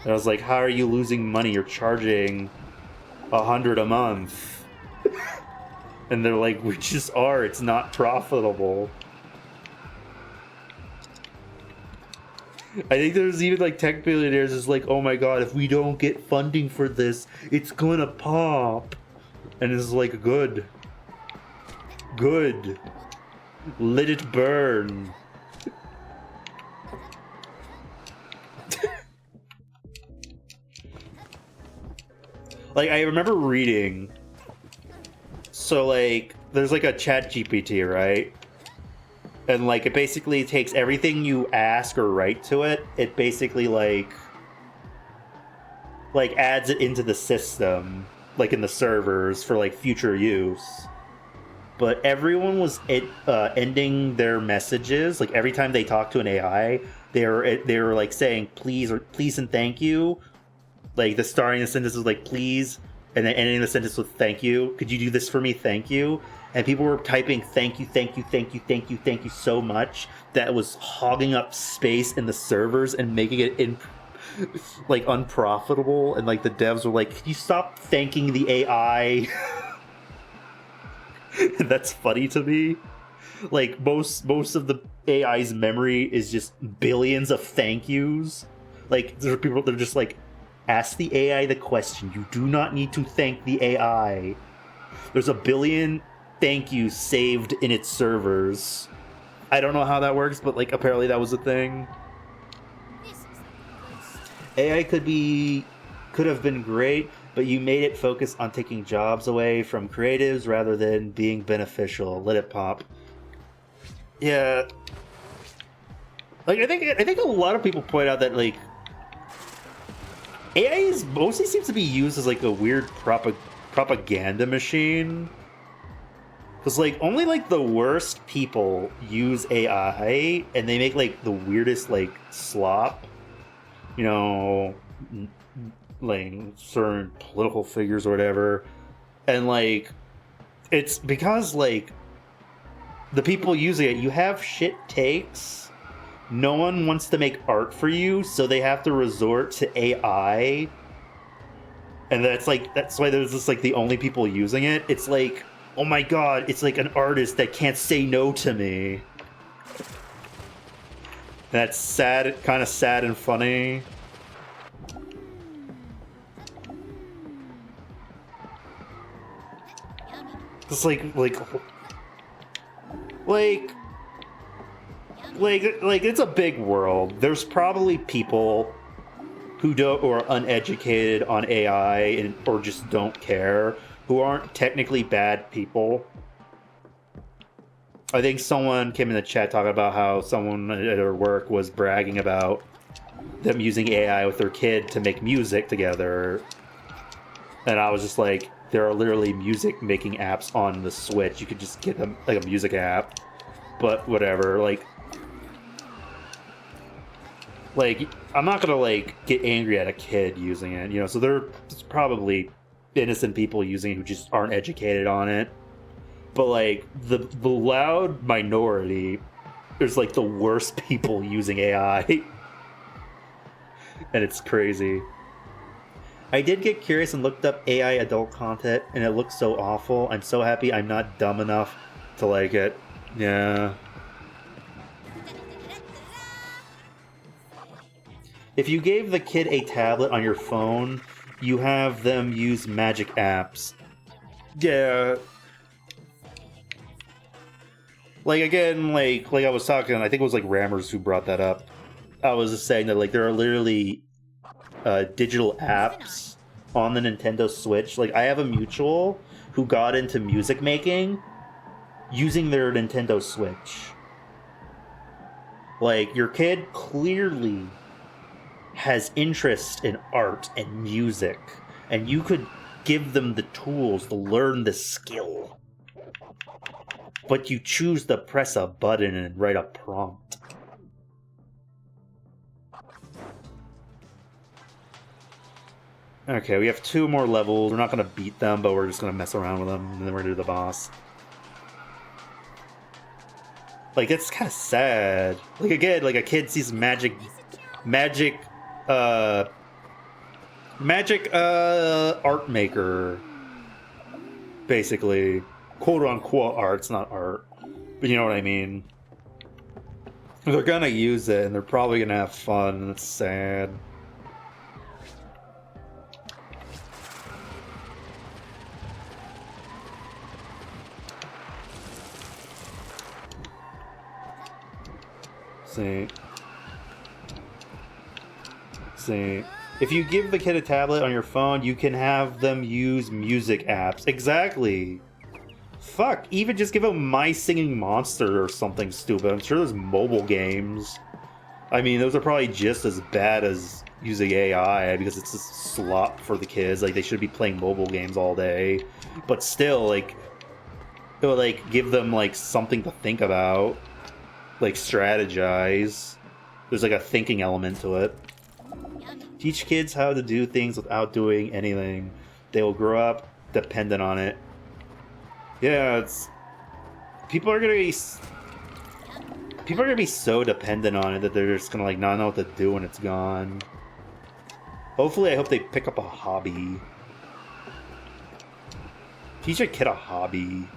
I was like, how are you losing money? You're charging $100 a month. And they're like, we just are. It's not profitable. I think there's even like tech billionaires is like, oh my god, if we don't get funding for this, it's gonna pop. And it's like, good. Good. Let it burn. Like, I remember reading, so, like, there's, like, a chat GPT, right? And, like, it basically takes everything you ask or write to it, it basically, like, adds it into the system, like, in the servers for, like, future use. But everyone was ending their messages, like, every time they talk to an AI, they were like, saying, please and thank you. Like, the starting the sentence was like, please, and then ending the sentence with thank you. Could you do this for me? Thank you. And people were typing thank you, thank you, thank you, thank you, thank you so much that it was hogging up space in the servers and making it like unprofitable. And like the devs were like, can you stop thanking the AI? That's funny to me. Like most of the AI's memory is just billions of thank yous. Like there are people that are just like Ask the AI the question. You do not need to thank the AI. There's a billion thank yous saved in its servers. I don't know how that works, but like apparently that was a thing. AI could have been great, but you made it focus on taking jobs away from creatives rather than being beneficial. Let it pop. Yeah. Like I think a lot of people point out that like AI is mostly seems to be used as like a weird propaganda machine. Because like only like the worst people use AI and they make like the weirdest like slop. You know, like certain political figures or whatever. And like it's because like the people using it, you have shit takes. No one wants to make art for you, so they have to resort to AI. And that's why there's just like the only people using it. It's like, oh my god, it's like an artist that can't say no to me. That's sad, kind of sad and funny. It's like it's a big world. There's probably people who are uneducated on AI or just don't care, who aren't technically bad people. I think someone came in the chat talking about how someone at her work was bragging about them using AI with their kid to make music together. And I was just like, there are literally music making apps on the Switch. You could just get them like a music app. But whatever, like I'm not gonna like get angry at a kid using it, you know, so there's probably innocent people using it who just aren't educated on it. But like the loud minority, there's like the worst people using AI. And it's crazy. I did get curious and looked up AI adult content and it looks so awful. I'm so happy I'm not dumb enough to like it. Yeah. If you gave the kid a tablet on your phone, you have them use magic apps. Yeah. Like, again, like I was talking, I think it was like Rammers who brought that up. I was just saying that like there are literally digital apps on the Nintendo Switch. Like, I have a mutual who got into music making using their Nintendo Switch. Like, your kid clearly has interest in art and music, and you could give them the tools to learn the skill. But you choose to press a button and write a prompt. Okay, we have 2 more levels. We're not going to beat them, but we're just going to mess around with them, and then we're going to do the boss. Like, it's kind of sad. Like, again, like a kid sees magic art maker, basically. Quote-unquote art. It's not art, but you know what I mean. They're gonna use it, and they're probably gonna have fun, and it's sad. See. If you give the kid a tablet on your phone, you can have them use music apps. Exactly. Fuck, even just give them My Singing Monster or something stupid. I'm sure there's mobile games. I mean, those are probably just as bad as using AI because it's just slop for the kids. Like, they should be playing mobile games all day. But still, like, it would, like, give them, like, something to think about. Like, strategize. There's, like, a thinking element to it. Teach kids how to do things without doing anything. They will grow up dependent on it. Yeah, it's... People are gonna be so dependent on it that they're just gonna, like, not know what to do when it's gone. Hopefully, I hope they pick up a hobby. Teach a kid a hobby.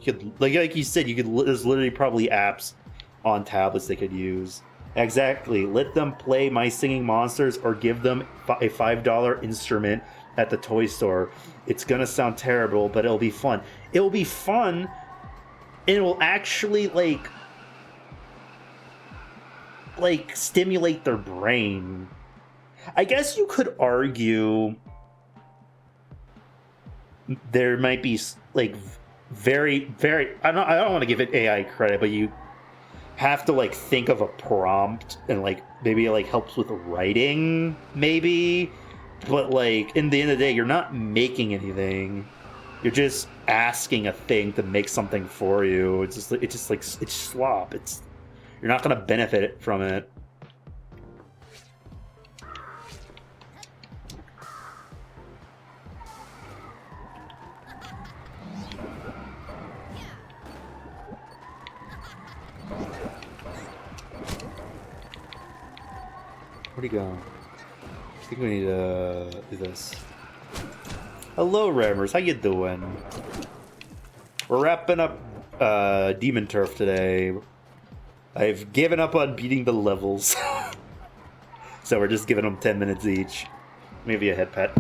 You could, like you said, there's literally probably apps on tablets they could use. Exactly. Let them play My Singing Monsters or give them a $5 instrument at the toy store. It's gonna sound terrible, but it'll be fun. It will be fun, and it will actually, like stimulate their brain. I guess you could argue there might be, like, very, very... I don't want to give it AI credit, but you have to, like, think of a prompt and, like, maybe it, like, helps with writing, maybe. But, like, in the end of the day, you're not making anything. You're just asking a thing to make something for you. It's slop. You're not gonna benefit from it. Where'd he go? I think we need to do this. Hello, Rammers. How you doing? We're wrapping up Demon Turf today. I've given up on beating the levels. So we're just giving them 10 minutes each. Maybe a head pet.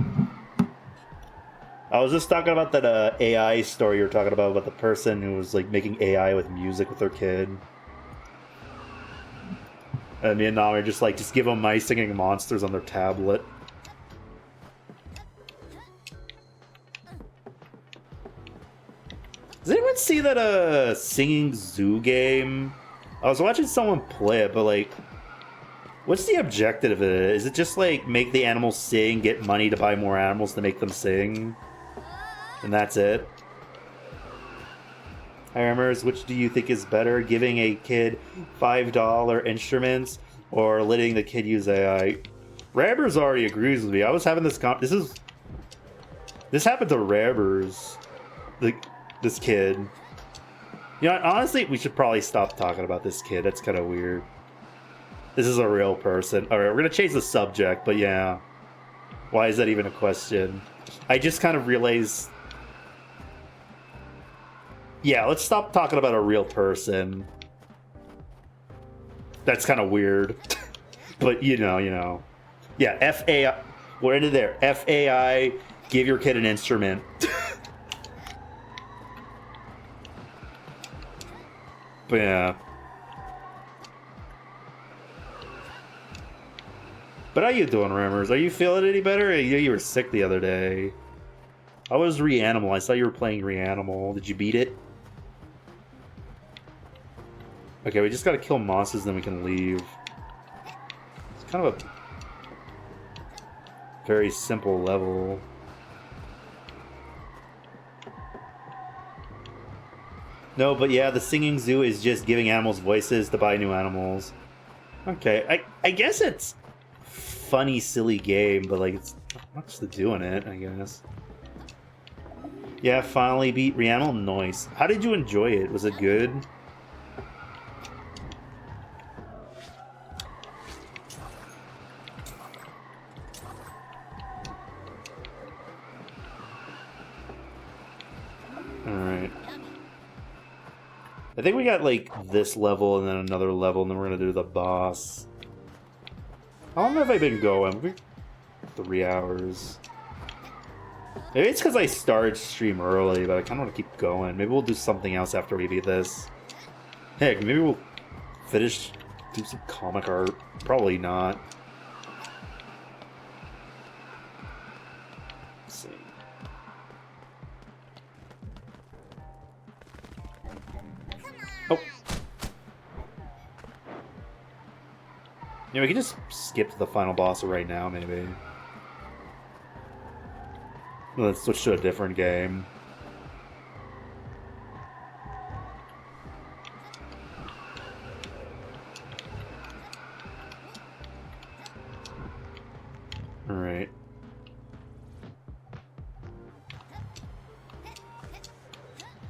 I was just talking about that AI story you were talking about the person who was, like, making AI with music with their kid. And me and Nami are just like, just give them My Singing Monsters on their tablet. Does anyone see that Singing Zoo game? I was watching someone play it, but, like, what's the objective of it? Is it just, like, make the animals sing, get money to buy more animals to make them sing? And that's it? Hi, Rammers, which do you think is better? Giving a kid $5 instruments or letting the kid use AI? Rabbers already agrees with me. I was having this this happened to Rabbers. This kid. You know, honestly, we should probably stop talking about this kid. That's kind of weird. This is a real person. Alright, we're gonna change the subject, but yeah. Why is that even a question? I just kind of realized... Yeah, let's stop talking about a real person. That's kind of weird. But, you know. Yeah, FAI. We're into there. FAI, give your kid an instrument. But yeah. But how you doing, Rammers? Are you feeling any better? You were sick the other day. I was Reanimal. I saw you were playing Reanimal. Did you beat it? Okay, we just gotta kill monsters, then we can leave. It's kind of a very simple level. No, but yeah, the Singing Zoo is just giving animals voices to buy new animals. Okay, I guess it's funny, silly game, but, like, it's not much to do in it, I guess. Yeah, finally beat Reanimal. Nice. How did you enjoy it? Was it good? Alright. I think we got, like, this level and then another level, and then we're gonna do the boss. How long have I been going? 3 hours. Maybe it's because I started stream early, but I kind of want to keep going. Maybe we'll do something else after we beat this. Heck, maybe we'll finish, do some comic art. Probably not. Let's see. Oh. Yeah, we can just skip to the final boss right now, maybe. Let's switch to a different game. Alright.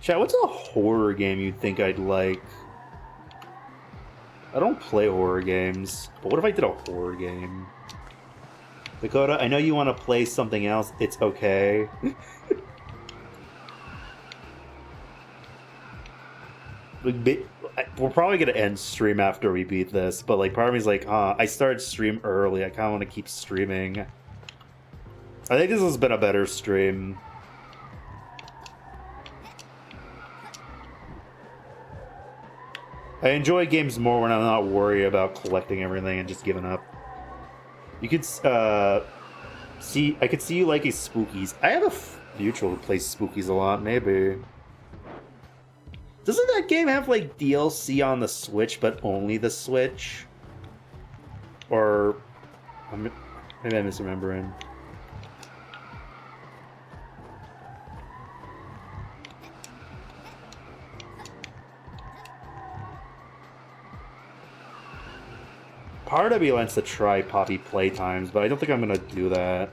Chat, what's a horror game you'd think I'd like? I don't play horror games, but what if I did a horror game? Dakota, I know you want to play something else. It's okay. we're probably gonna end stream after we beat this, but like part of me's like, I started stream early. I kind of want to keep streaming. I think this has been a better stream. I enjoy games more when I'm not worried about collecting everything and just giving up. You could see, I could see you liking Spookies. I have a mutual who plays Spookies a lot, maybe. Doesn't that game have like DLC on the Switch, but only the Switch? Or maybe I'm misremembering. Part of me wants to try Poppy Playtimes, but I don't think I'm gonna do that.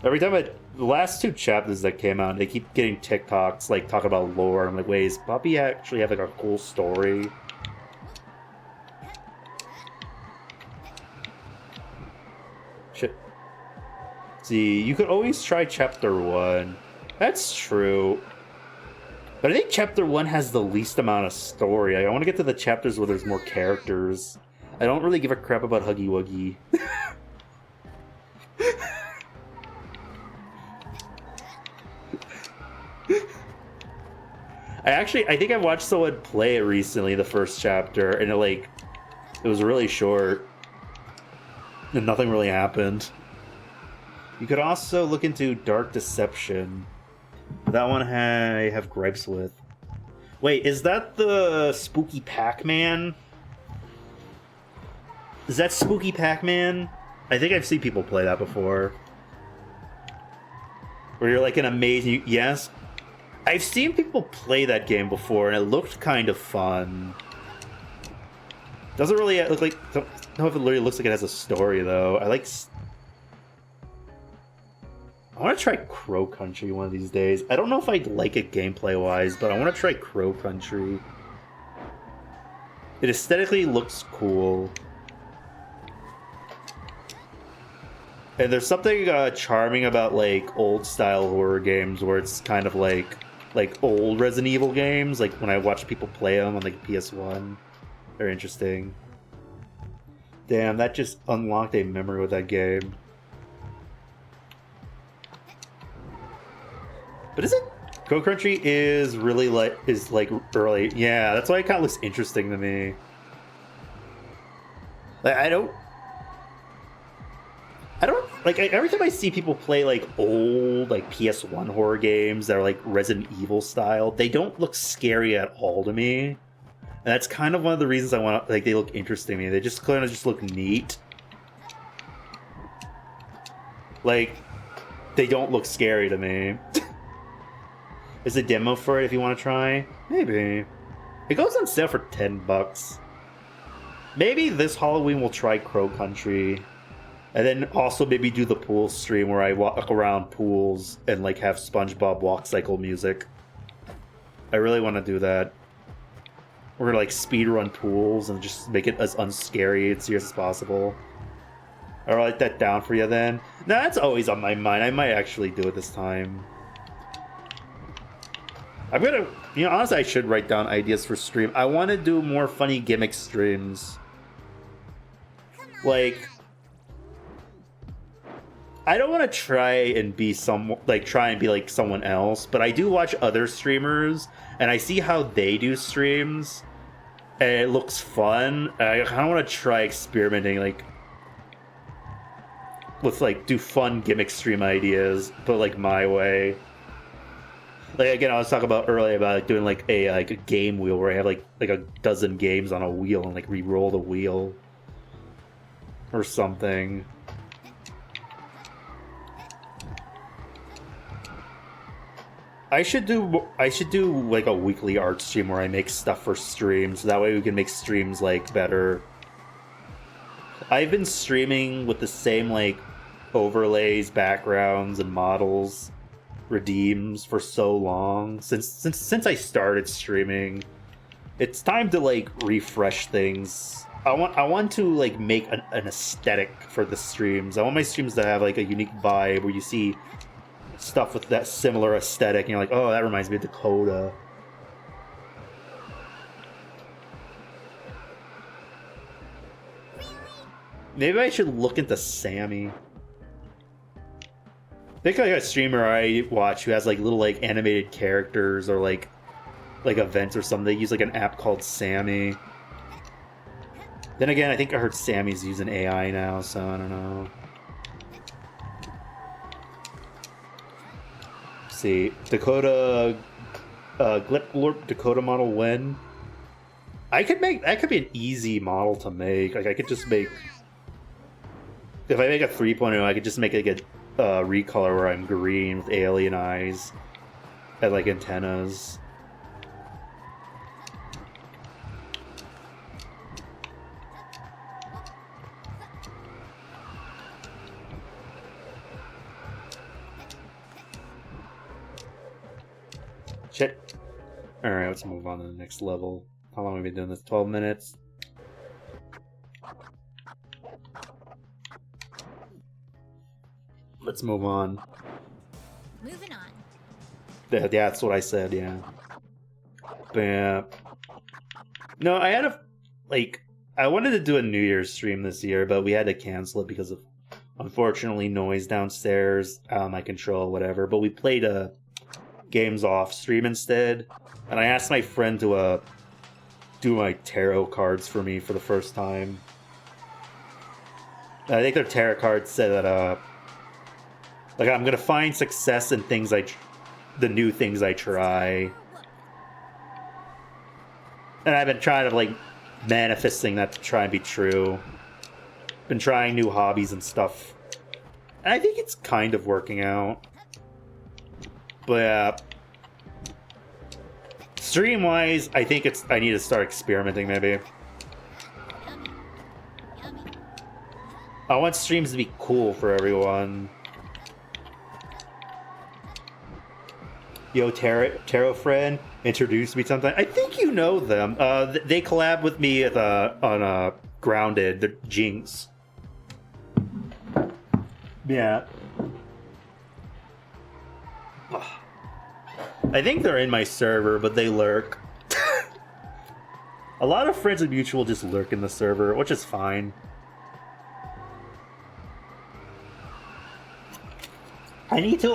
Every time the last 2 chapters that came out, they keep getting TikToks like talking about lore. I'm like, wait, does Poppy actually have like a cool story? Shit. See, you could always try chapter 1. That's true. But I think chapter 1 has the least amount of story. I want to get to the chapters where there's more characters. I don't really give a crap about Huggy Wuggy. I think I watched someone play it recently, the first chapter, and it was really short. And nothing really happened. You could also look into Dark Deception. That one I have gripes with. Wait, is that the Spooky Pac-Man? Is that Spooky Pac-Man? I think I've seen people play that before. Where you're like an amazing... Yes? I've seen people play that game before, and it looked kind of fun. Doesn't really look like... I don't know if it literally looks like it has a story, though. I want to try Crow Country one of these days. I don't know if I'd like it gameplay-wise, but I want to try Crow Country. It aesthetically looks cool. And there's something charming about, like, old-style horror games where it's kind of like old Resident Evil games. Like, when I watch people play them on, like, PS1. They're interesting. Damn, that just unlocked a memory with that game. But is it? Crow Country is really early. Yeah, that's why it kind of looks interesting to me. Like, I don't like every time I see people play like old like PS1 horror games that are like Resident Evil style, they don't look scary at all to me. And that's kind of one of the reasons I want they look interesting to me. They just kind of just look neat. Like they don't look scary to me. There's a demo for it if you want to try. Maybe. It goes on sale for $10. Maybe this Halloween we'll try Crow Country. And then also maybe do the pool stream where I walk around pools and like have SpongeBob walk cycle music. I really want to do that. We're gonna like speedrun pools and just make it as unscary and serious as possible. I'll write that down for you then. No, that's always on my mind. I might actually do it this time. I'm gonna, honestly, I should write down ideas for stream. I want to do more funny gimmick streams. Like, I don't want to try and be like someone else, but I do watch other streamers and I see how they do streams, and it looks fun. I kind of want to try experimenting, with do fun gimmick stream ideas, but like my way. Like again, I was talking about earlier about doing like a game wheel where I have like a dozen games on a wheel and like re-roll the wheel or something. I should do like a weekly art stream where I make stuff for streams. So that way we can make streams like better. I've been streaming with the same like overlays, backgrounds, and models. Redeems for so long since I started streaming. It's time to like refresh things. I want to like make an aesthetic for the streams. I want my streams to have like a unique vibe where you see stuff with that similar aesthetic, and you're like, oh, that reminds me of Dakota. Maybe I should look into Sammy. I think like a streamer I watch who has like little like animated characters or like events or something. They use like an app called Sammy. Then again, I think I heard Sammy's using AI now, so I don't know. Let's see, Dakota, Glip Dakota model when? I could make, that could be an easy model to make. Like I could just make, if I make a 3.0, I could just make like a recolor where I'm green with alien eyes and like antennas. Shit. Alright, let's move on to the next level. How long have we been doing this? 12 minutes? Let's move on. Moving on. Yeah, that's what I said, yeah. Bam. No, I had a... Like, I wanted to do a New Year's stream this year, but we had to cancel it because of, unfortunately, noise downstairs, out of my control, whatever. But we played a games off stream instead, and I asked my friend to do my tarot cards for me for the first time. I think their tarot cards said that like I'm gonna find success in things the new things I try, and I've been trying to like manifesting that to try and be true. Been trying new hobbies and stuff, and I think it's kind of working out. But yeah, stream-wise, I think I need to start experimenting, maybe. I want streams to be cool for everyone. Yo, Tarot friend, introduced me sometime. I think you know them. They collab with me on Grounded, the Jinx. Yeah. I think they're in my server, but they lurk. A lot of friends of mutual just lurk in the server, which is fine. I need to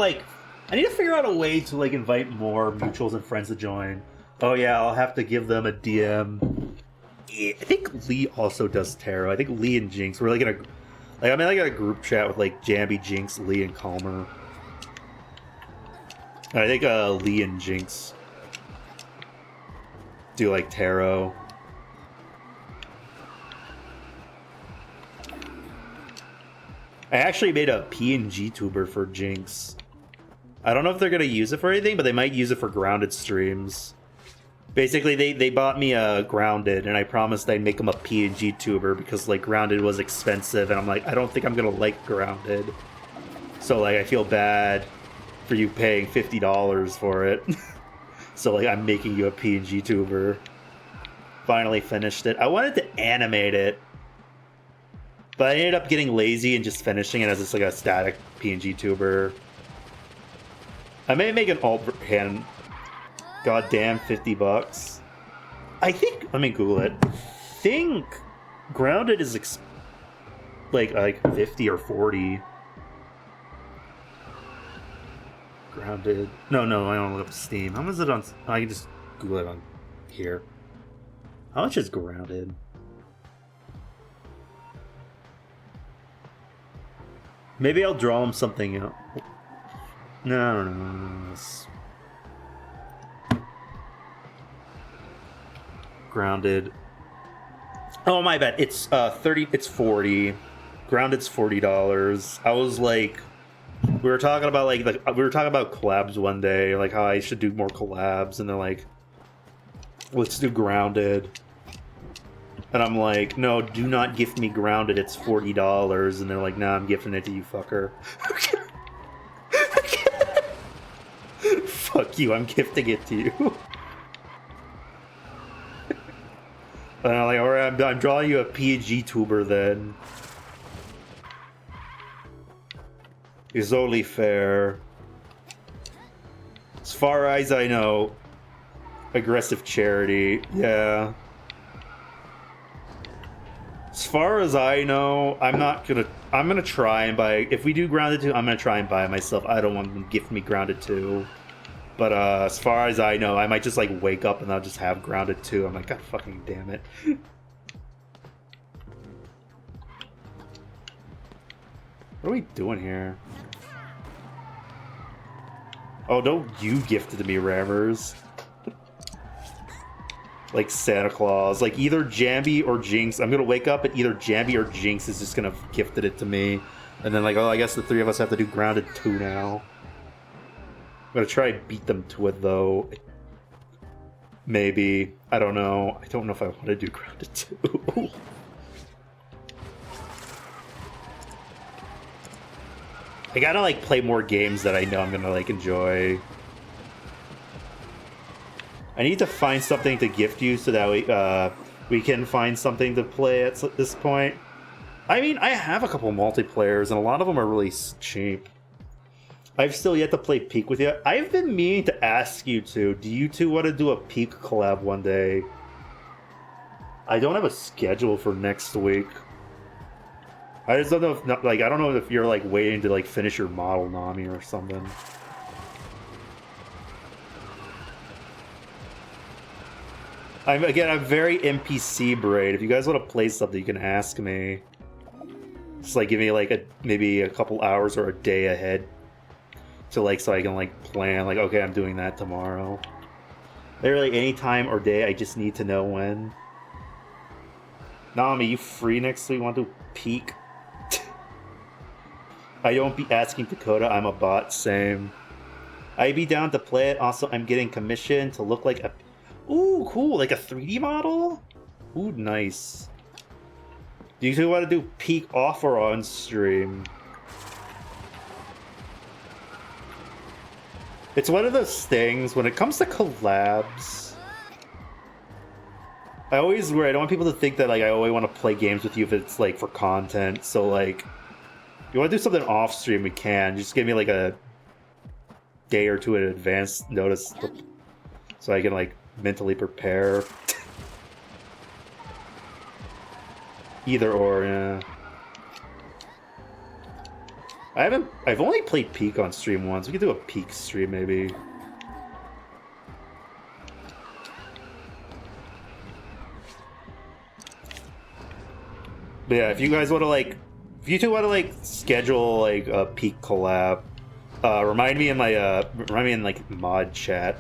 figure out a way to like invite more mutuals and friends to join. Oh yeah, I'll have to give them a DM. I think Lee also does tarot. I think Lee and Jinx, we're like in I'm in like a group chat with like Jambi, Jinx, Lee, and Calmer. I think Lee and Jinx do like tarot. I actually made a PNG tuber for Jinx. I don't know if they're gonna use it for anything, but they might use it for Grounded streams. Basically, they bought me a Grounded, and I promised I'd make them a PNG tuber because like Grounded was expensive, and I'm like, I don't think I'm gonna like Grounded. So like, I feel bad for you paying $50 for it. So like, I'm making you a PNG tuber. Finally finished it. I wanted to animate it, but I ended up getting lazy and just finishing it as just like a static PNG tuber. I may make an alt hand. Goddamn, $50. I think. Let me Google it. I think Grounded is like 50 or 40. Grounded. No, I don't look up Steam. How much is it on? I can just Google it on here. How much is Grounded? Maybe I'll draw him something else. No. Grounded. Oh my bad. It's 30. It's 40. Grounded's $40. I was like, we were talking about collabs one day, like how I should do more collabs, and they're like, let's do Grounded. And I'm like, no, do not gift me Grounded. It's $40. And they're like, nah, I'm gifting it to you, fucker. Fuck you, I'm gifting it to you. And I'm like, alright, I'm drawing you a PNG tuber then. It's only fair. far as I know, aggressive charity, yeah. As far as I know, I'm gonna try and buy, if we do Grounded 2, I'm gonna try and buy it myself. I don't want them to gift me Grounded 2. But as far as I know, I might just like wake up and I'll just have Grounded 2. I'm like, God fucking damn it. What are we doing here? Oh, don't you gift it to me, Rammers. Like Santa Claus. Like either Jambi or Jinx. I'm gonna wake up and either Jambi or Jinx is just gonna have gifted it to me. And then like, oh, I guess the three of us have to do Grounded 2 now. I'm gonna try and beat them to it though. Maybe. I don't know. I don't know if I want to do Grounded 2. I gotta like play more games that I know I'm gonna like enjoy. I need to find something to gift you so that we can find something to play at this point. I mean, I have a couple multiplayers and a lot of them are really cheap. I've still yet to play Peak with you. I've been meaning to ask you two. Do you two want to do a Peak collab one day? I don't have a schedule for next week. I just don't know if, like, I don't know if you're, like, waiting to, like, finish your model, Nami, or something. I'm very NPC braid. If you guys want to play something, you can ask me. Just, like, give me, like, maybe a couple hours or a day ahead. To, like, so I can, like, plan, like, okay, I'm doing that tomorrow. Literally any time or day, I just need to know when. Nami, you free next week? Want to Peak? I don't be asking Dakota, I'm a bot, same. I'd be down to play it, also I'm getting commissioned to look like a... Ooh, cool, like a 3D model? Ooh, nice. Do you two want to do Peak off or on stream? It's one of those things, when it comes to collabs... I always worry, I don't want people to think that like I always want to play games with you if it's like for content, so like... If you want to do something off stream, we can. Just give me like a day or two in advance notice so I can like mentally prepare. Either or, yeah. I've only played Peak on stream once. We could do a Peak stream maybe. But yeah, if you guys want to like... If you two want to like schedule like a Peak collab, remind me in like mod chat.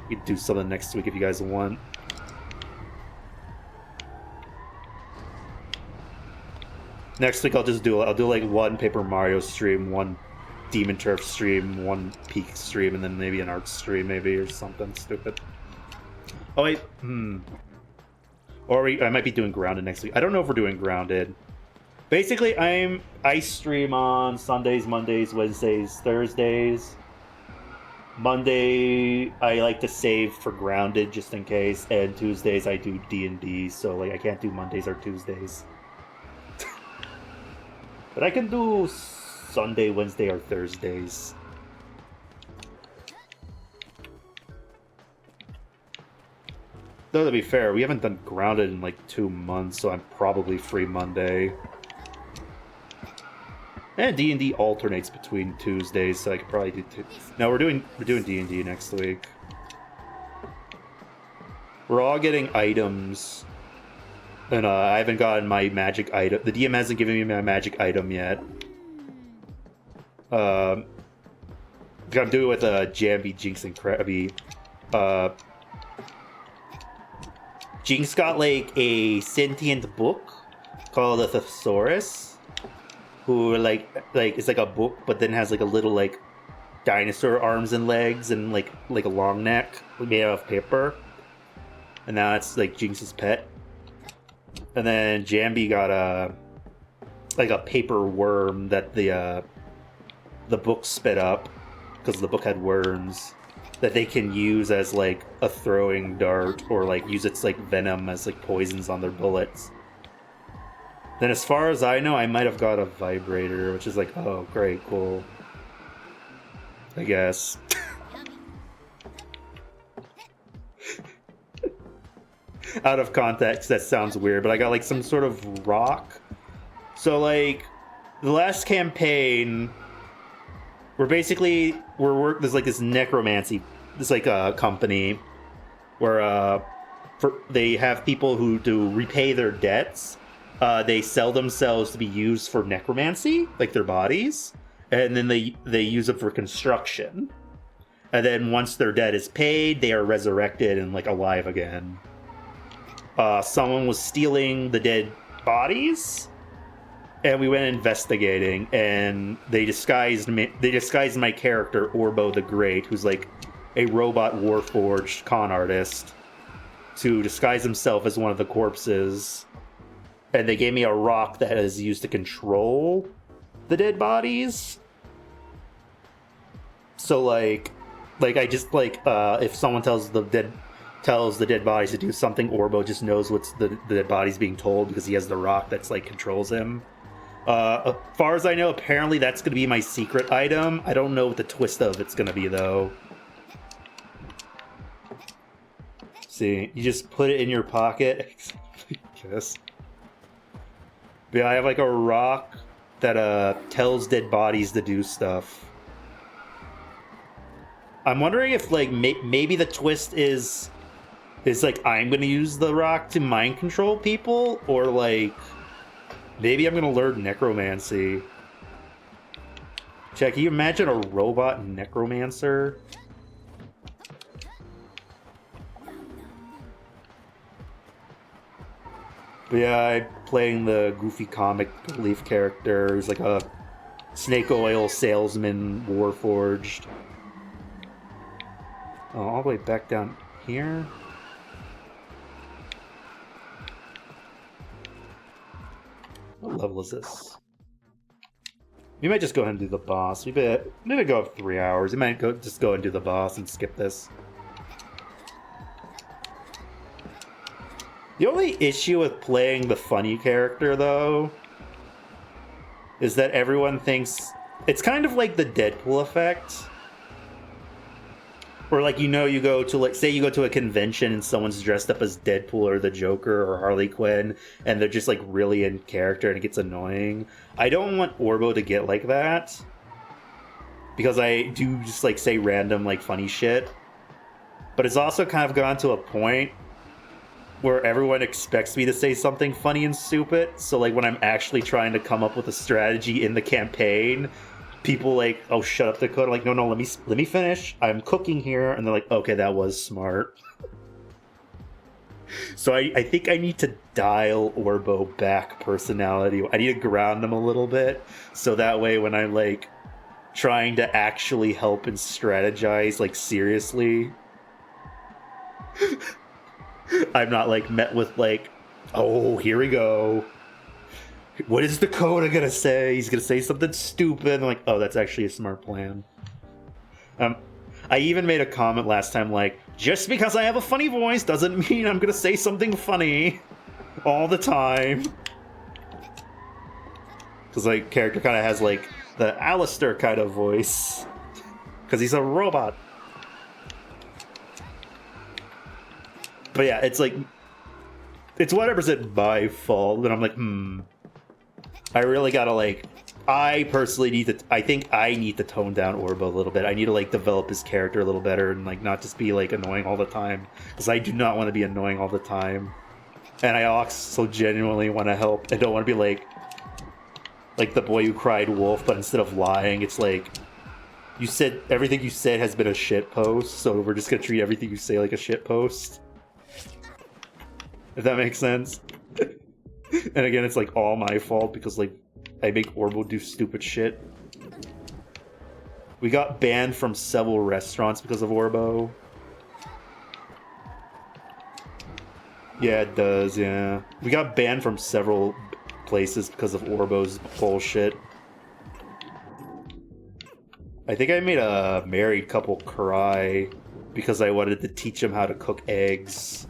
We could do something next week if you guys want. Next week I'll do like one Paper Mario stream, one Demon Turf stream, one Peak stream, and then maybe an art stream maybe or something stupid. Oh wait, Or I might be doing Grounded next week. I don't know if we're doing Grounded. Basically, I stream on Sundays, Mondays, Wednesdays, Thursdays. Monday, I like to save for Grounded just in case, and Tuesdays I do D&D, so like I can't do Mondays or Tuesdays. But I can do Sunday, Wednesday, or Thursdays. Though to be fair, we haven't done Grounded in like 2 months, so I'm probably free Monday. And D&D alternates between Tuesdays, so I could probably do two. No, we're doing D&D next week. We're all getting items, and I haven't gotten my magic item. The DM hasn't given me my magic item yet. I'm doing it with Jambi, Jinx, and Krabby. Jinx got like a sentient book called a Thesaurus. Who like it's like a book, but then has like a little like dinosaur arms and legs and like a long neck made out of paper, and now it's like Jinx's pet. And then Jambi got a paper worm that the book spit up because the book had worms that they can use as like a throwing dart or like use its like venom as like poisons on their bullets. Then as far as I know, I might have got a vibrator, which is like, oh, great, cool. I guess. Out of context, that sounds weird, but I got like some sort of rock. So like the last campaign, there's like this necromancy, this like a company where they have people who to repay their debts. They sell themselves to be used for necromancy, like their bodies, and then they use them for construction. And then once their debt is paid, they are resurrected and like alive again. Someone was stealing the dead bodies, and we went investigating, and they disguised my character Orbo the Great, who's like a robot warforged con artist, to disguise himself as one of the corpses. And they gave me a rock that is used to control the dead bodies. So like I just like if someone tells the dead bodies to do something, Orbo just knows what's the dead body's being told because he has the rock that's like controls him. As far as I know, apparently that's going to be my secret item. I don't know what the twist of it's going to be though. See, you just put it in your pocket. Yes. But yeah, I have like a rock that tells dead bodies to do stuff. I'm wondering if like maybe the twist is like I'm gonna use the rock to mind control people, or like maybe I'm gonna learn necromancy. Check, can you imagine a robot necromancer? But yeah, I'm playing the goofy comic relief character who's like a snake oil salesman warforged. Oh, all the way back down here? What level is this? We might just go ahead and do the boss. We maybe go up 3 hours. We might just go and do the boss and skip this. The only issue with playing the funny character, though, is that everyone thinks it's kind of like the Deadpool effect. Or like, you go to like, say you go to a convention and someone's dressed up as Deadpool or the Joker or Harley Quinn, and they're just like really in character and it gets annoying. I don't want Orbo to get like that, because I do just like say random like funny shit. But it's also kind of gone to a point where everyone expects me to say something funny and stupid. So like when I'm actually trying to come up with a strategy in the campaign, people like, oh, shut up, Dakota. Like, no, let me finish. I'm cooking here. And they're like, okay, that was smart. So I think I need to dial Orbo back personality. I need to ground them a little bit. So that way when I'm like trying to actually help and strategize, like seriously, I'm not like met with like, oh, here we go. What is Dakota gonna say? He's gonna say something stupid. And I'm like, oh, that's actually a smart plan. I even made a comment last time like, just because I have a funny voice doesn't mean I'm gonna say something funny all the time. Because like character kind of has like the Alistair kind of voice, because he's a robot. But yeah, it's like, it's 100% my fault. And I'm like, I really gotta like, I personally I think I need to tone down Orbo a little bit. I need to like develop his character a little better and like not just be like annoying all the time. Because I do not want to be annoying all the time. And I also genuinely want to help. I don't want to be like the boy who cried wolf, but instead of lying, it's like, everything you said has been a shit post, so we're just gonna treat everything you say like a shit post. If that makes sense. And again, it's like all my fault because like I make Orbo do stupid shit. We got banned from several restaurants because of Orbo. Yeah, it does, yeah. We got banned from several places because of Orbo's bullshit. I think I made a married couple cry because I wanted to teach them how to cook eggs.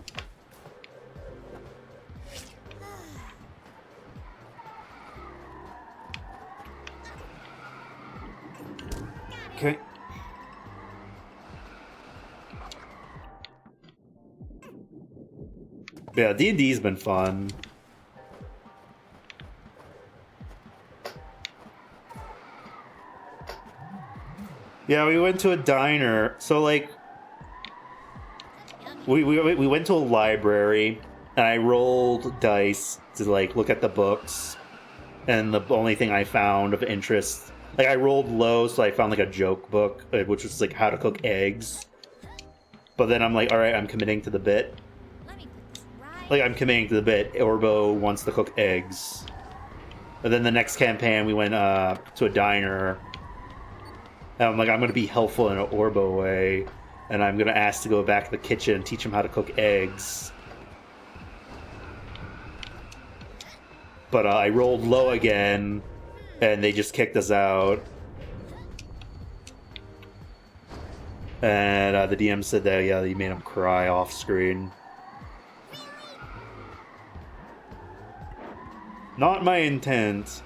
Okay. Yeah, D&D's been fun. Yeah, we went to a diner. So, like, we went to a library, and I rolled dice to, like, look at the books. And the only thing I found of interest... Like, I rolled low, so I found, like, a joke book, which was, like, how to cook eggs. But then I'm like, alright, I'm committing to the bit. Let me put this right. Like, I'm committing to the bit. Orbo wants to cook eggs. And then the next campaign, we went to a diner. And I'm like, I'm going to be helpful in an Orbo way. And I'm going to ask to go back to the kitchen and teach him how to cook eggs. But I rolled low again, and they just kicked us out. And the DM said that, yeah, you made him cry off screen. Not my intent.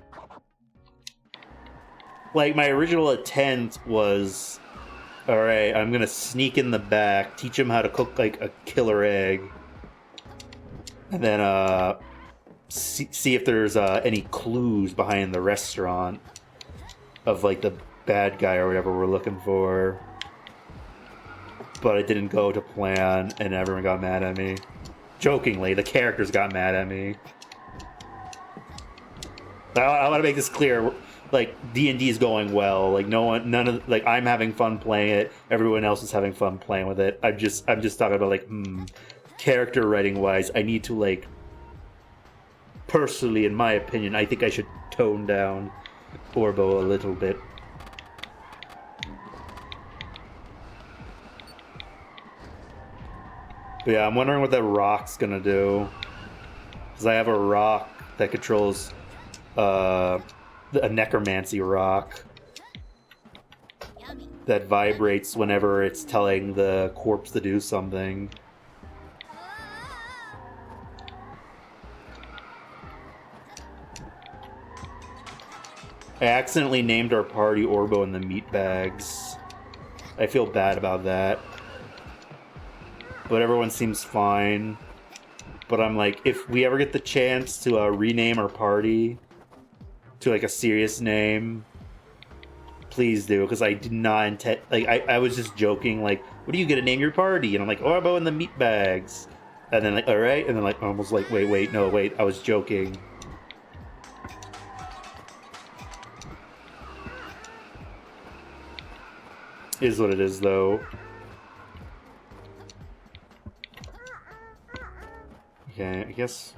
Like, my original intent was, alright, I'm gonna sneak in the back, teach him how to cook, like, a killer egg. And then, see if there's any clues behind the restaurant of, like, the bad guy or whatever we're looking for. But it didn't go to plan, and everyone got mad at me. Jokingly, the characters got mad at me. I want to make this clear. Like, D&D is going well. Like, like, I'm having fun playing it. Everyone else is having fun playing with it. I'm just talking about, like, character writing wise, I need to, like, personally, in my opinion, I think I should tone down Orbo a little bit. But yeah, I'm wondering what that rock's gonna do. Because I have a rock that controls a necromancy rock that vibrates whenever it's telling the corpse to do something. I accidentally named our party Orbo and the Meatbags. I feel bad about that. But everyone seems fine. But I'm like, if we ever get the chance to rename our party to, like, a serious name, please do, because I did not intend... Like, I was just joking, like, what are you gonna name your party? And I'm like, Orbo and the Meatbags. And then, like, alright, and then, like, almost like, wait, no, I was joking. Is what it is, though. Okay, I guess...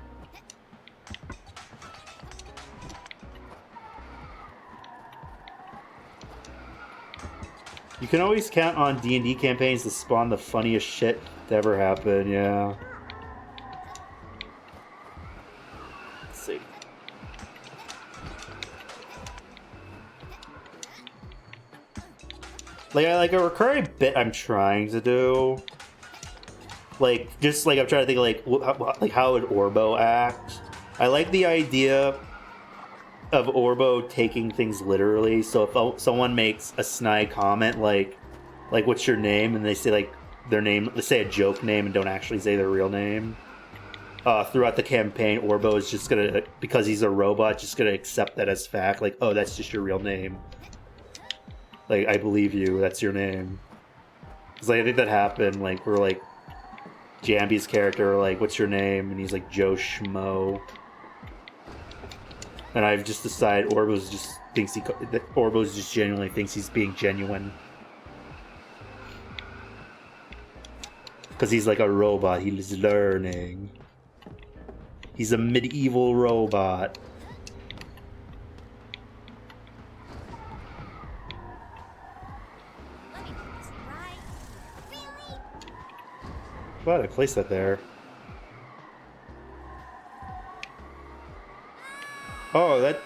You can always count on D&D campaigns to spawn the funniest shit to ever happen, yeah. Let's see. Like a recurring bit I'm trying to do. Like, just like I'm trying to think of, like how would Orbo act? I like the idea of Orbo taking things literally. So if someone makes a snide comment like what's your name, and they say like their name, let's say a joke name, and don't actually say their real name. Throughout the campaign, Orbo is just gonna, because he's a robot, just gonna accept that as fact. Like, oh, that's just your real name. Like, I believe you. That's your name. Because like, I think that happened. Like, we're like Jambi's character, like, what's your name? And he's like Joe Schmo. And I've just decided Orbo's just genuinely thinks he's being genuine. Because he's like a robot, he's learning. He's a medieval robot. Let me put this right. Really? Glad I placed that there. Oh, that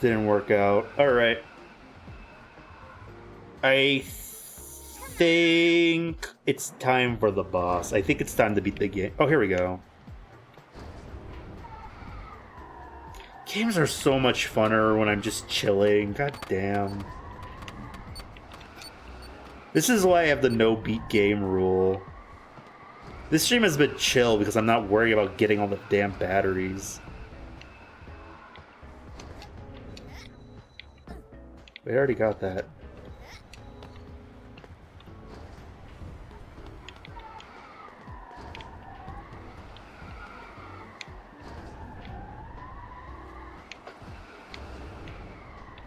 didn't work out. Alright. I think it's time for the boss. I think it's time to beat the game. Oh, here we go. Games are so much funner when I'm just chilling. God damn. This is why I have the no beat game rule. This stream has been chill because I'm not worried about getting all the damn batteries. We already got that.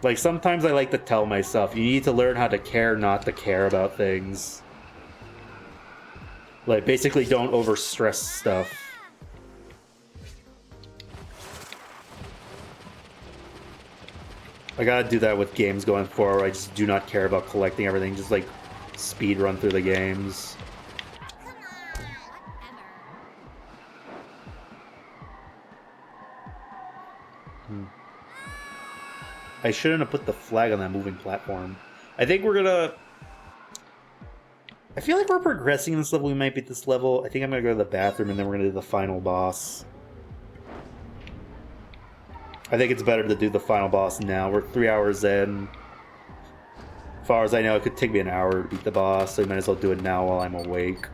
Like, sometimes I like to tell myself, you need to learn how to care not to care about things. Like, basically don't overstress stuff. I gotta do that with games going forward. I just do not care about collecting everything. Just, like, speed run through the games. I shouldn't have put the flag on that moving platform. I think we're gonna... I feel like we're progressing in this level. We might beat this level. I think I'm gonna go to the bathroom and then we're gonna do the final boss. I think it's better to do the final boss now. We're 3 hours in. As far as I know, it could take me an hour to beat the boss, so we might as well do it now while I'm awake.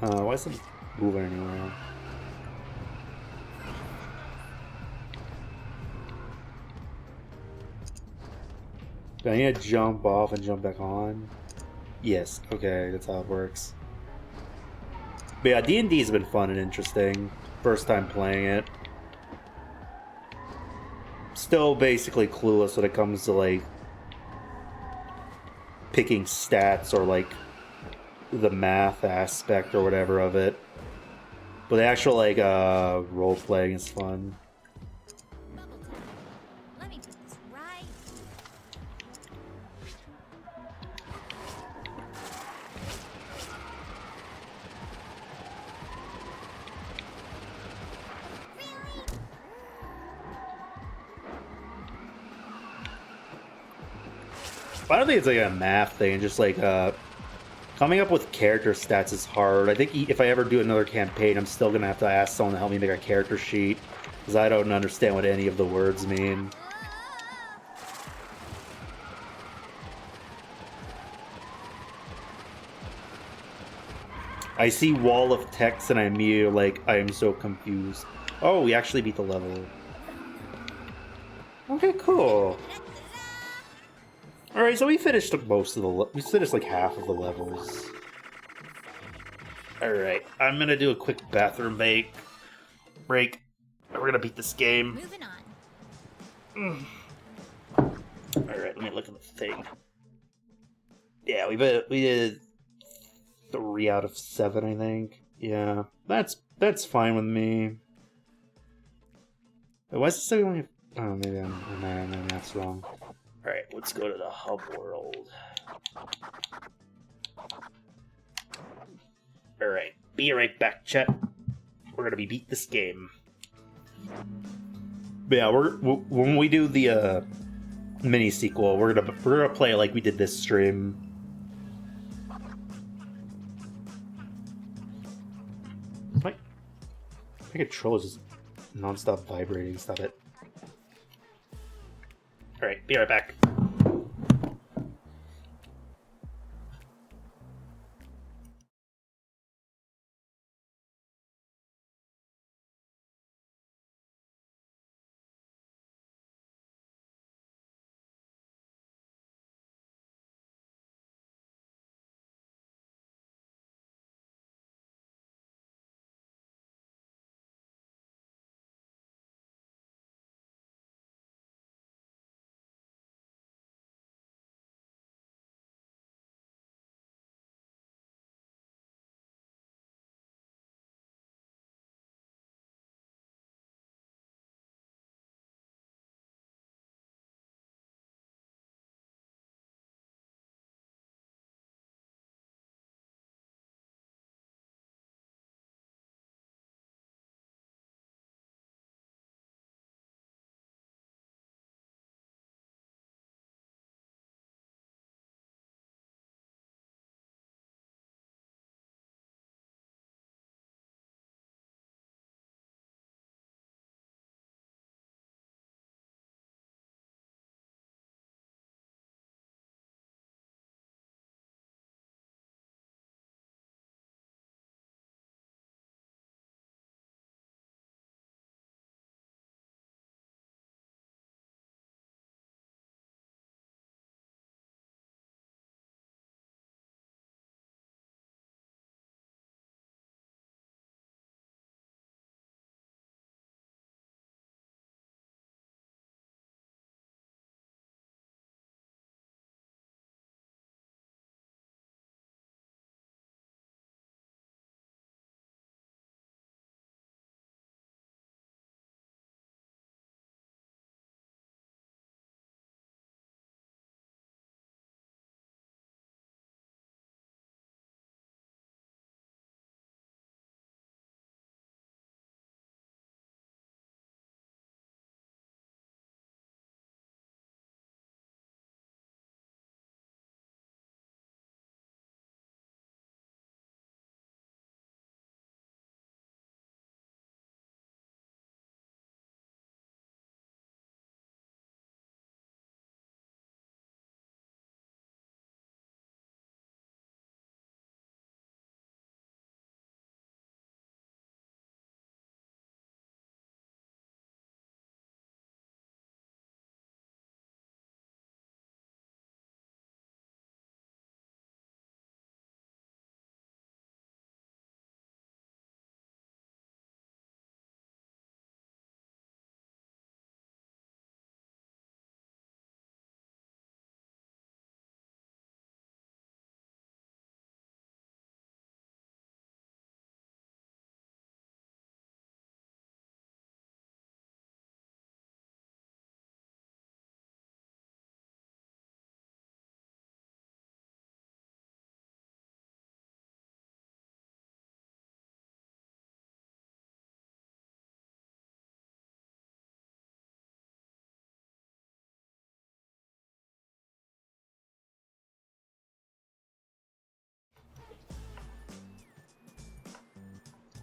Why isn't it moving anywhere? Do I need to jump off and jump back on? Yes, okay, that's how it works. But yeah, D&D has been fun and interesting. First time playing it. Still basically clueless when it comes to, like, picking stats or, like, the math aspect or whatever of it. But the actual, like, role-playing is fun. Let me put this right. I don't think it's like a math thing, just like coming up with character stats is hard. I think if I ever do another campaign, I'm still gonna have to ask someone to help me make a character sheet because I don't understand what any of the words mean. I see wall of text and I'm immediately like, I am so confused. Oh, we actually beat the level. Okay, cool. All right, so we finished most of the. We finished like half of the levels. All right, I'm gonna do a quick bathroom break. We're gonna beat this game. Moving on. All right, let me look at the thing. Yeah, we did 3 out of 7, I think. Yeah, that's fine with me. Why is it saying only? Oh, maybe maybe that's wrong. Alright, let's go to the hub world. Alright, be right back, chat. We're gonna beat this game. But yeah, when we do the mini sequel, we're gonna play like we did this stream. My controller's just non-stop vibrating. Stop it. Alright, be right back.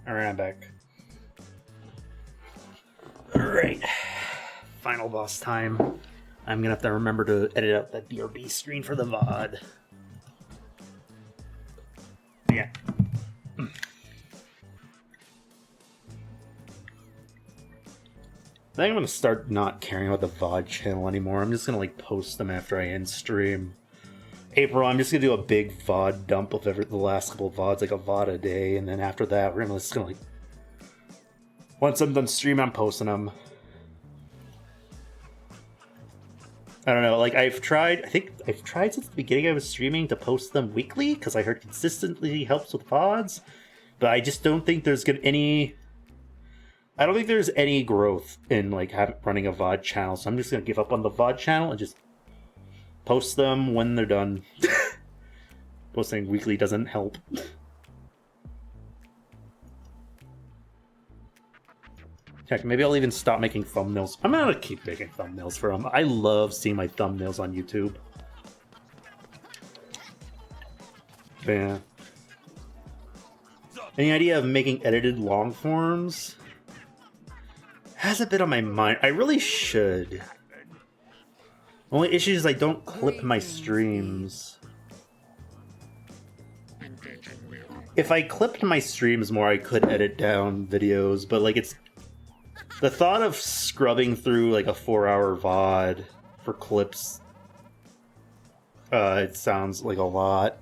Alright, I'm back. Alright. Final boss time. I'm gonna have to remember to edit out that BRB screen for the VOD. Yeah. I think I'm gonna start not caring about the VOD channel anymore. I'm just gonna like post them after I end stream. April, I'm just gonna do a big VOD dump of the last couple of VODs, like a VOD a day, and then after that, we're just gonna like. Once I'm done streaming, I'm posting them. I don't know, like I think I've tried since the beginning I was streaming to post them weekly, because I heard consistently helps with VODs, but I just don't think there's I don't think there's any growth in like running a VOD channel, so I'm just gonna give up on the VOD channel and just post them when they're done. Posting weekly doesn't help. Heck, maybe I'll even stop making thumbnails. I'm gonna keep making thumbnails for them. I love seeing my thumbnails on YouTube. But yeah. Any idea of making edited long forms? Hasn't been on my mind. I really should. Only issue is I don't clip my streams. If I clipped my streams more, I could edit down videos, but like it's the thought of scrubbing through like a 4-hour VOD for clips. It sounds like a lot.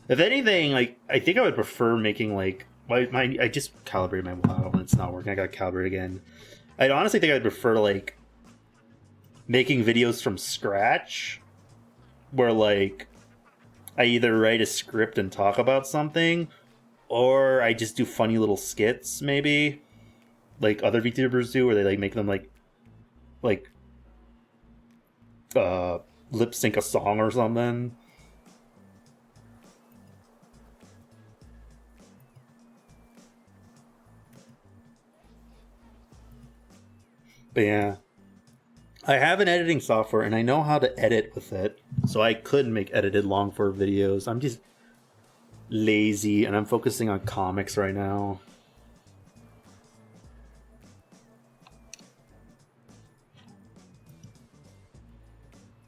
If anything, like I think I would prefer making like I just calibrated my model and it's not working. I gotta calibrate again. I'd honestly think I'd prefer like making videos from scratch, where like I either write a script and talk about something, or I just do funny little skits, maybe like other VTubers do, where they like make them like lip sync a song or something. But yeah, I have an editing software and I know how to edit with it, so I could make edited long form videos. I'm just lazy and I'm focusing on comics right now.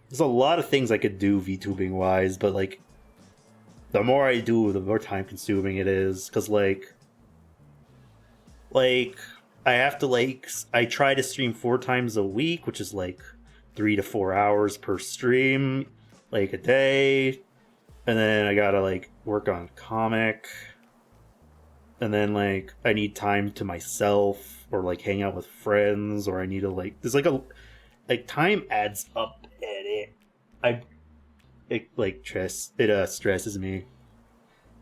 There's a lot of things I could do VTubing wise, but like the more I do, the more time consuming it is, because like I have to I try to stream 4 times a week, which is like 3 to 4 hours per stream, like a day. And then I gotta like work on comic. And then like I need time to myself, or like hang out with friends, or I need to like there's like time adds up at it. It stresses me.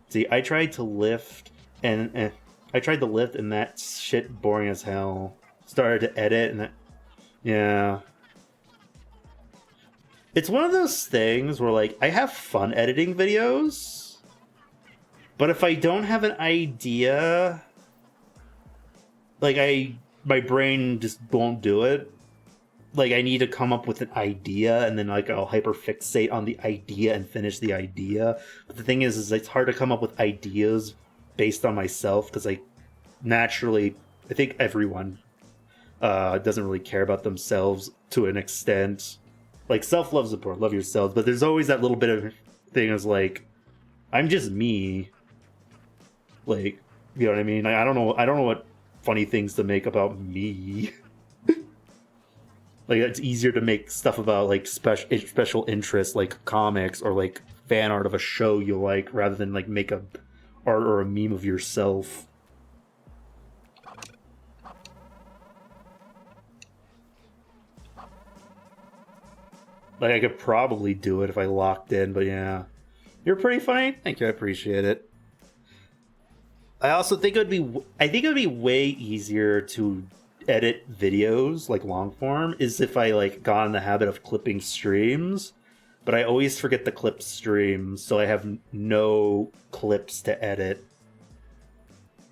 See, I tried to lift and that shit boring as hell. Started to edit and yeah. It's one of those things where like I have fun editing videos, but if I don't have an idea, like my brain just won't do it. Like I need to come up with an idea and then like I'll hyperfixate on the idea and finish the idea. But the thing is it's hard to come up with ideas based on myself, because like naturally I think everyone doesn't really care about themselves to an extent. Like self-love is important, love yourselves, but there's always that little bit of thing is like I'm just me. Like, you know what I mean? I don't know what funny things to make about me. Like it's easier to make stuff about like special interests like comics or like fan art of a show you like, rather than like make a art or a meme of yourself. Like I could probably do it if I locked in, but yeah. You're pretty funny. Thank you, I appreciate it. I also think it would be way easier to edit videos like long form is if I like got in the habit of clipping streams, but I always forget to clip streams, so I have no clips to edit.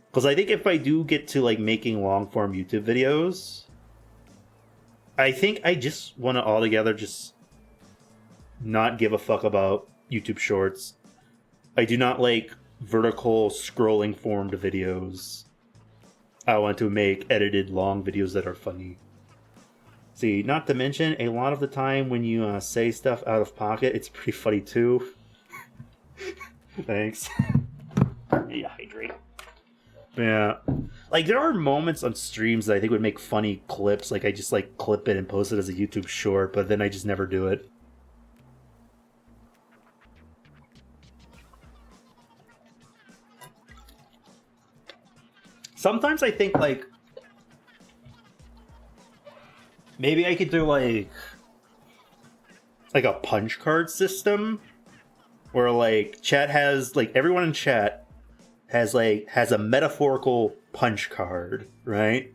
Because I think if I do get to like making long form YouTube videos, I think I just want to altogether just not give a fuck about YouTube Shorts. I do not like vertical scrolling formed videos. I want to make edited long videos that are funny. See, not to mention, a lot of the time when you say stuff out of pocket, it's pretty funny too. Thanks. Yeah, hydrate. Yeah. Like, there are moments on streams that I think would make funny clips. Like, I just, like, clip it and post it as a YouTube short, but then I just never do it. Sometimes I think, like, maybe I could do, like a punch card system where, like, chat has, like, everyone in chat has a metaphorical punch card, right?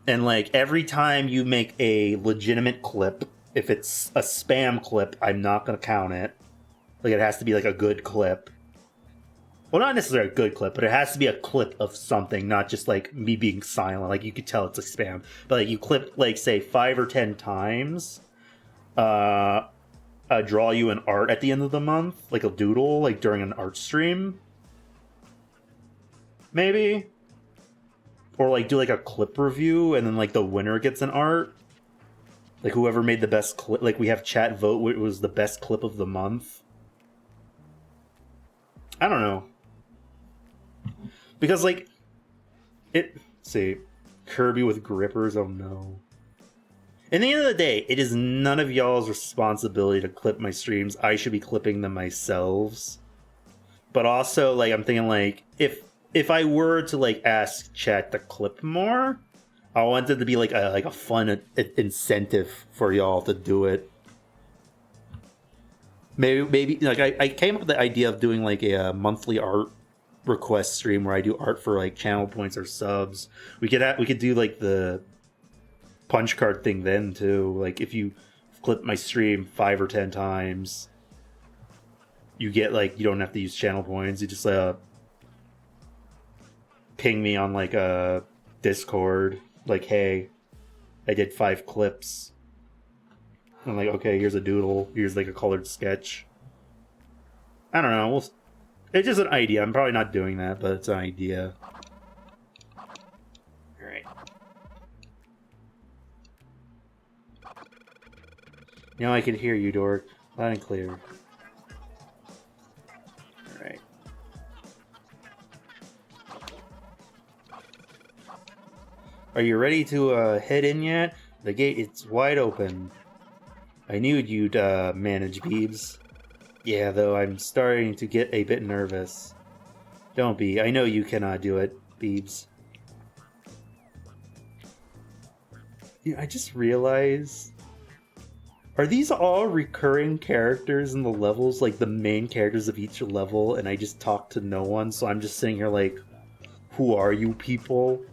And, like, every time you make a legitimate clip, if it's a spam clip, I'm not going to count it. Like, it has to be, like, a good clip. Well, not necessarily a good clip, but it has to be a clip of something, not just, like, me being silent. Like, you could tell it's a spam. But, like, you clip, like, say, 5 or 10 times, draw you an art at the end of the month, like a doodle, like, during an art stream. Maybe? Or, like, do, like, a clip review, and then, like, the winner gets an art. Like, whoever made the best clip, like, we have chat vote what was the best clip of the month. I don't know. Because, like, see, Kirby with grippers, oh no. In the end of the day, it is none of y'all's responsibility to clip my streams. I should be clipping them myself. But also, like, I'm thinking, like, if I were to, like, ask chat to clip more, I want it to be, like, a fun incentive for y'all to do it. Maybe like, I came up with the idea of doing, like, a monthly art request stream where I do art for, like, channel points or subs. We could do, like, the punch card thing then too. Like, if you clip my stream 5 or 10 times, you get, like, you don't have to use channel points. You just ping me on, like, a Discord, like, hey, I did 5 clips. I'm like, okay, here's a doodle. Here's, like, a colored sketch. I don't know. It's just an idea. I'm probably not doing that, but it's an idea. Alright. Now I can hear you, Dork. Loud and clear. Alright. Are you ready to head in yet? The gate is wide open. I knew you'd manage, Beebs. Yeah, though I'm starting to get a bit nervous. Don't be. I know you cannot do it, Beebs. Yeah, I just realized... Are these all recurring characters in the levels? Like, the main characters of each level, and I just talk to no one, so I'm just sitting here like, who are you people?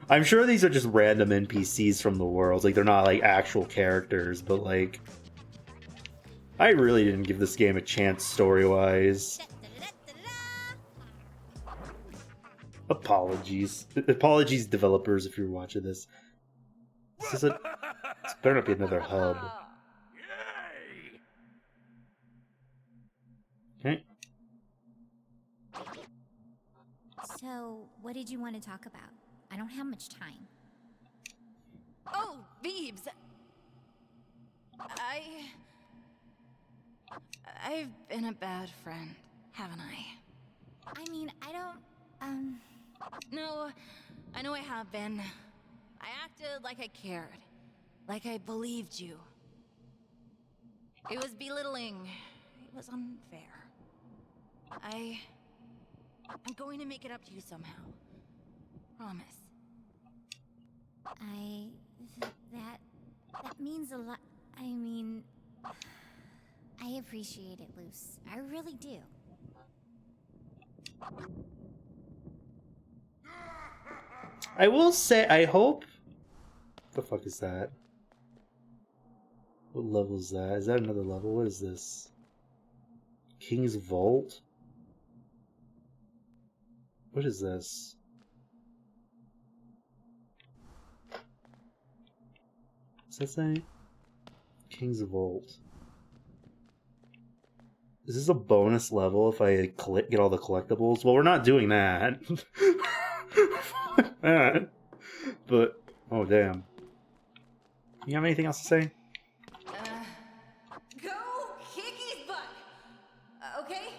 I'm sure these are just random NPCs from the world. Like, they're not, like, actual characters, but, like... I really didn't give this game a chance story-wise. Apologies. Apologies, developers, if you're watching this. This better not be another hub. Okay. So, what did you want to talk about? I don't have much time. Oh, Beebs! I've been a bad friend, haven't I? I mean, I don't, No, I know I have been. I acted like I cared. Like I believed you. It was belittling. It was unfair. I'm going to make it up to you somehow. Promise. that means a lot. I mean, I appreciate it, Luce. I really do. I will say, I hope... What the fuck is that? What level is that? Is that another level? What is this? King's Vault? What is this? What's that say? King's Vault. Is this a bonus level if I get all the collectibles? Well, we're not doing that. Fuck that. But, oh damn. You have anything else to say? Go kick his butt. Okay?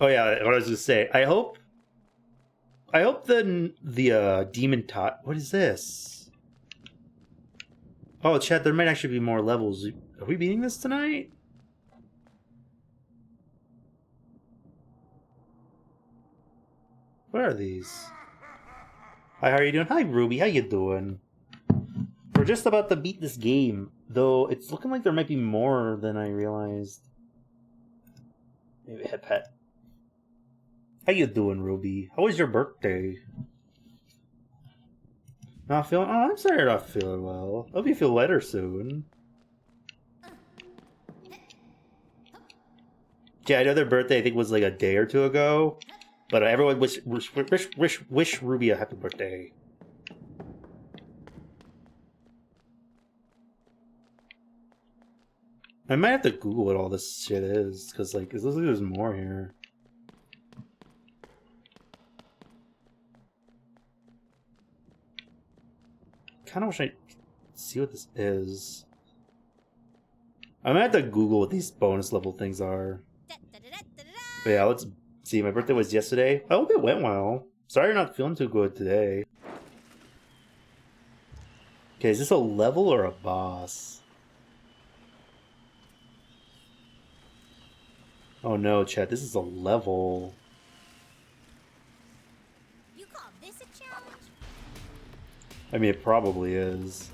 Oh yeah, what I was gonna say. I hope the demon tot. What is this? Oh, chat. There might actually be more levels. Are we beating this tonight? What are these? Hi, how are you doing? Hi, Ruby. How you doing? We're just about to beat this game, though it's looking like there might be more than I realized. Maybe a head pet. How you doing, Ruby? How was your birthday? Not feeling... Oh, I'm sorry you're not feeling well. Hope you feel better soon. Yeah, I know their birthday I think was like a day or two ago. But everyone wish Ruby a happy birthday. I might have to Google what all this shit is, because like, it looks like there's more here. Kind of wish I see what this is. I might have to Google what these bonus level things are. But yeah, let's see. My birthday was yesterday. I hope it went well. Sorry you're not feeling too good today. Okay, is this a level or a boss? Oh no, chat, this is a level. You call this a challenge? I mean, it probably is.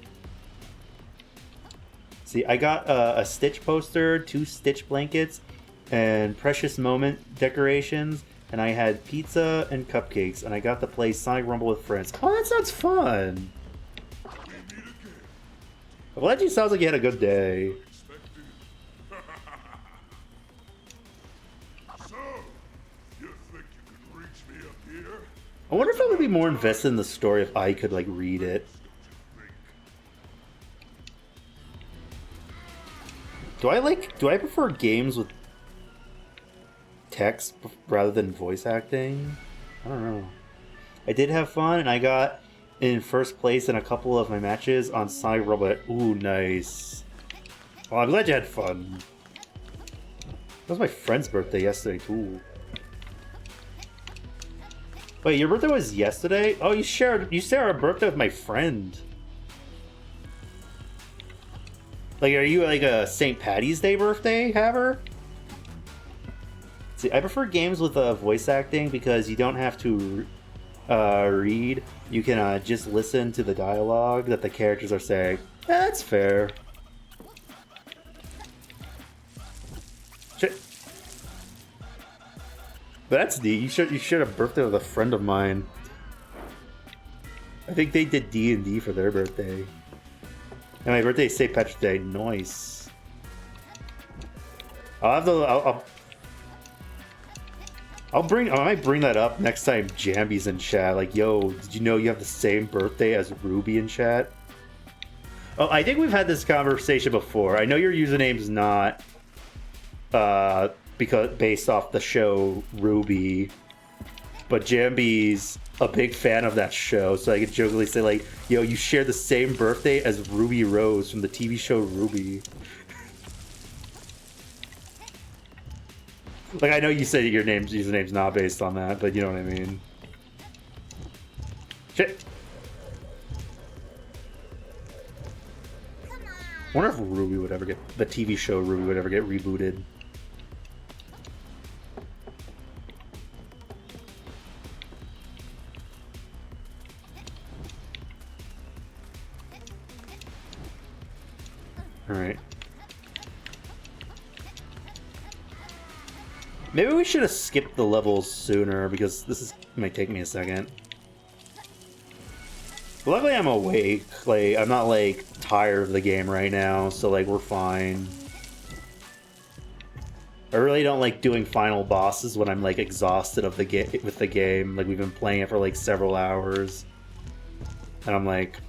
See, I got a Stitch poster, 2 Stitch blankets, and Precious Moment decorations, and I had pizza and cupcakes, and I got to play Sonic Rumble with friends. Oh, that sounds fun! I'm glad you sounds like you had a good day. I wonder if I would be more invested in the story if I could, like, read it. Do I prefer games with text rather than voice acting? I don't know. I did have fun, and I got in first place in a couple of my matches on Sonic Rumble. Ooh, nice. Well, I'm glad you had fun. That was my friend's birthday yesterday, too. Wait, your birthday was yesterday? Oh, you shared a birthday with my friend. Like, are you like a St. Patty's Day birthday haver? See, I prefer games with voice acting because you don't have to read. You can just listen to the dialogue that the characters are saying. That's fair. Shit. That's neat. You shared a birthday with a friend of mine. I think they did D&D for their birthday. And my birthday is St. Patrick's Day. Nice. I might bring that up next time Jambi's in chat. Like, yo, did you know you have the same birthday as Ruby in chat? Oh, I think we've had this conversation before. I know your username's not because based off the show Ruby, but Jambi's a big fan of that show, so I could jokingly say like, yo, you share the same birthday as Ruby Rose from the TV show Ruby. Like, I know you said your username's not based on that, but you know what I mean. Shit. I wonder if Ruby would ever get the TV show Ruby would ever get rebooted. Alright. Maybe we should have skipped the levels sooner because this might take me a second. Luckily I'm awake. Like, I'm not like tired of the game right now, so like we're fine. I really don't like doing final bosses when I'm like exhausted of the with the game. Like, we've been playing it for like several hours. And I'm like,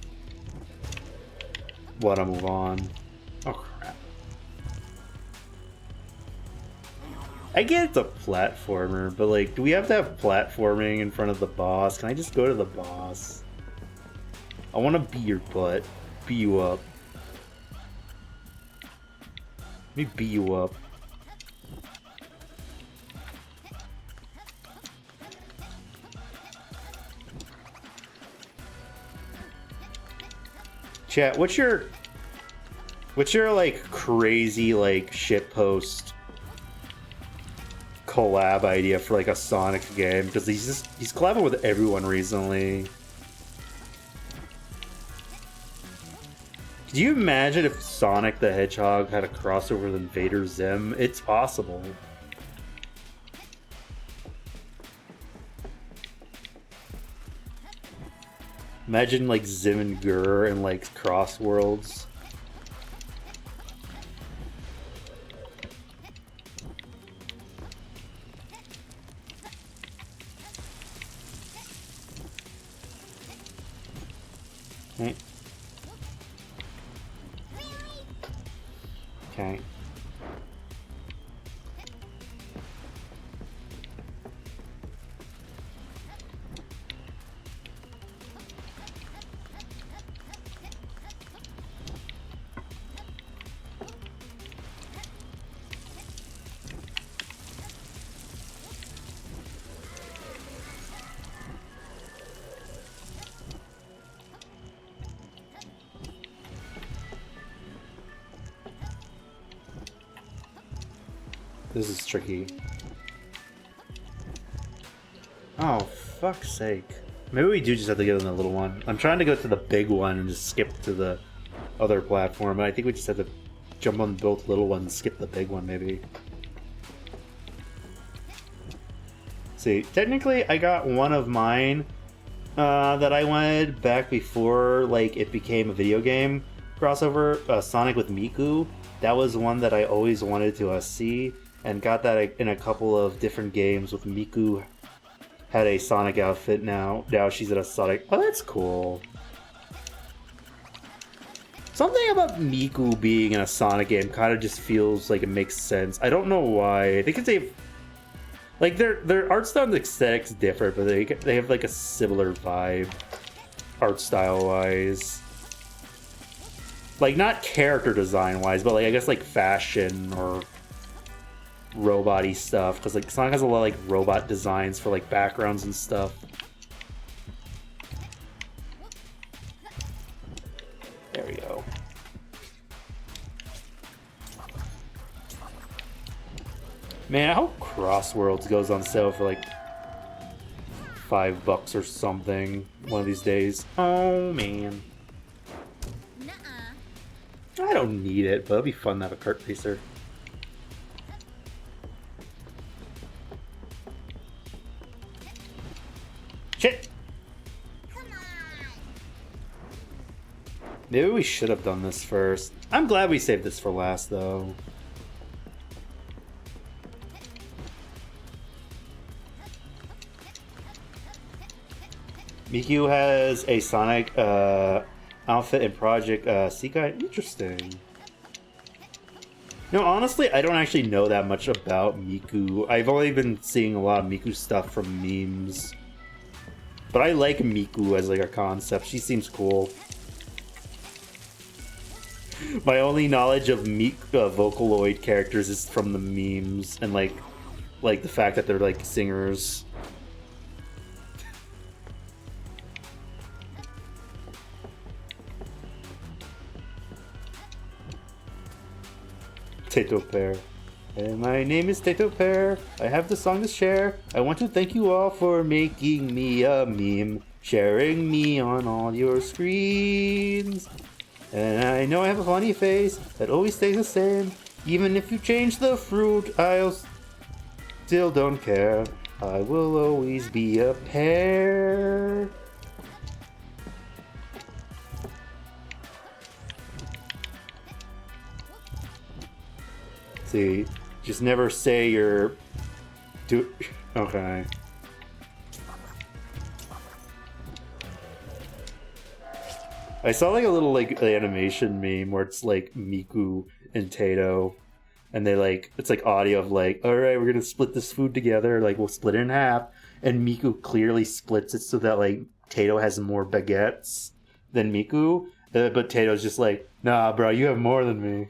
wanna move on. Oh crap. I get it's a platformer, but like, do we have to have platforming in front of the boss? Can I just go to the boss? I want to beat your butt. Beat you up. Let me beat you up. Chat, what's your like crazy like shitpost collab idea for like a Sonic game? Because he's collabing with everyone recently. Could you imagine if Sonic the Hedgehog had a crossover with Invader Zim? It's possible. Imagine like Zim and Gur and like Cross Worlds. Okay. Okay. This is tricky. Oh, fuck's sake. Maybe we do just have to get on the little one. I'm trying to go to the big one and just skip to the other platform, but I think we just have to jump on both little ones and skip the big one, maybe. See, technically I got one of mine that I wanted back before like it became a video game crossover, Sonic with Miku. That was one that I always wanted to see, and got that in a couple of different games with Miku had a Sonic outfit now. Now she's at a Sonic. Oh, that's cool. Something about Miku being in a Sonic game kind of just feels like it makes sense. I don't know why. I think it's like their art style and aesthetics differ, but they have like a similar vibe, art style wise. Like not character design wise, but like I guess like fashion or robot-y stuff, because like Sonic has a lot of like robot designs for like backgrounds and stuff. There we go. Man, I hope Crossworlds goes on sale for like $5 or something one of these days. Oh man. Nuh-uh. I don't need it, but it'd be fun to have a kart racer. Shit! Come on. Maybe we should have done this first. I'm glad we saved this for last, though. Miku has a Sonic outfit in Project Sekai. Interesting. No, honestly, I don't actually know that much about Miku. I've only been seeing a lot of Miku stuff from memes. But I like Miku as like a concept. She seems cool. My only knowledge of Vocaloid characters is from the memes and like the fact that they're like singers. Tato Pear. And my name is Tato Pear. I have the song to share. I want to thank you all for making me a meme, sharing me on all your screens. And I know I have a funny face that always stays the same. Even if you change the fruit, I'll still don't care. I will always be a pear. See, just never say you're... Okay. I saw like a little like animation meme where it's like Miku and Tato and they like it's like audio of like, all right, we're gonna split this food together, like we'll split it in half, and Miku clearly splits it so that like Tato has more baguettes than Miku, but Tato's just like, nah, bro, you have more than me.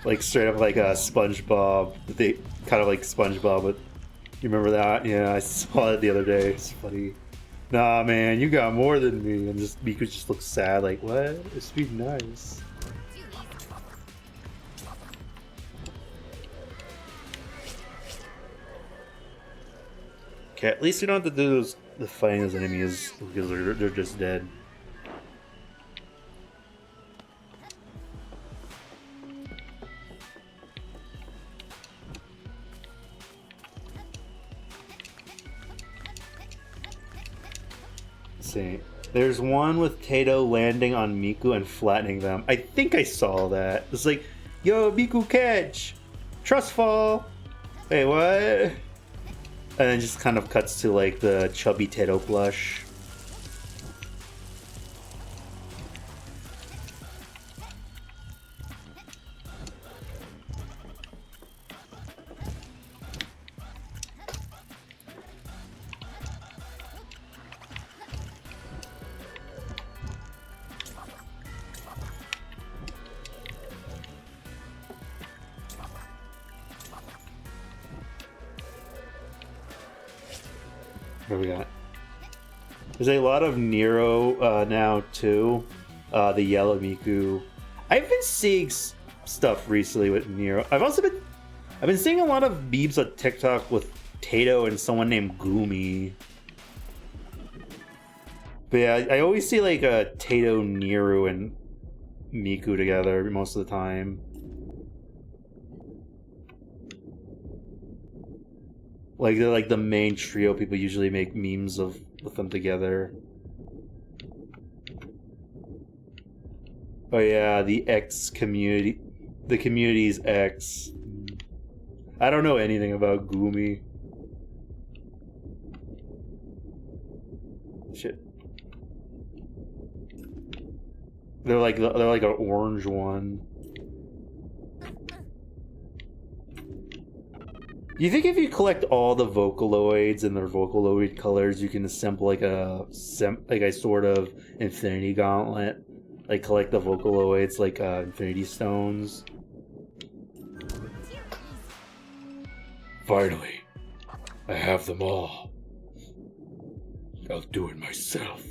Like straight up like a SpongeBob. They kind of like SpongeBob, but you remember that? Yeah, I saw it the other day. It's funny. Nah, man, you got more than me. And just Miku just looks sad, like what? It's be nice. Okay, at least you don't have to do the fighting those enemies because they're just dead. See, there's one with Tato landing on Miku and flattening them. I think I saw that. It's like, yo, Miku catch! Trust fall! Wait, what? And then just kind of cuts to like the chubby Tato blush. What do we got? There's a lot of Nero now too. The yellow Miku. I've been seeing stuff recently with Nero. I've been seeing a lot of memes on TikTok with Tato and someone named Gumi. But yeah, I always see like a Tato, Nero, and Miku together most of the time. Like they're like the main trio people usually make memes of with them together. Oh yeah, the X community, the community's X. I don't know anything about Gumi. Shit. They're like an orange one. You think if you collect all the Vocaloids and their Vocaloid colors, you can assemble like a sort of Infinity Gauntlet? Like collect the Vocaloids like Infinity Stones? Finally, I have them all. I'll do it myself.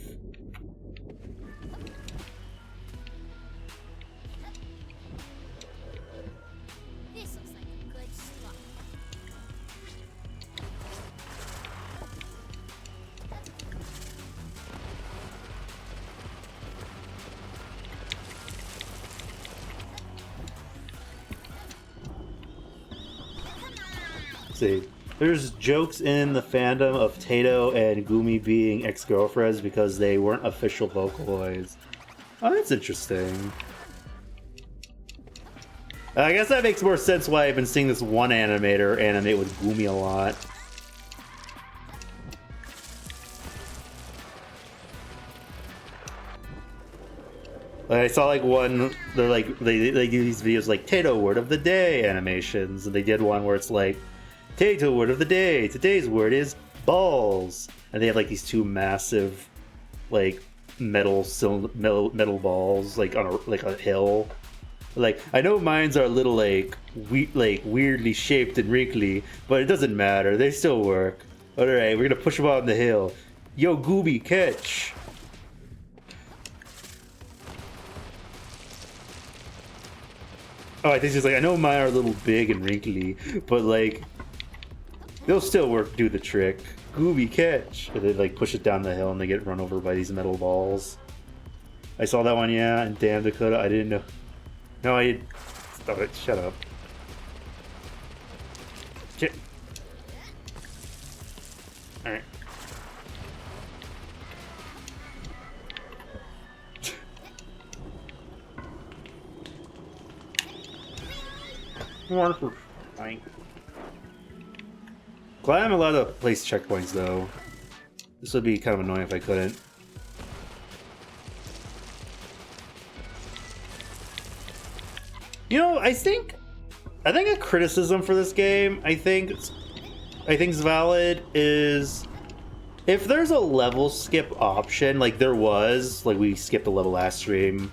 This looks like a good spot. See, there's jokes in the fandom of Tato and Gumi being ex-girlfriends because they weren't official Vocaloids. Oh, that's interesting. I guess that makes more sense why I've been seeing this one animator animate with Gumi a lot. Like, I saw like one, they're like, they do these videos like Tato word of the day animations, and they did one where it's like, Tato word of the day, today's word is balls. And they have like these two massive, like, metal balls, like on a hill. Like, I know mines are a little like weirdly shaped and wrinkly, but it doesn't matter. They still work. All right, we're gonna push them out on the hill. Yo, Gooby, catch! Oh, I think she's like, I know mine are a little big and wrinkly, but like, they'll still work, do the trick. Gooby, catch! And they like push it down the hill and they get run over by these metal balls. I saw that one, yeah, and damn Dakota, I didn't know. No, I... Stop it, shut up. Shit. Alright. Glad I'm allowed to place checkpoints though. This would be kind of annoying if I couldn't. You know, I think a criticism for this game, I think is valid, is if there's a level skip option, like there was, like we skipped a level last stream,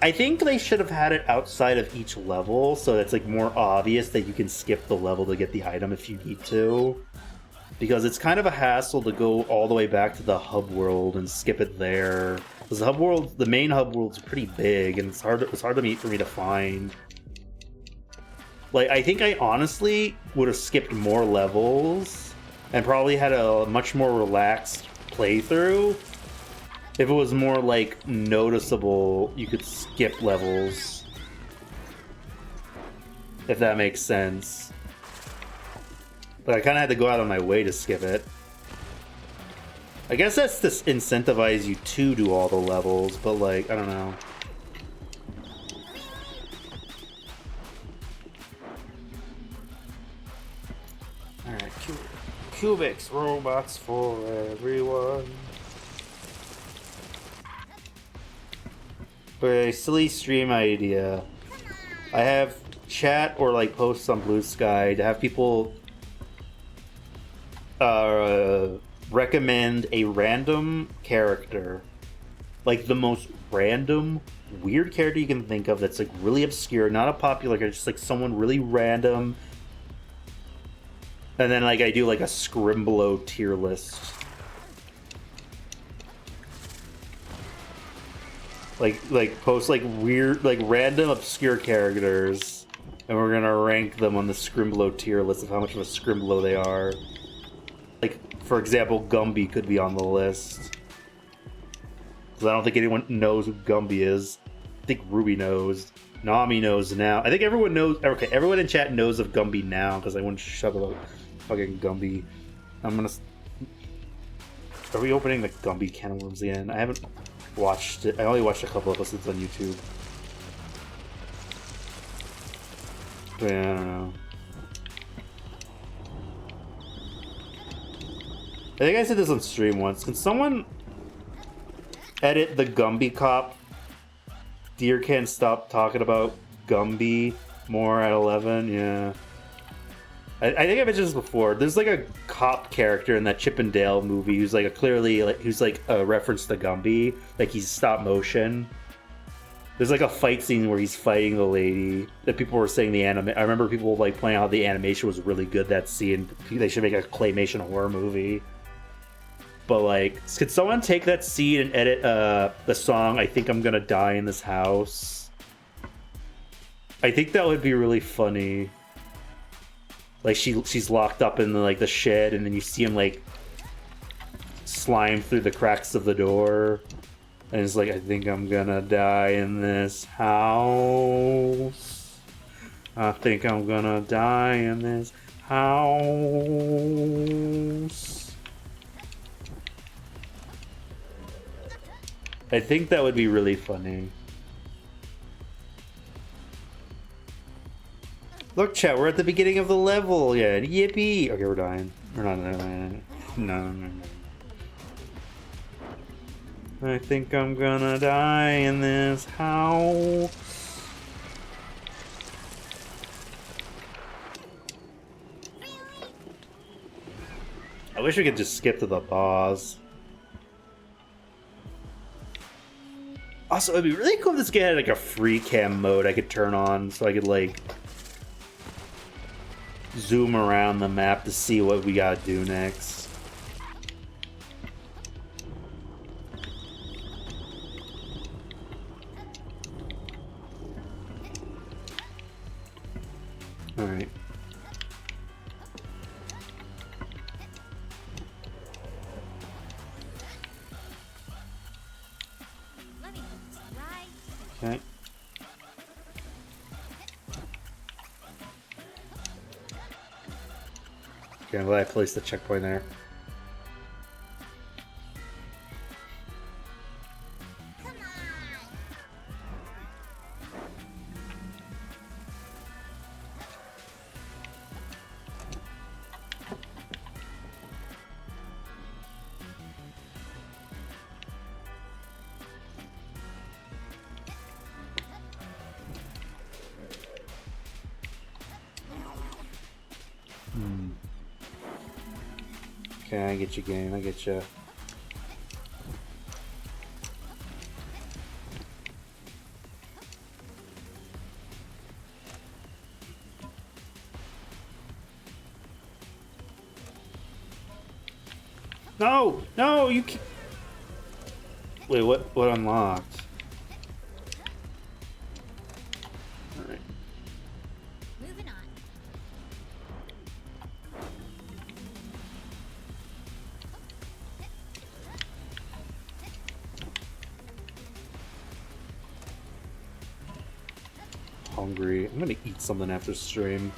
I think they should have had it outside of each level, so it's like more obvious that you can skip the level to get the item if you need to. Because it's kind of a hassle to go all the way back to the hub world and skip it there. Because the main hub world's pretty big, and it's hard for me to find. Like, I think I honestly would have skipped more levels and probably had a much more relaxed playthrough if it was more, like, noticeable you could skip levels. If that makes sense. But I kind of had to go out of my way to skip it. I guess that's to incentivize you to do all the levels, but like, I don't know. Alright, cubics, robots for everyone. Okay, silly stream idea. I have chat or like posts on Blue Sky to have people recommend a random character, like the most random weird character you can think of that's like really obscure, not a popular character, just like someone really random, and then like I do like a Scrimblow tier list, like post like weird, like random obscure characters, and we're gonna rank them on the Scrimblow tier list of how much of a Scrimblow they are. Like, for example, Gumby could be on the list. Because I don't think anyone knows who Gumby is. I think Ruby knows. Nami knows now. I think everyone knows. Okay, everyone in chat knows of Gumby now, because I wouldn't shut about fucking Gumby. I'm gonna... Are we opening the Gumby can of worms again? I haven't watched it. I only watched a couple episodes on YouTube. But yeah, I don't know. I think I said this on stream once. Can someone edit the Gumby cop? Deer can't stop talking about Gumby more at 11. Yeah. I think I mentioned this before. There's like a cop character in that Chip and Dale movie who's like who's like a reference to Gumby. Like he's stop motion. There's like a fight scene where he's fighting the lady that people were saying the anime. I remember people like pointing out the animation was really good that scene. They should make a claymation horror movie. But like, could someone take that scene and edit the song "I Think I'm Gonna Die in This House"? I think that would be really funny. Like she's locked up in the shed, and then you see him like slime through the cracks of the door, and it's like, "I think I'm gonna die in this house. I think I'm gonna die in this house." I think that would be really funny. Look, chat, we're at the beginning of the level. Yeah, yippee! Okay, we're dying. We're not dying. No. I think I'm gonna die in this house. I wish we could just skip to the boss. Also, it'd be really cool if this game had like a free cam mode I could turn on, so I could like zoom around the map to see what we gotta do next. Alright. Okay. Okay, I'm glad I placed the checkpoint there. Okay, I get you, game. I get you. No! No! You can't... Wait, what unlocked? Alright. Moving on. Hungry. I'm gonna eat something after stream.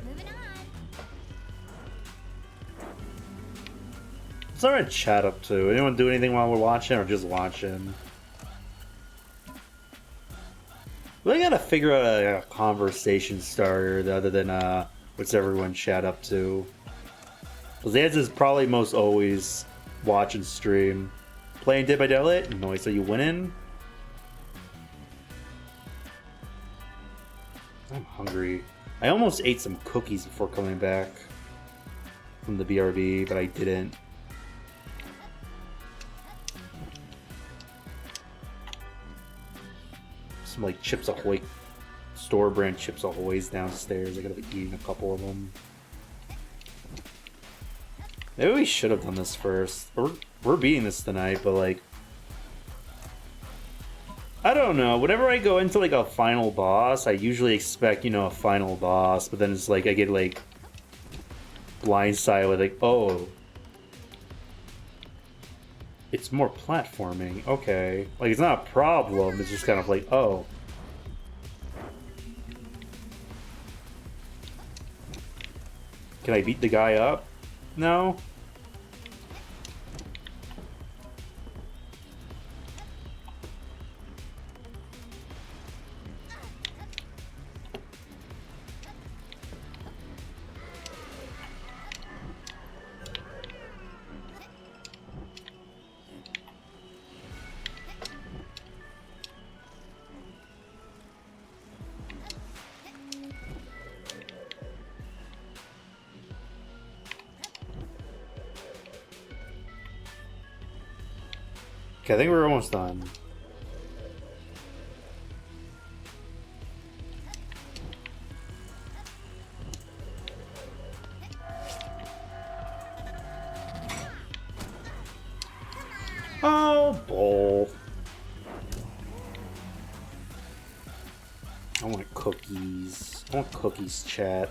Moving on. What's our chat up to? Anyone do anything while we're watching, or just watching? We gotta figure out a conversation starter other than what's everyone chat up to. Because Zans is probably most always watch and stream. Playing Dead by Daylight? No, so you winning? I'm hungry. I almost ate some cookies before coming back from the BRB, but I didn't. Some like Chips Ahoy, store brand Chips Ahoy's downstairs. I gotta be eating a couple of them. Maybe we should have done this first. We're beating this tonight, but like, I don't know. Whenever I go into like a final boss, I usually expect, you know, a final boss, but then it's like I get like blindsided with like, oh, it's more platforming. Okay, like it's not a problem. It's just kind of like, oh. Can I beat the guy up? No. Okay, I think we're almost done. Oh, bull. I want cookies. I want cookies, chat.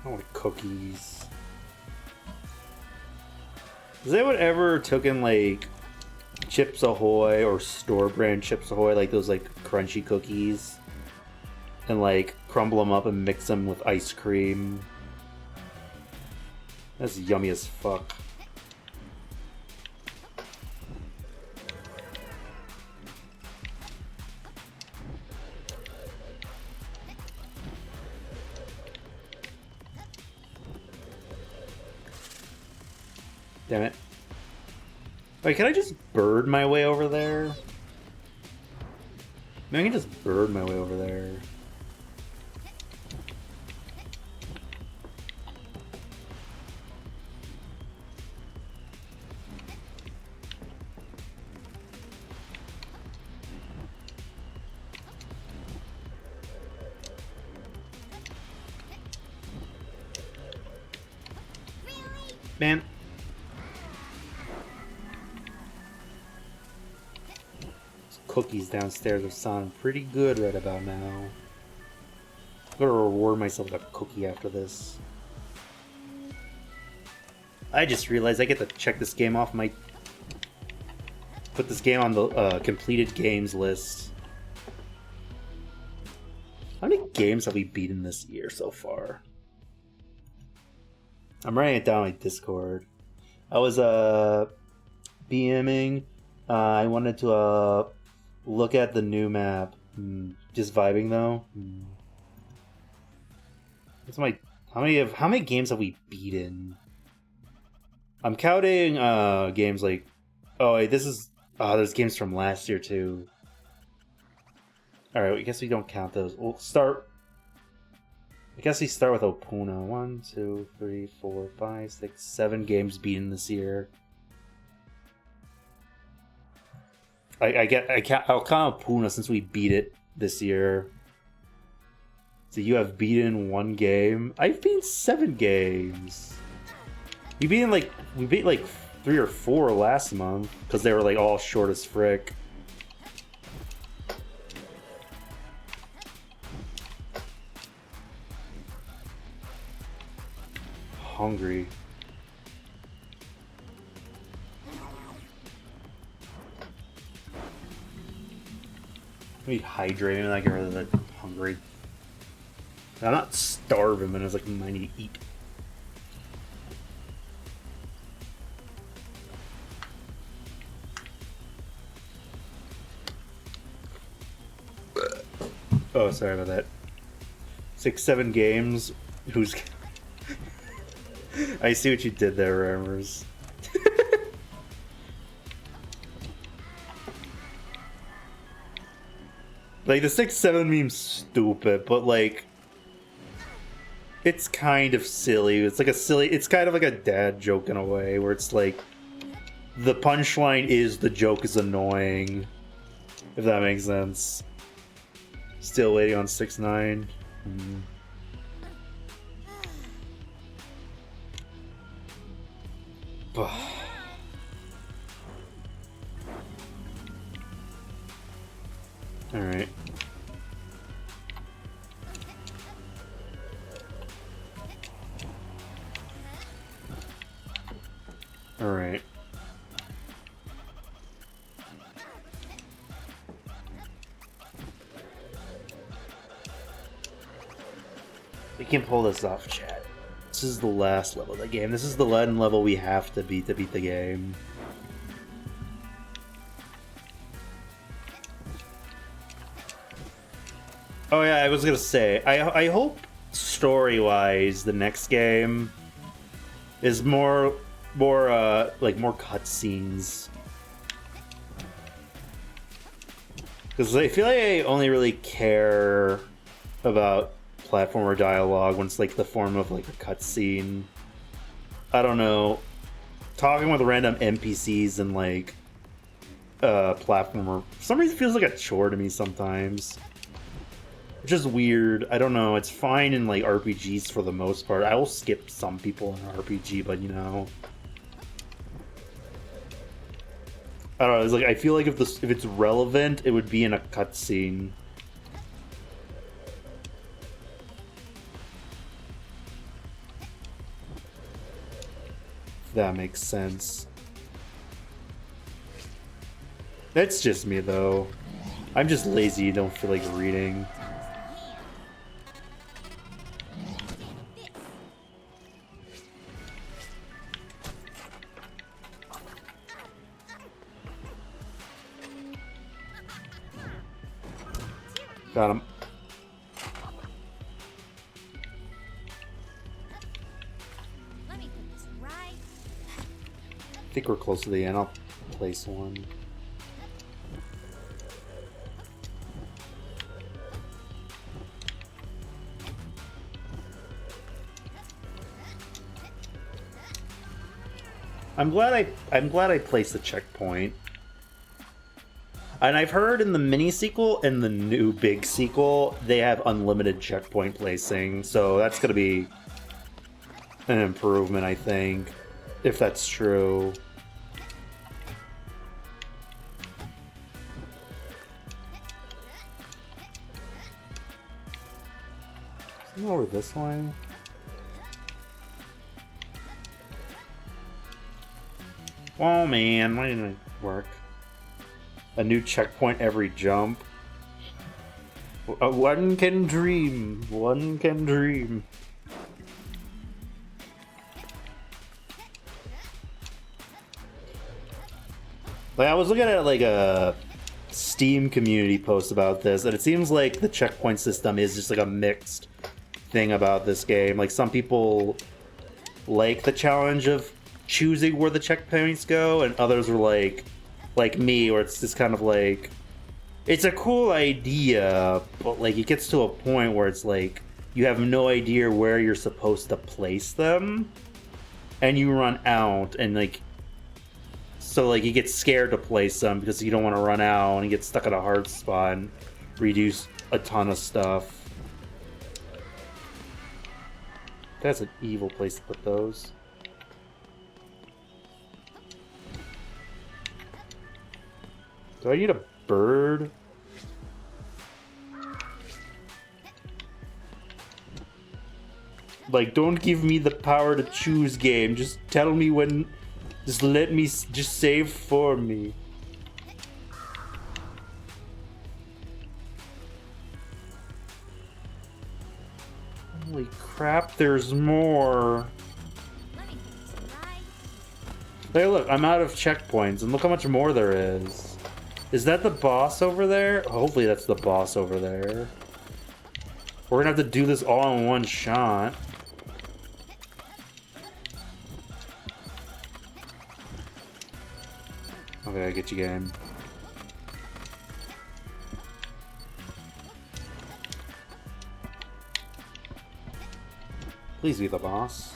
I want cookies. Has anyone ever taken like Chips Ahoy or store brand Chips Ahoy, like those like crunchy cookies, and like crumble them up and mix them with ice cream? That's yummy as fuck. Damn it. Wait, can I just bird my way over there? Maybe I can just bird my way over there. Man. Cookies downstairs are sounding pretty good right about now. I'm gonna reward myself with a cookie after this. I just realized I get to check this game off my... Put this game on the completed games list. How many games have we beaten this year so far? I'm writing it down on my Discord. I was BMing. I wanted to look at the new map. Just vibing though. What's my how many games have we beaten? I'm counting games like there's games from last year too. Alright, I guess we don't count those. We'll start. I guess we start with Opuna. 1, 2, 3, 4, 5, 6, 7 games beaten this year. I'll count Opuna since we beat it this year. So you have beaten 1 game. I've beaten 7 games. We beat like 3 or 4 last month because they were like all short as frick. Hungry. Let me hydrate and I get rid of that hungry. I'm not starving, but it's like I need to eat. Oh, sorry about that. 6, 7 games. Who's... I see what you did there, Rammers. Like, the 6-7 meme's stupid, but like... It's kind of silly. It's like a silly... It's kind of like a dad joke in a way, where it's like... The punchline is the joke is annoying. If that makes sense. Still waiting on 6-9. Alright. Alright. We can pull this off, chat. This is the last level of the game. This is the level we have to beat the game. Oh yeah, I was gonna say, I hope story-wise the next game is more cutscenes. Because I feel like I only really care about platformer dialogue when it's like the form of like a cutscene. I don't know. Talking with random NPCs and like platformer for some reason feels like a chore to me sometimes. Which is weird. I don't know. It's fine in like RPGs for the most part. I will skip some people in an RPG, but you know. I don't know. It's like I feel like if it's relevant, it would be in a cutscene. If that makes sense. That's just me though. I'm just lazy. Don't feel like reading. Got him. Let me put this right. I think we're close to the end. I'll place one. I'm glad I placed the checkpoint. And I've heard in the mini sequel and the new big sequel, they have unlimited checkpoint placing, so that's gonna be an improvement, I think, if that's true. Isn't it over this way? Oh man, why didn't it work? A new checkpoint every jump. One can dream. One can dream. Like, I was looking at like a Steam community post about this, and it seems like the checkpoint system is just like a mixed thing about this game. Like, some people like the challenge of choosing where the checkpoints go, and others are like me, where it's just kind of like, it's a cool idea, but like it gets to a point where it's like you have no idea where you're supposed to place them, and you run out, and like, so like you get scared to place them because you don't want to run out and get stuck at a hard spot and reduce a ton of stuff. That's an evil place to put those. Do I need a bird? Like, don't give me the power to choose, game. Just tell me when. Just let me. Just save for me. Holy crap, there's more. Let me try. Hey, look, I'm out of checkpoints, and look how much more there is. Is that the boss over there? Hopefully that's the boss over there. We're gonna have to do this all in one shot. Okay, I get you, game. Please be the boss.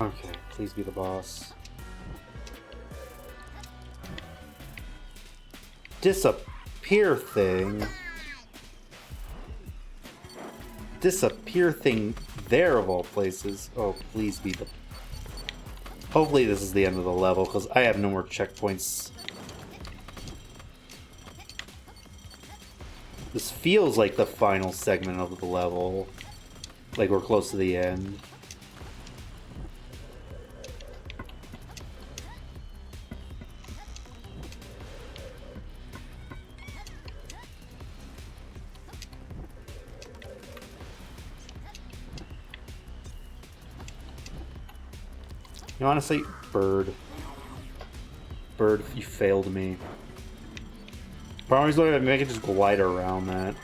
Okay, please be the boss. Disappear thing. Disappear thing there of all places. Oh, please be the... Hopefully this is the end of the level, because I have no more checkpoints. This feels like the final segment of the level. Like we're close to the end. You know, honestly, bird. Bird, you failed me. Problem is, maybe I can just glide around that.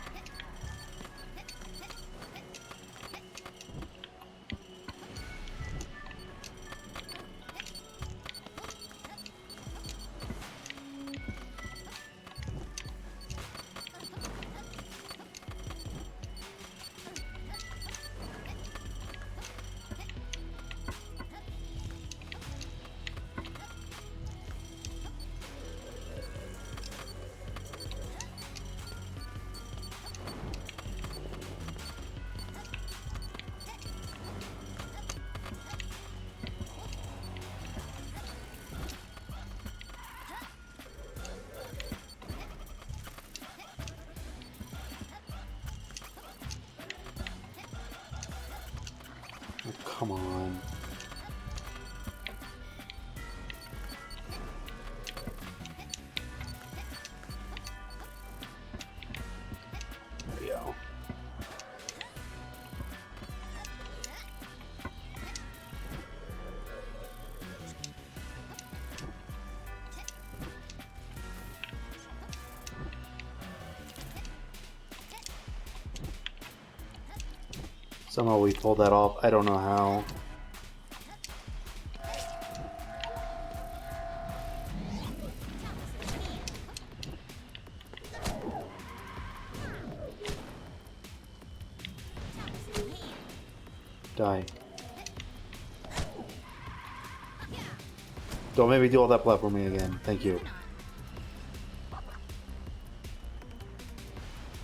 Come on. There we go. Somehow we pulled that off. I don't know how. Die. Don't make me do all that platforming again. Thank you.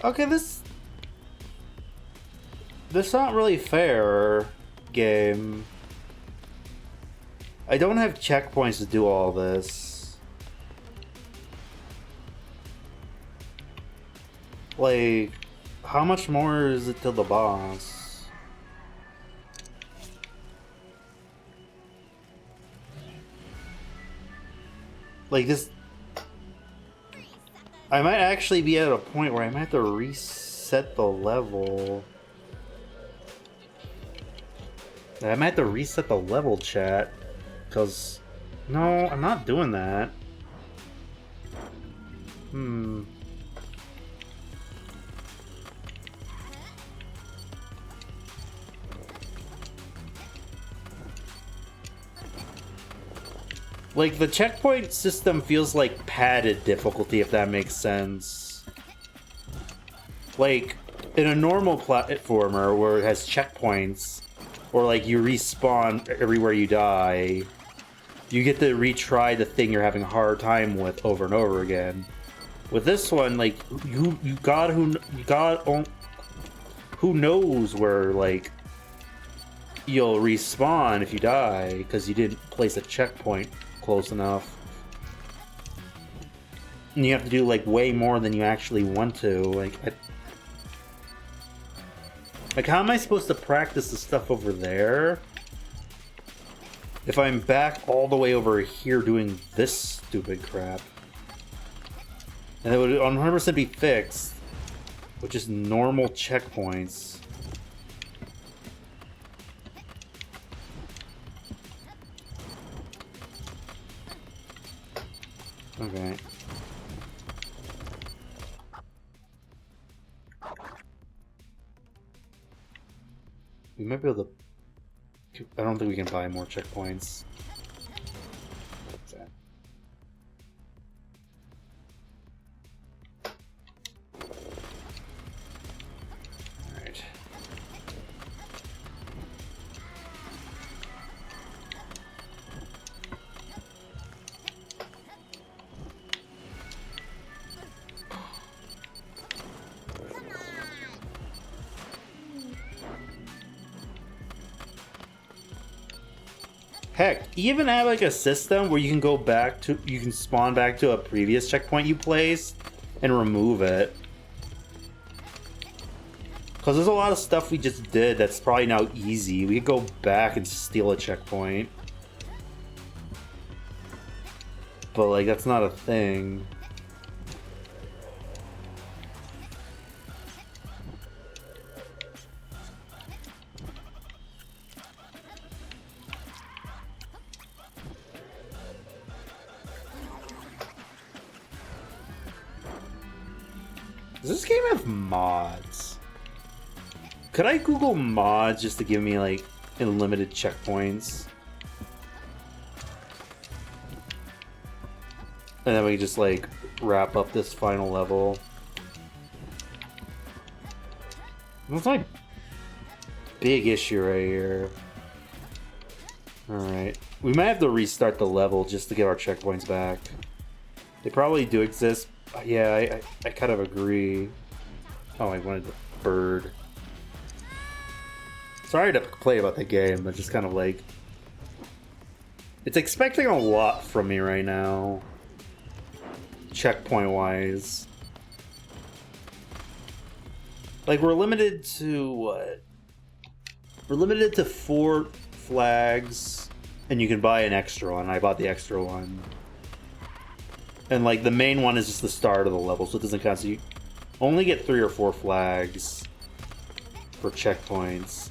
Okay, this not really fair, game. I don't have checkpoints to do all this. Like, how much more is it till the boss? Like this, I might actually be at a point where I might have to reset the level. I might have to reset the level, chat, because no, I'm not doing that. Like, the checkpoint system feels like padded difficulty, if that makes sense. Like, in a normal platformer where it has checkpoints, or like you respawn everywhere you die, you get to retry the thing you're having a hard time with over and over again. With this one, like, who knows where, like, you'll respawn if you die because you didn't place a checkpoint close enough. And you have to do, like, way more than you actually want to. Like, how am I supposed to practice the stuff over there if I'm back all the way over here doing this stupid crap? And it would 100% be fixed with just normal checkpoints. Okay. We might be able to... I don't think we can buy more checkpoints. What's that? Alright. Heck, even have like a system where you can go back to, you can spawn back to a previous checkpoint you placed and remove it. Because there's a lot of stuff we just did that's probably now easy. We could go back and steal a checkpoint. But like, that's not a thing. Does this game have mods? Could I Google mods just to give me like unlimited checkpoints? And then we just like wrap up this final level. That's my big issue right here. Alright. We might have to restart the level just to get our checkpoints back. They probably do exist. Yeah, I kind of agree. Oh, I wanted the bird. Sorry to complain about the game, but just kind of like... It's expecting a lot from me right now. Checkpoint-wise. Like, we're limited to what? We're limited to 4 flags, and you can buy an extra one. I bought the extra one. And like the main one is just the start of the level, so it doesn't count. So you only get 3 or 4 flags for checkpoints.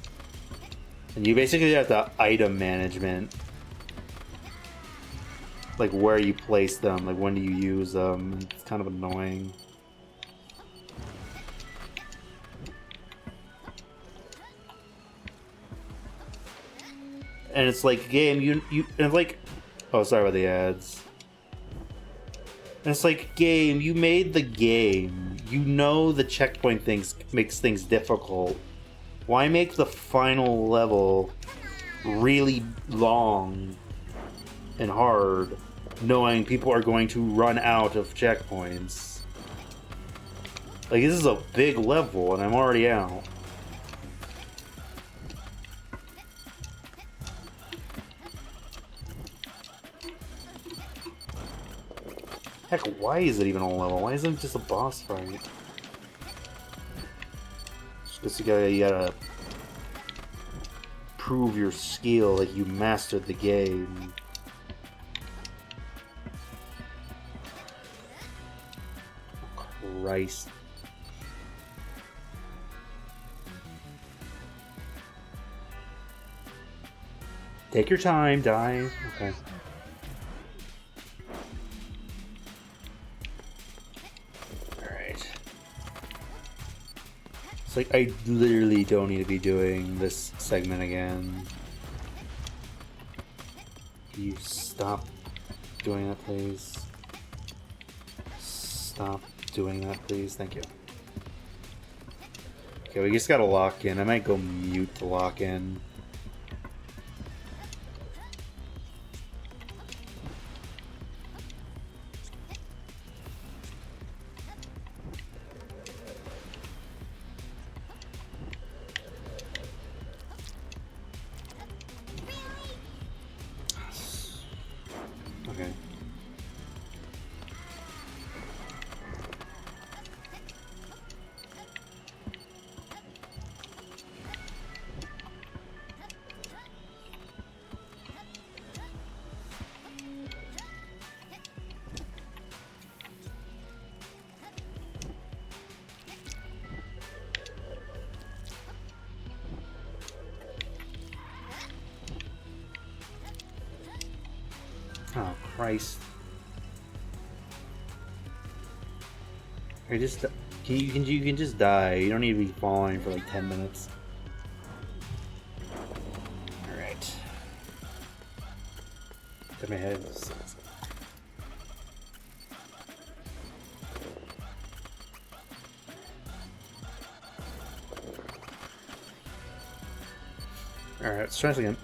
And you basically have to item management. Like where you place them, like when do you use them. It's kind of annoying. And it's like, game, you and like, oh, sorry about the ads. And it's like, game, you made the game. You know the checkpoint things makes things difficult. Why make the final level really long and hard, knowing people are going to run out of checkpoints? Like, this is a big level, and I'm already out. Heck, why is it even a level? Why isn't it just a boss fight? Basically, you gotta prove your skill, like you mastered the game. Christ. Take your time, die. Okay. Alright. It's like I literally don't need to be doing this segment again. Can you stop doing that, please? Stop doing that, please. Thank you. Okay, we just gotta lock in. I might go mute to lock in. Okay. Oh Christ! I just you can just die. You don't need to be falling for like 10 minutes. All right. Get my head. All right, let's try this again.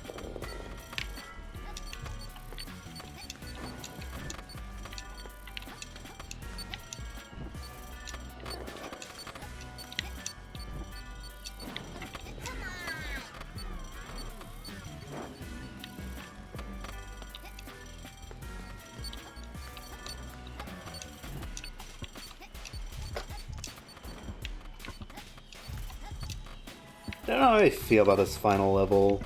I don't know how I feel about this final level.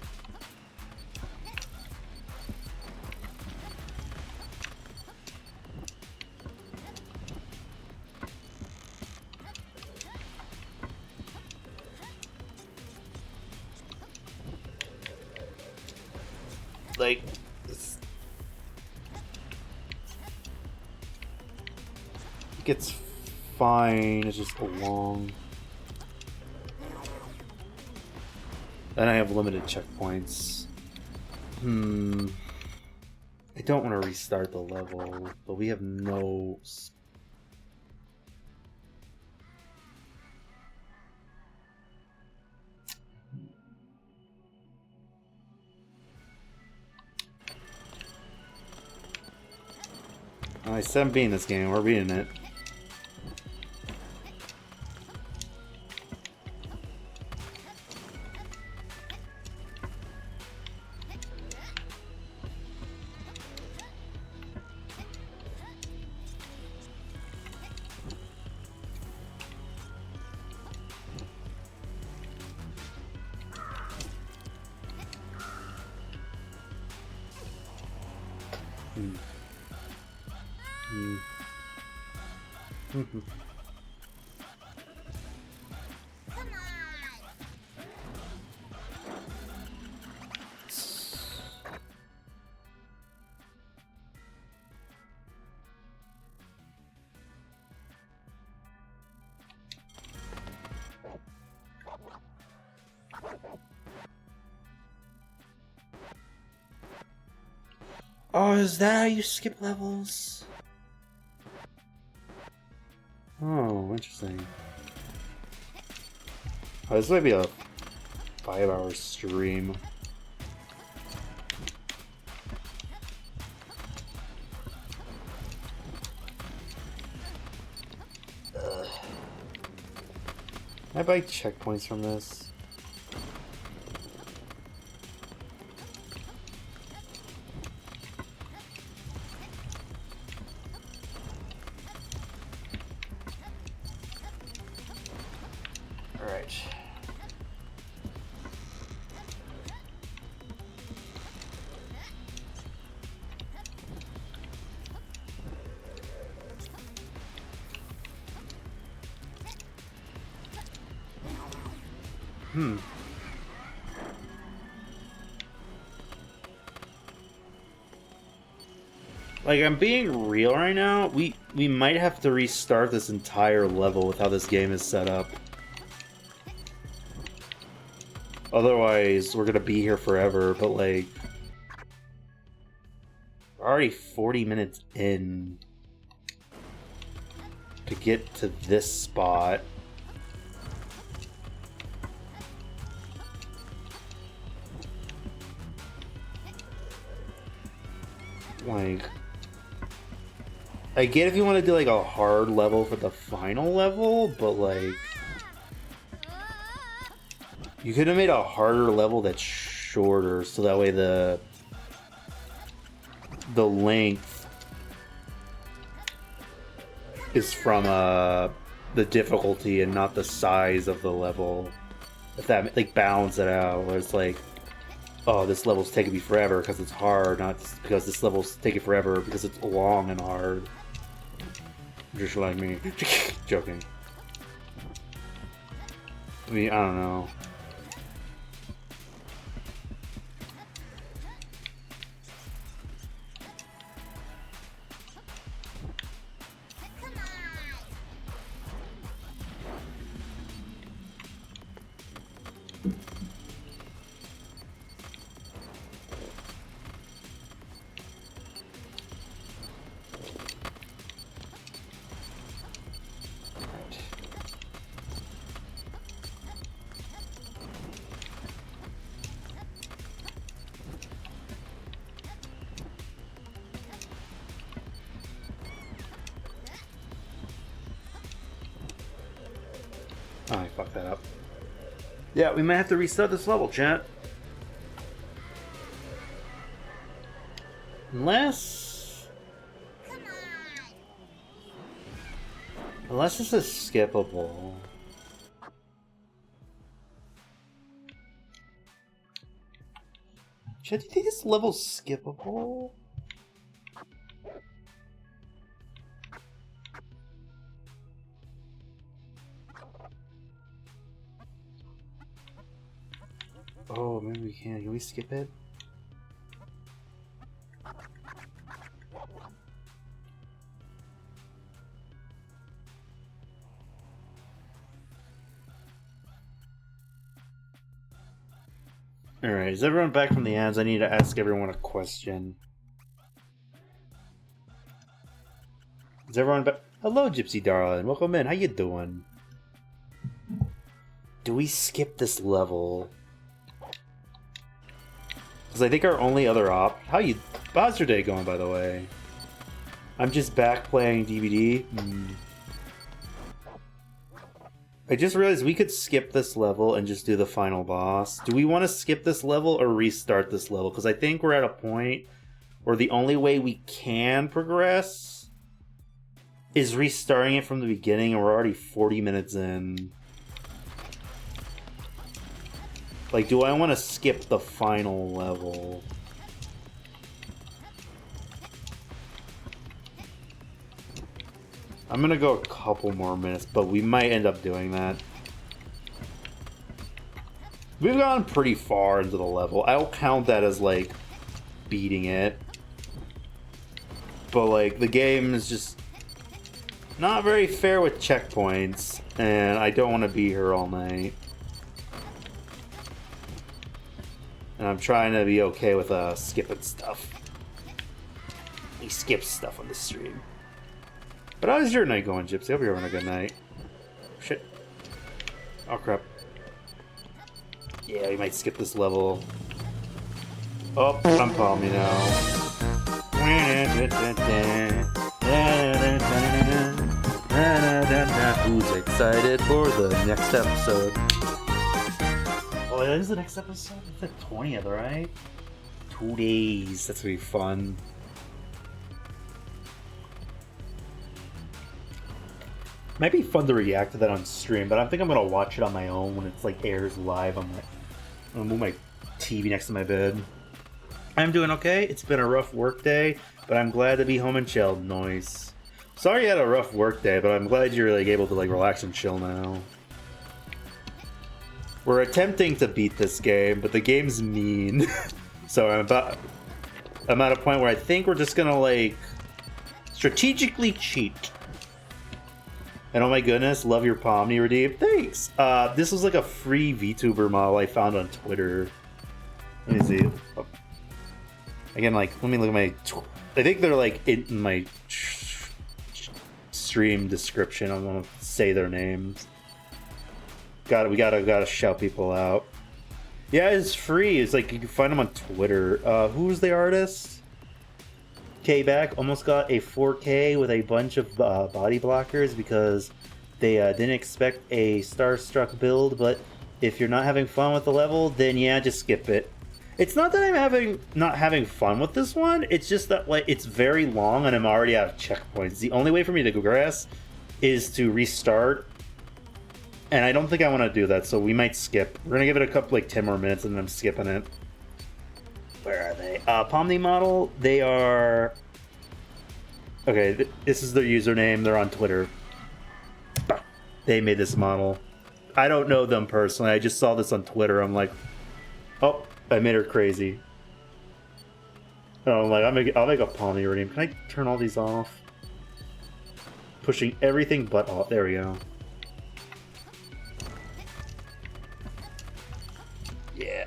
Like, it gets fine, it's just long. And I have limited checkpoints. I don't want to restart the level, but we have no... I said I'm beating this game, we're beating it. Oh, is that how you skip levels? Oh, interesting. Oh, this might be a 5-hour stream. Can I buy checkpoints from this? Alright. Like, I'm being real right now. We might have to restart this entire level with how this game is set up. Otherwise, we're gonna be here forever, but like... we're already 40 minutes in to get to this spot. Like... I get if you want to do like a hard level for the final level, but like... you could have made a harder level that's shorter, so that way the length is from the difficulty and not the size of the level. If that like balance it out, where it's like, oh, this level's taking me forever because it's hard, not because this level's taking forever because it's long and hard. Just like me. Joking. I mean, I don't know. Oh, I fucked that up. Yeah, we might have to restart this level, chat. Unless this is skippable. Chat, do you think this level's skippable? Oh, maybe we can. Can we skip it? Alright, is everyone back from the ads? I need to ask everyone a question. Is everyone back? Hello, Gypsy darling. Welcome in. How you doing? Do we skip this level? Because I think our only other how's your day going, by the way? I'm just back playing DVD. I just realized we could skip this level and just do the final boss. Do we want to skip this level or restart this level? Because I think we're at a point where the only way we can progress is restarting it from the beginning, and we're already 40 minutes in. Like, do I want to skip the final level? I'm gonna go a couple more minutes, but we might end up doing that. We've gone pretty far into the level. I'll count that as, like, beating it. But, like, the game is just not very fair with checkpoints, and I don't want to be here all night. And I'm trying to be okay with skipping stuff. We skip stuff on the stream. But how's your night going, Gypsy? I hope you're having a good night. Shit. Oh, crap. Yeah, we might skip this level. Oh, I'm calm, you know. Who's excited for the next episode? Oh, that is the next episode? It's the 20th, right? 2 days. That's gonna be fun. Might be fun to react to that on stream, but I think I'm gonna watch it on my own when it's like airs live. I'm gonna move my TV next to my bed. I'm doing okay. It's been a rough work day, but I'm glad to be home and chilled. Noise. Sorry you had a rough work day, but I'm glad you're like able to like relax and chill now. We're attempting to beat this game, but the game's mean. So I'm at a point where I think we're just gonna like strategically cheat. And oh my goodness, love your Pomni redeem. Thanks. This was like a free VTuber model I found on Twitter. Let me see. Again, like, let me look at my. I think they're like in my stream description. I want to say their names. We gotta shout people out. Yeah, it's free. It's like you can find them on Twitter. Who's the artist? K-Back almost got a 4K with a bunch of body blockers because they didn't expect a Starstruck build, but if you're not having fun with the level, then yeah, just skip it. It's not that I'm not having fun with this one, it's just that like it's very long and I'm already out of checkpoints. The only way for me to progress is to restart, and I don't think I want to do that, so we might skip. We're gonna give it a couple, like 10 more minutes, and then I'm skipping it. Where are they? Pomni model, they are... Okay, this is their username, they're on Twitter. They made this model. I don't know them personally, I just saw this on Twitter, I'm like, oh, I made her crazy. Oh, I'm like, I'll make a Pomni redeem. Can I turn all these off? Pushing everything but off, there we go. Yeah.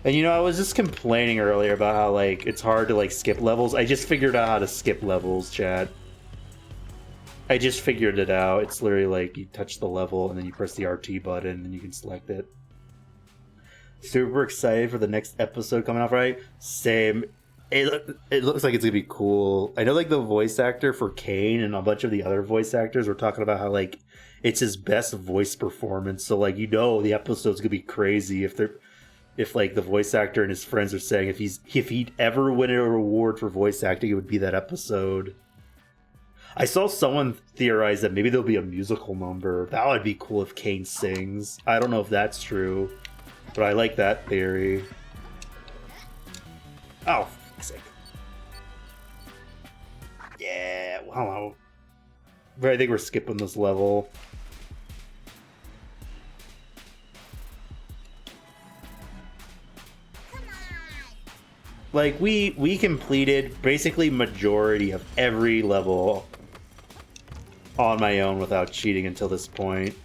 And you know, I was just complaining earlier about how like it's hard to like skip levels. I just figured out how to skip levels, chat. I just figured it out. It's literally like you touch the level and then you press the RT button and you can select it. Super excited for the next episode coming out, right? Same. It looks like it's gonna be cool. I know like the voice actor for Kane and a bunch of the other voice actors were talking about how like it's his best voice performance. So like, you know, the episode's gonna be crazy if like the voice actor and his friends are saying if he'd ever win a reward for voice acting, it would be that episode. I saw someone theorize that maybe there'll be a musical number. That would be cool if Kane sings. I don't know if that's true, but I like that theory. Oh, for fuck's sake. Yeah, hello. But I think we're skipping this level. Like, we completed basically majority of every level on my own without cheating until this point.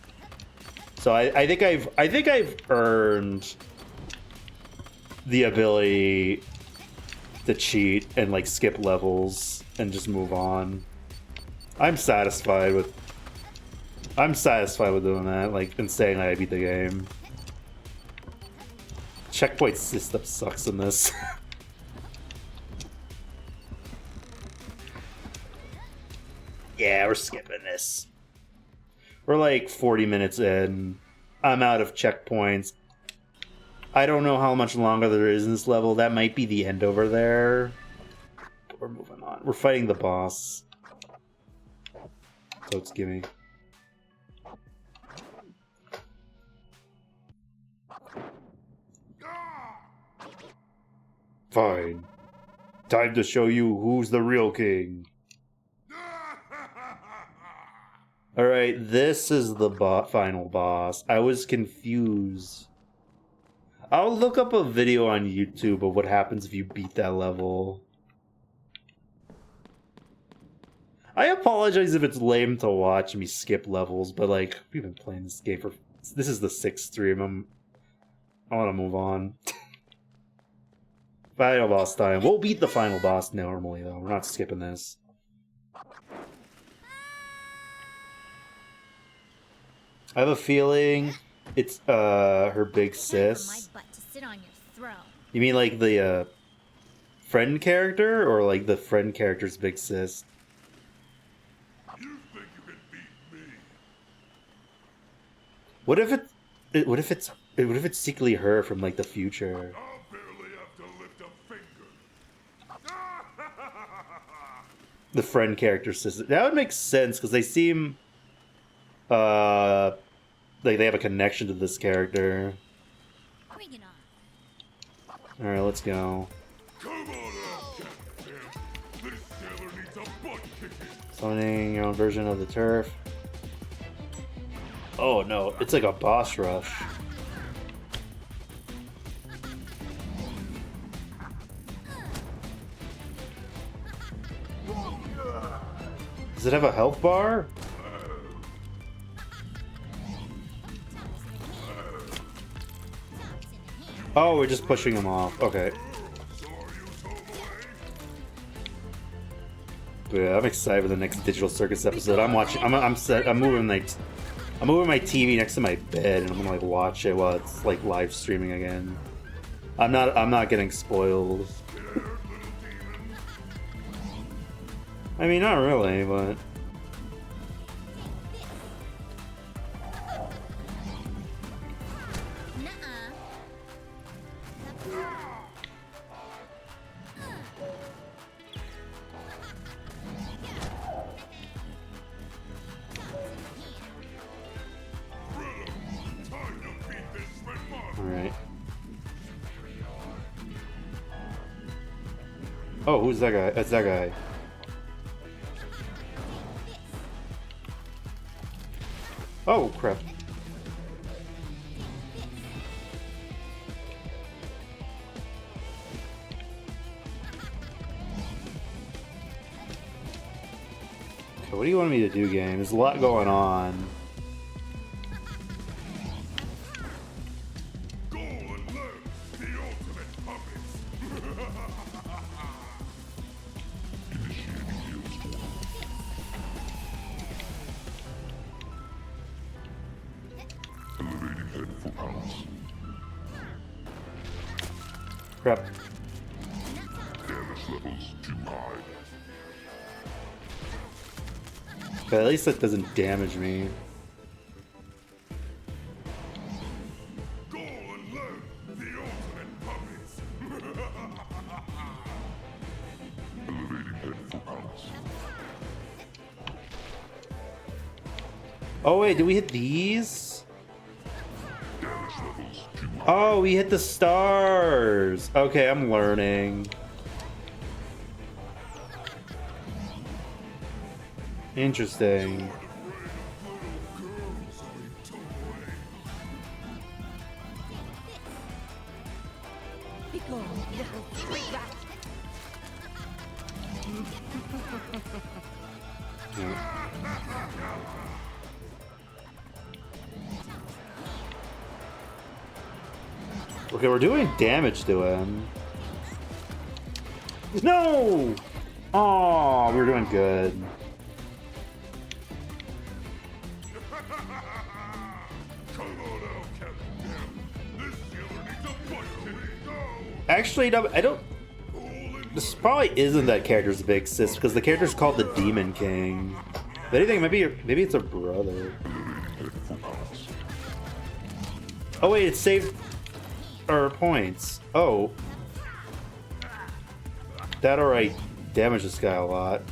So I think I've earned the ability to cheat and like skip levels and just move on. I'm satisfied with doing that, like, and saying that I beat the game. Checkpoint system sucks in this. Yeah, we're skipping this. We're like 40 minutes in. I'm out of checkpoints. I don't know how much longer there is in this level. That might be the end over there. But we're moving on. We're fighting the boss. So it's gimme. Fine. Time to show you who's the real king. Alright, this is the final boss. I was confused. I'll look up a video on YouTube of what happens if you beat that level. I apologize if it's lame to watch me skip levels, but like, we've been playing this game for... This is the 6th stream. I want to move on. Final boss time. We'll beat the final boss normally, though. We're not skipping this. I have a feeling it's her big sis. You mean like the friend character, or like the friend character's big sis? You think you can beat me? What if it's secretly her from like the future? I'll barely have to lift a finger. The friend character sister. That would make sense because they seem like they have a connection to this character. Bring it on. Alright, let's go. Come on out, Captain. This sailor needs a butt kicking. Summoning your own version of the turf. Oh no, it's like a boss rush. Does it have a health bar? Oh, we're just pushing him off. Okay. Yeah, I'm excited for the next Digital Circus episode. I'm watching. I'm set. I'm moving my TV next to my bed, and I'm gonna like watch it while it's like live streaming again. I'm not getting spoiled. I mean, not really, but. Alright. Oh, who's that guy? That's that guy. Oh, crap. Okay, what do you want me to do, game? There's a lot going on. Go and learn the ultimate puppets. Elevating head for pounds. Crap. Damage levels too high. But at least that doesn't damage me. Go and learn the ultimate puppets. Elevating head for pounds. Oh wait, did we hit these? Damage levels too high. Oh, we hit the stars! Okay, I'm learning. Interesting. Okay, we're doing damage to him. No! Oh, we're doing good. Come on out, Captain. This sailor needs a bite. Go. Actually, no, I don't. This probably isn't that character's big sis because the character's called the Demon King. If anything, maybe it's a brother. Oh wait, it saved our points. Oh, that alright. Damage this guy a lot.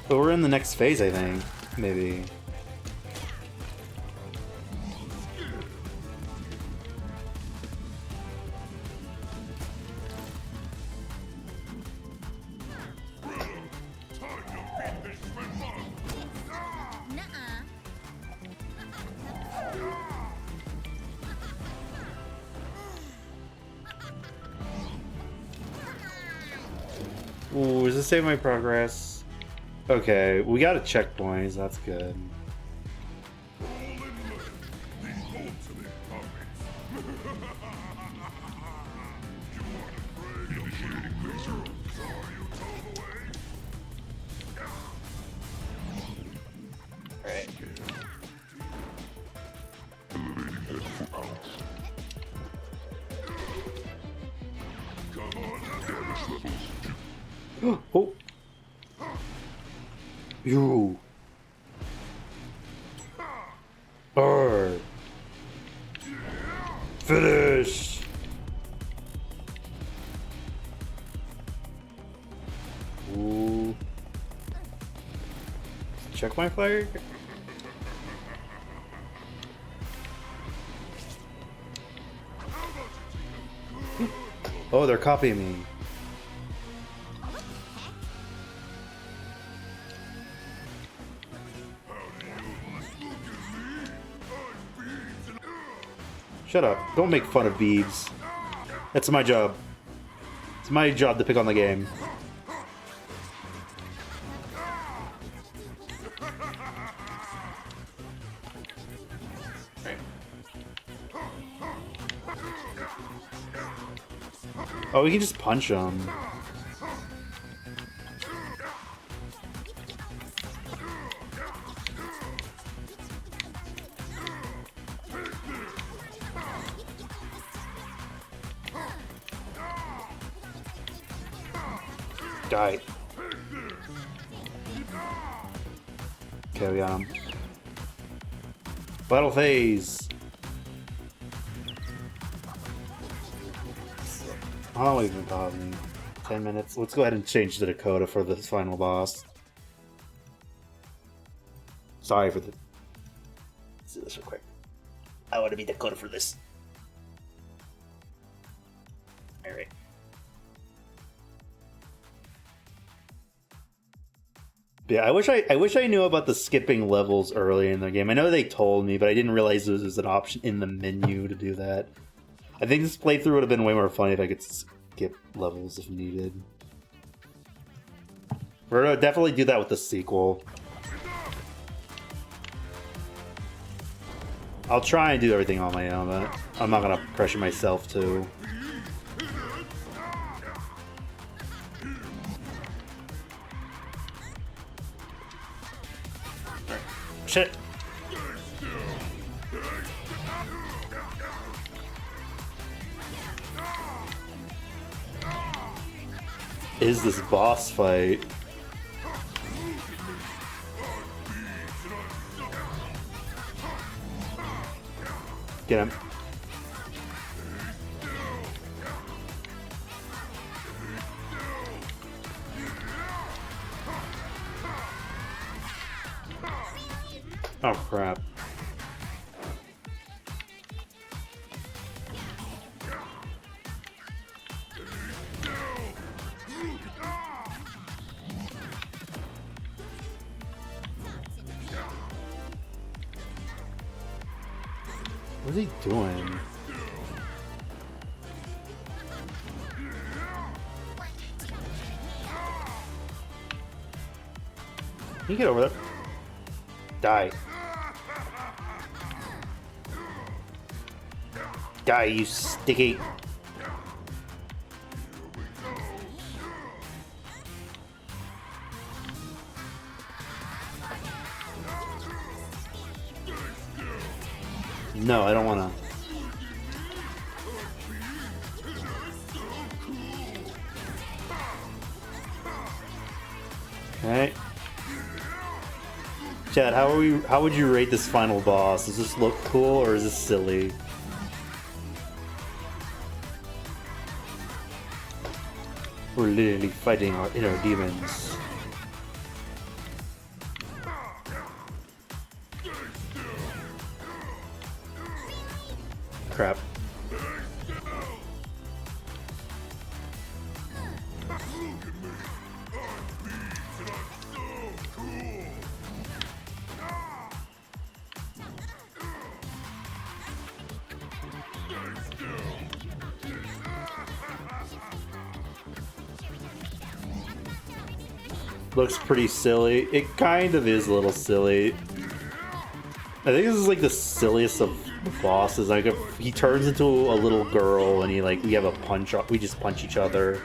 But we're in the next phase, I think. Maybe. Ooh, does it save my progress? Okay, we got a checkpoint. That's good. Oh! You! Arr! Finish! Ooh. Check my flag? Oh, they're copying me. Shut up. Don't make fun of Beebs. That's my job. It's my job to pick on the game. Oh, we can just punch him. Die. Okay, we got him. Battle phase. How long have we been talking? 10 minutes. Let's go ahead and change the Dakota for this final boss. Sorry for the... Let's do this real quick. I want to be Dakota for this. Alright. Yeah, I wish I knew about the skipping levels early in the game. I know they told me, but I didn't realize there was an option in the menu to do that. I think this playthrough would have been way more funny if I could skip levels if needed. We're gonna definitely do that with the sequel. I'll try and do everything on my own, but I'm not gonna pressure myself to. Shit. Is this boss fight? Get him. Oh crap. What is he doing? Can you get over there? Die. Die, you sticky. No, I don't wanna. Okay. Chad, how would you rate this final boss? Does this look cool or is this silly? We're literally fighting our inner demons. Crap. Looks pretty silly. It kind of is a little silly. I think this is like the silliest of the bosses. Like if he turns into a little girl and we have a punch. We just punch each other.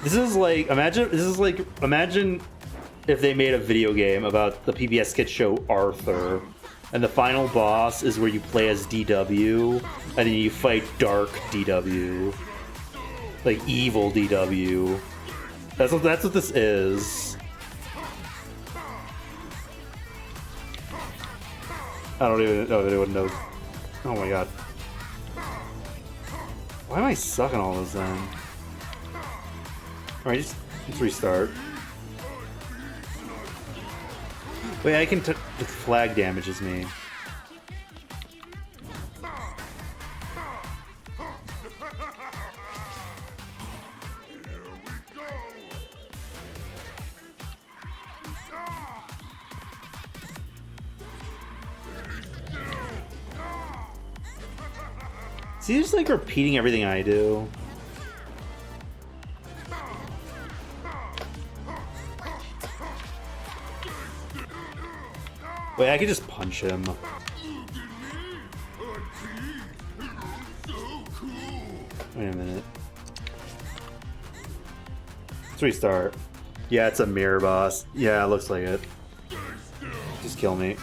This is like imagine if they made a video game about the PBS Kids show Arthur, and the final boss is where you play as DW, and then you fight Dark DW, like evil DW. That's what this is. I don't even know if anyone knows. Oh my god. Why am I sucking all this then? Alright, just restart. Wait, I can the flag damages me. Is he just like repeating everything I do? Wait, I could just punch him. Wait a minute. Let's restart. Yeah, it's a mirror boss. Yeah, it looks like it. Just kill me.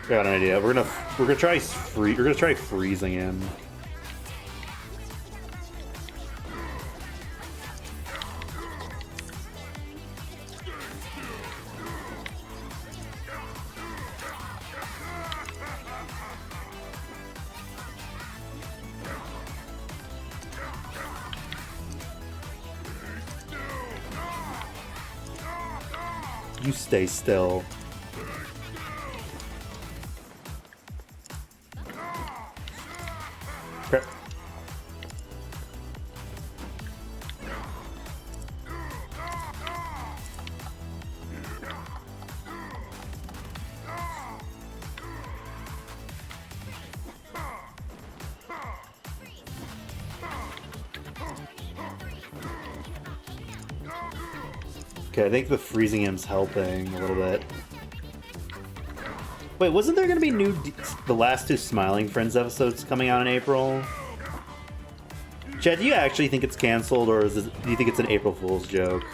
Got an idea. We're gonna try freezing him. You stay still. Crap. Okay, I think the freezing him's helping a little bit. Wait, wasn't there gonna be the last two Smiling Friends episodes coming out in April? Chad, do you actually think it's canceled, or do you think it's an April Fool's joke?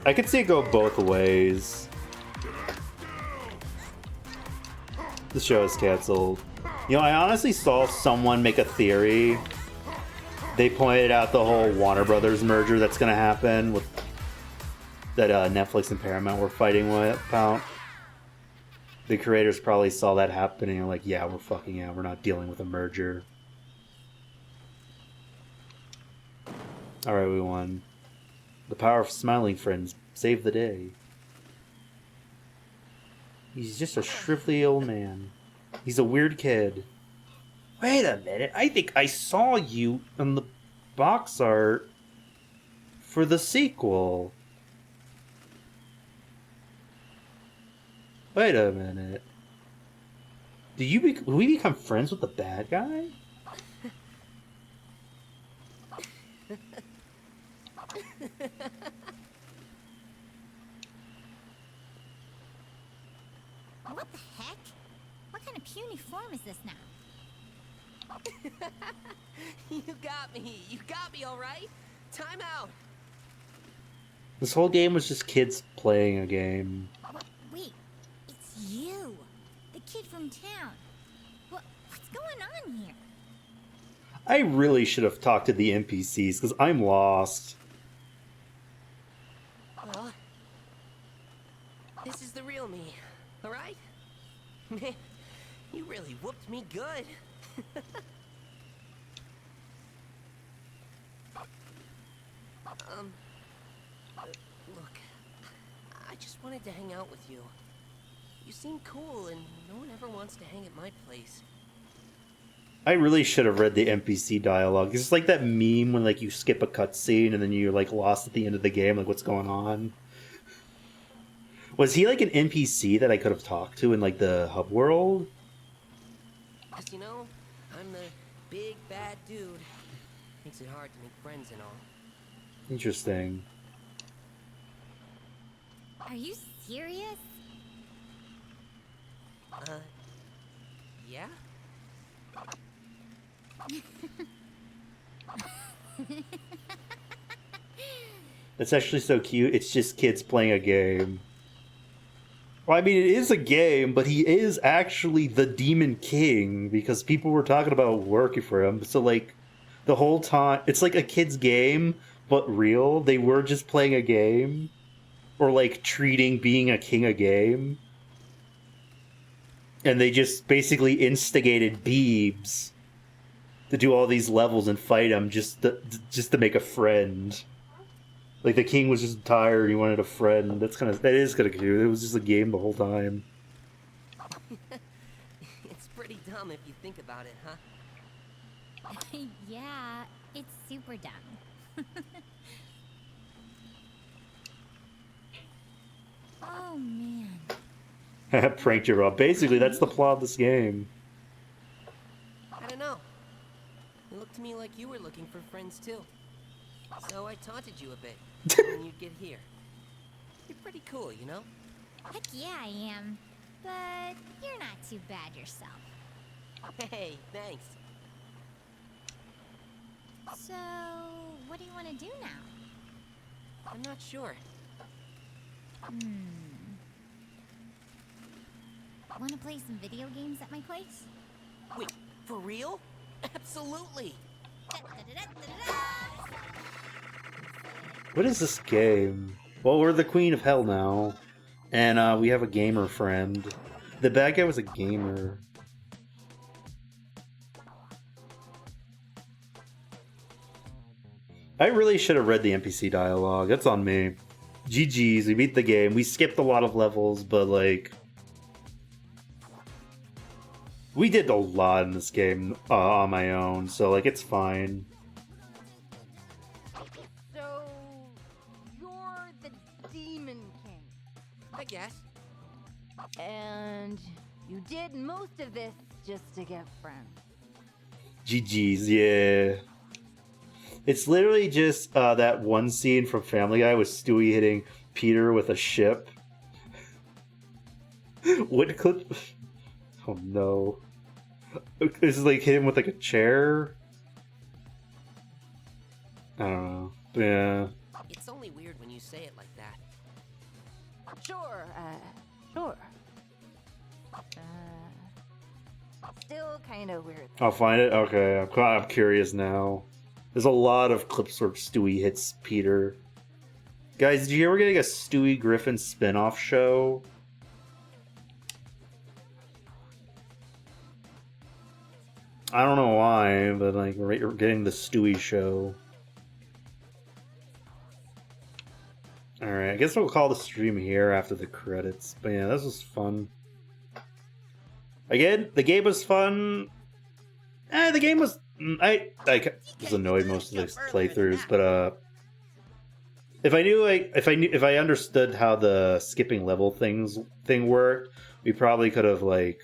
I could see it go both ways. The show is canceled. You know, I honestly saw someone make a theory. They pointed out the whole Warner Brothers merger that's gonna happen with that Netflix and Paramount were fighting about. The creators probably saw that happening and are like, yeah, we're fucking out. We're not dealing with a merger. Alright, we won. The power of Smiling Friends saved the day. He's just a shrivelly old man. He's a weird kid. Wait a minute, I think I saw you on the box art for the sequel. Wait a minute. Will we become friends with the bad guy? What the heck? What kind of puny form is this now? You got me. You got me, all right? Time out. This whole game was just kids playing a game. Wait, it's you, the kid from town. What's going on here? I really should have talked to the NPCs because I'm lost. Well, this is the real me, all right? Man, you really whooped me good. Look, I just wanted to hang out with you. You seem cool, and no one ever wants to hang at my place. I really should have read the NPC dialogue. It's like that meme when like you skip a cutscene and then you're like lost at the end of the game, like what's going on? Was he like an NPC that I could have talked to in like the hub world? 'Cause you know, I'm the big bad dude. Makes it hard to make friends and all. Interesting. Are you serious? Yeah? That's actually so cute. It's just kids playing a game. Well, I mean, it is a game, but he is actually the Demon King because people were talking about working for him. So, like, the whole time, it's like a kid's game, but real. They were just playing a game. Or, like, treating being a king a game. And they just basically instigated Beebs to do all these levels and fight him just to make a friend. Like, the king was just tired, he wanted a friend. That is kind of cute. It was just a game the whole time. It's pretty dumb if you think about it, huh? Yeah, it's super dumb. Oh, man. Pranked you, Rob. Basically, that's the plot of this game. I don't It looked to me like you were looking for friends too. So I taunted you a bit when you'd get here. You're pretty cool, you know? Heck yeah, I am. But you're not too bad yourself. Hey, thanks. So, what do you want to do now? I'm not sure. Want to play some video games at my place? Wait, for real? Absolutely. What is this game? Well, we're the Queen of Hell now. And we have a gamer friend. The bad guy was a gamer. I really should have read the NPC dialogue. That's on me. GG's, we beat the game. We skipped a lot of levels, but like... we did a lot in this game on my own, so like it's fine. So, you're the Demon King. I guess. And you did most of this just to get friends. GG's, yeah. It's literally just that one scene from Family Guy with Stewie hitting Peter with a ship. What clip? Oh no. This is like hit him with like a chair? I don't know. Yeah. It's only weird when you say it like that. Sure, sure. Still kind of weird. I'll find it? Okay, I'm curious now. There's a lot of clips where Stewie hits Peter. Guys, did you hear we're getting a Stewie Griffin spin-off show? I don't know why, but like we're getting the Stewie show. Alright, I guess we'll call the stream here after the credits. But yeah, this was fun. Again, the game was fun. The game was... I was annoyed most of the playthroughs, but if I understood how the skipping level thing worked, we probably could have like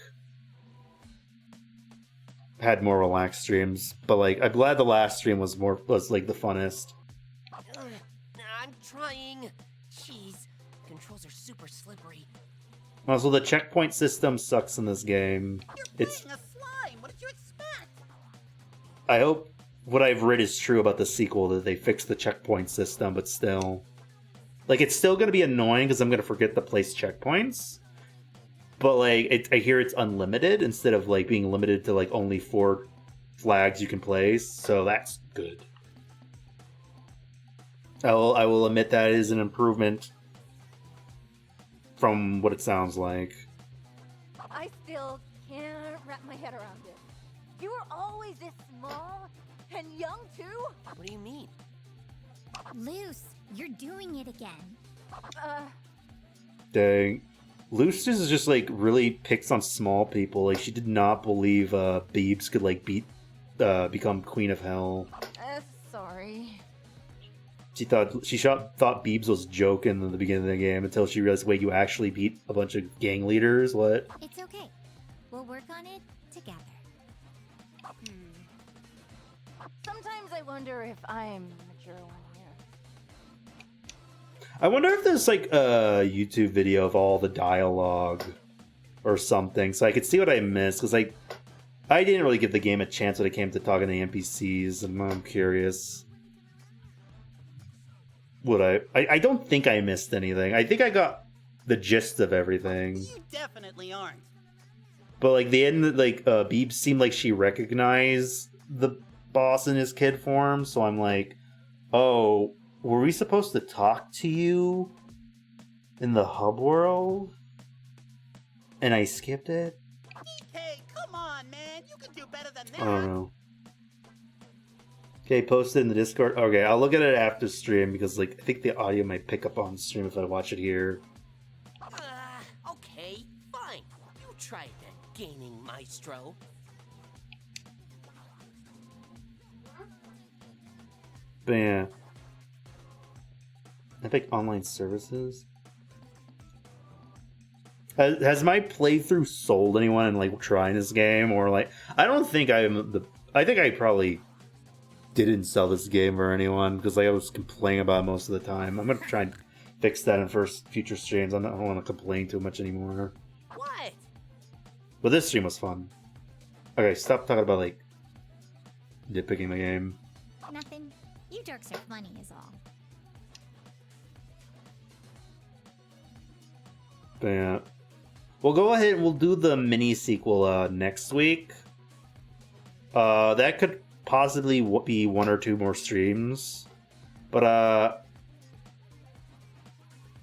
had more relaxed streams. But like, I'm glad the last stream was like the funnest. I'm trying. Jeez, controls are super slippery. Also, the checkpoint system sucks in this game. You're playing a slime. What did you expect? I hope what I've read is true about the sequel, that they fixed the checkpoint system, but still. Like, it's still going to be annoying because I'm going to forget to place checkpoints. But, like, I hear it's unlimited instead of, like, being limited to, like, only 4 flags you can place. So that's good. I will admit that is an improvement from what it sounds like. I still can't wrap my head around it. You were always this small and young too? What do you mean? Luce, you're doing it again. Dang. Luce is just, like, really picks on small people. Like, she did not believe Beebs could, like, become Queen of Hell. Sorry. She thought Beebs was joking in the beginning of the game until she realized, wait, you actually beat a bunch of gang leaders? What? It's okay. We'll work on it together. Sometimes I wonder if I'm the mature one here. I wonder if there's, like, a YouTube video of all the dialogue or something, so I could see what I missed, because, like, I didn't really give the game a chance when it came to talking to NPCs, and I'm curious. I don't think I missed anything. I think I got the gist of everything. You definitely aren't. But, like, the end, like, Beebs seemed like she recognized the boss in his kid form, so I'm like, oh, were we supposed to talk to you in the hub world? And I skipped it? Hey, come on, man. You can do better than that. I don't know. Okay, post it in the Discord. Okay, I'll look at it after stream because, like, I think the audio might pick up on stream if I watch it here. Okay, fine. You try it then, gaming maestro. But yeah. Epic Online Services? Has my playthrough sold anyone in, like, trying this game? Or, like, I don't think I think I probably didn't sell this game for anyone because like I was complaining about it most of the time. I'm gonna try and fix that in future streams. I don't want to complain too much anymore. What? But this stream was fun. Okay, stop talking about like nitpicking the game. Nothing. You jerks are funny is all. But yeah. We'll go ahead and we'll do the mini sequel next week. That could possibly be 1 or 2 more streams. But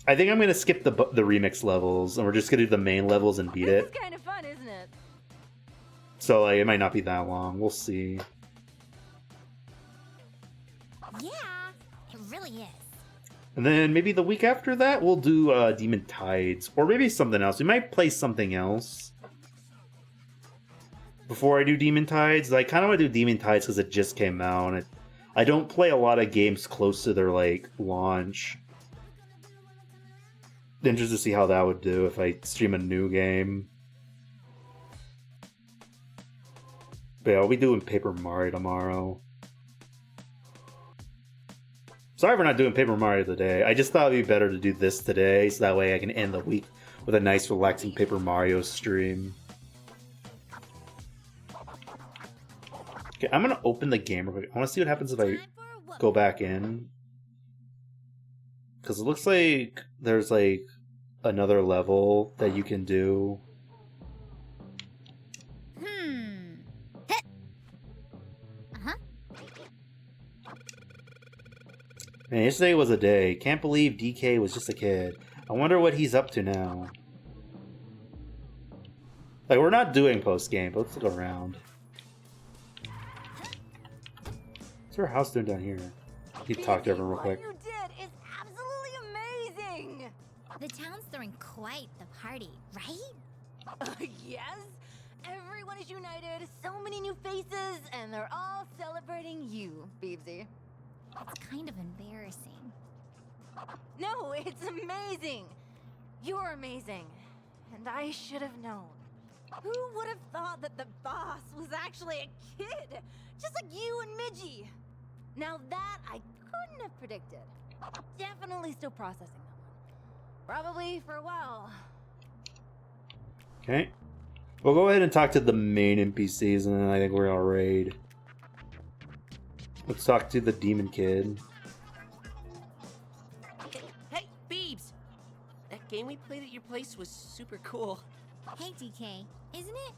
I think I'm gonna skip the remix levels and we're just gonna do the main levels and beat it. It's kind of fun, isn't it? So like, it might not be that long. We'll see. Yeah, it really is. And then maybe the week after that, we'll do Demon Tides. Or maybe something else. We might play something else. Before I do Demon Tides. I kind of want to do Demon Tides because it just came out. And I don't play a lot of games close to their like launch. Interested to see how that would do if I stream a new game. But yeah, I'll be doing Paper Mario tomorrow. Sorry for not doing Paper Mario today. I just thought it'd be better to do this today, so that way I can end the week with a nice, relaxing Paper Mario stream. Okay, I'm gonna open the game real quick. I wanna see what happens if I go back in. Because it looks like there's, like, another level that you can do. Man, yesterday was a day. Can't believe DK was just a kid. I wonder what he's up to now. Like, we're not doing post-game, but let's look around. What's our house doing down here? You talk to everyone real quick. What you did is absolutely amazing! The town's throwing quite the party, right? Yes? Everyone is united, so many new faces, and they're all celebrating you, Beebsy. It's kind of embarrassing. No, it's amazing! You're amazing. And I should have known. Who would have thought that the boss was actually a kid? Just like you and Midgie. Now that I couldn't have predicted. Definitely still processing that one. Probably for a while. Okay. We'll go ahead and talk to the main NPCs, and then I think we're gonna raid. Let's talk to the demon kid. Hey, Beebs! That game we played at your place was super cool. Hey, DK, isn't it?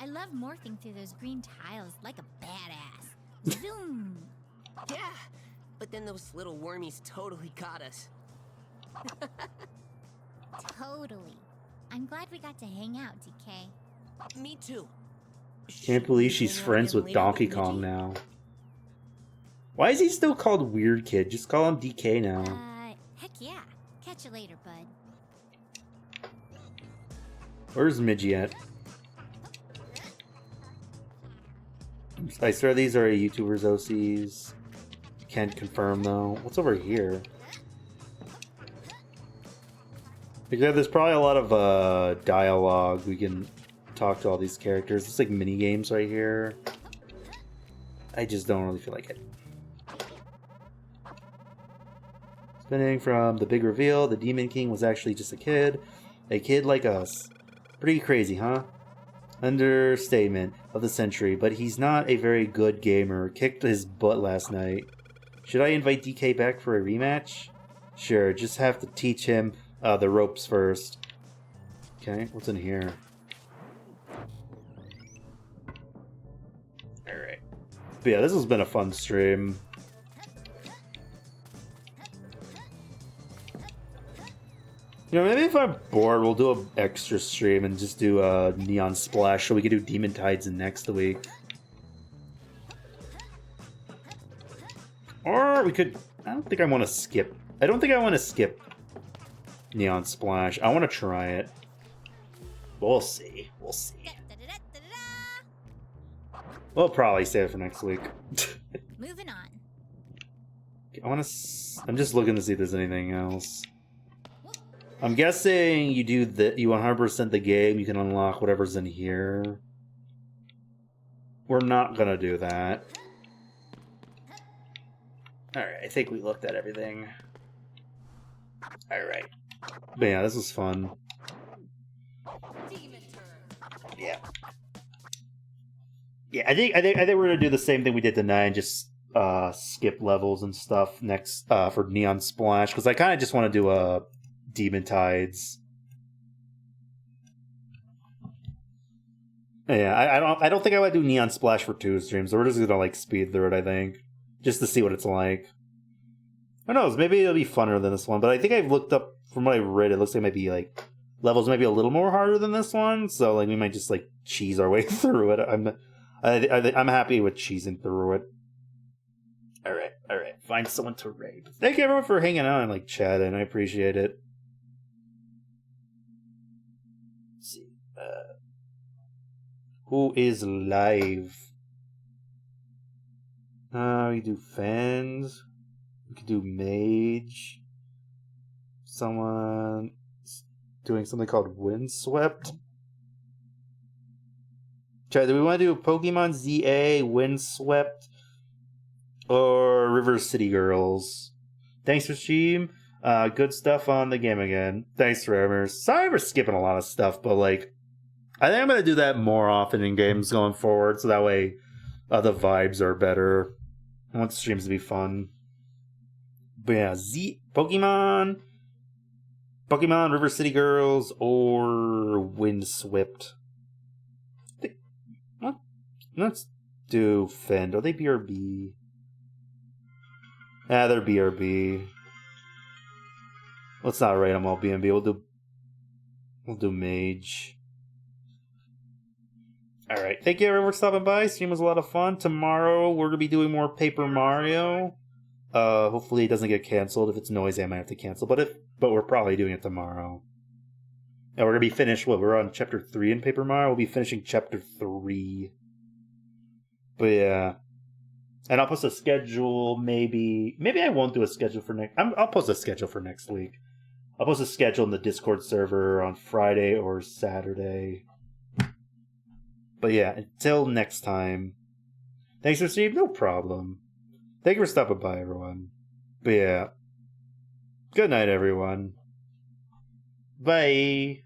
I love morphing through those green tiles like a badass. Zoom! Yeah, but then those little wormies totally got us. Totally. I'm glad we got to hang out, DK. Me too. Can't believe she's friends with Donkey Kong now. Why is he still called Weird Kid? Just call him DK now. Heck yeah. Catch you later, bud. Where's Midgie at? I swear these are YouTubers OCs. Can't confirm though. What's over here? Because there's probably a lot of dialogue. We can talk to all these characters. It's like mini games right here. I just don't really feel like it. Spinning from the big reveal, the Demon King was actually just a kid like us. Pretty crazy, huh? Understatement of the century, but he's not a very good gamer. Kicked his butt last night. Should I invite DK back for a rematch? Sure, just have to teach him the ropes first. Okay, what's in here? Alright. But yeah, this has been a fun stream. You know, maybe if I'm bored, we'll do an extra stream and just do a Neon Splash so we can do Demon Tides next week. Or we could... I don't think I want to skip... I don't think I want to skip Neon Splash. I want to try it. We'll see. We'll see. We'll probably save it for next week. Moving on. I want to... I'm just looking to see if there's anything else. I'm guessing you do the... You 100% the game, you can unlock whatever's in here. We're not gonna do that. Alright, I think we looked at everything. Alright. But yeah, this was fun. Yeah. Yeah, I think we're gonna do the same thing we did tonight, just skip levels and stuff next for Neon Splash, because I kind of just want to do a Demon Tides. Yeah, I don't think I would do Neon Splash for 2 streams. So we're just gonna like speed through it, I think, just to see what it's like. Who knows? Maybe it'll be funner than this one. But I think I've looked up from what I read. It looks like it might be like levels might be a little more harder than this one. So like we might just like cheese our way through it. I'm happy with cheesing through it. All right. Find someone to raid. Thank you everyone for hanging out and like chatting. I appreciate it. Let's see. Who is live? We do fans. We could do mage. Someone doing something called Windswept. Chat, do we want to do Pokemon ZA, Windswept, or River City Girls? Thanks for stream. Good stuff on the game again. Thanks, Ramers. Sorry for skipping a lot of stuff, but like, I think I'm gonna do that more often in games going forward, so that way the vibes are better. I want the streams to be fun. But yeah, Pokemon, River City Girls, or Windswept. Let's do Fend. Are they BRB? Yeah, they're BRB. Let's not rate them all BNB. We'll do Mage. Alright, thank you everyone for stopping by. Stream was a lot of fun. Tomorrow we're going to be doing more Paper Mario. Hopefully it doesn't get canceled. If it's noisy I might have to cancel. But we're probably doing it tomorrow. And we're going to be finished, we're on Chapter 3 in Paper Mario. We'll be finishing Chapter 3. But yeah. And I'll post a schedule, maybe I won't do a schedule for next... I'll post a schedule for next week. I'll post a schedule in the Discord server on Friday or Saturday. But yeah, until next time. Thanks for streaming, no problem. Thank you for stopping by, everyone. But yeah. Good night, everyone. Bye.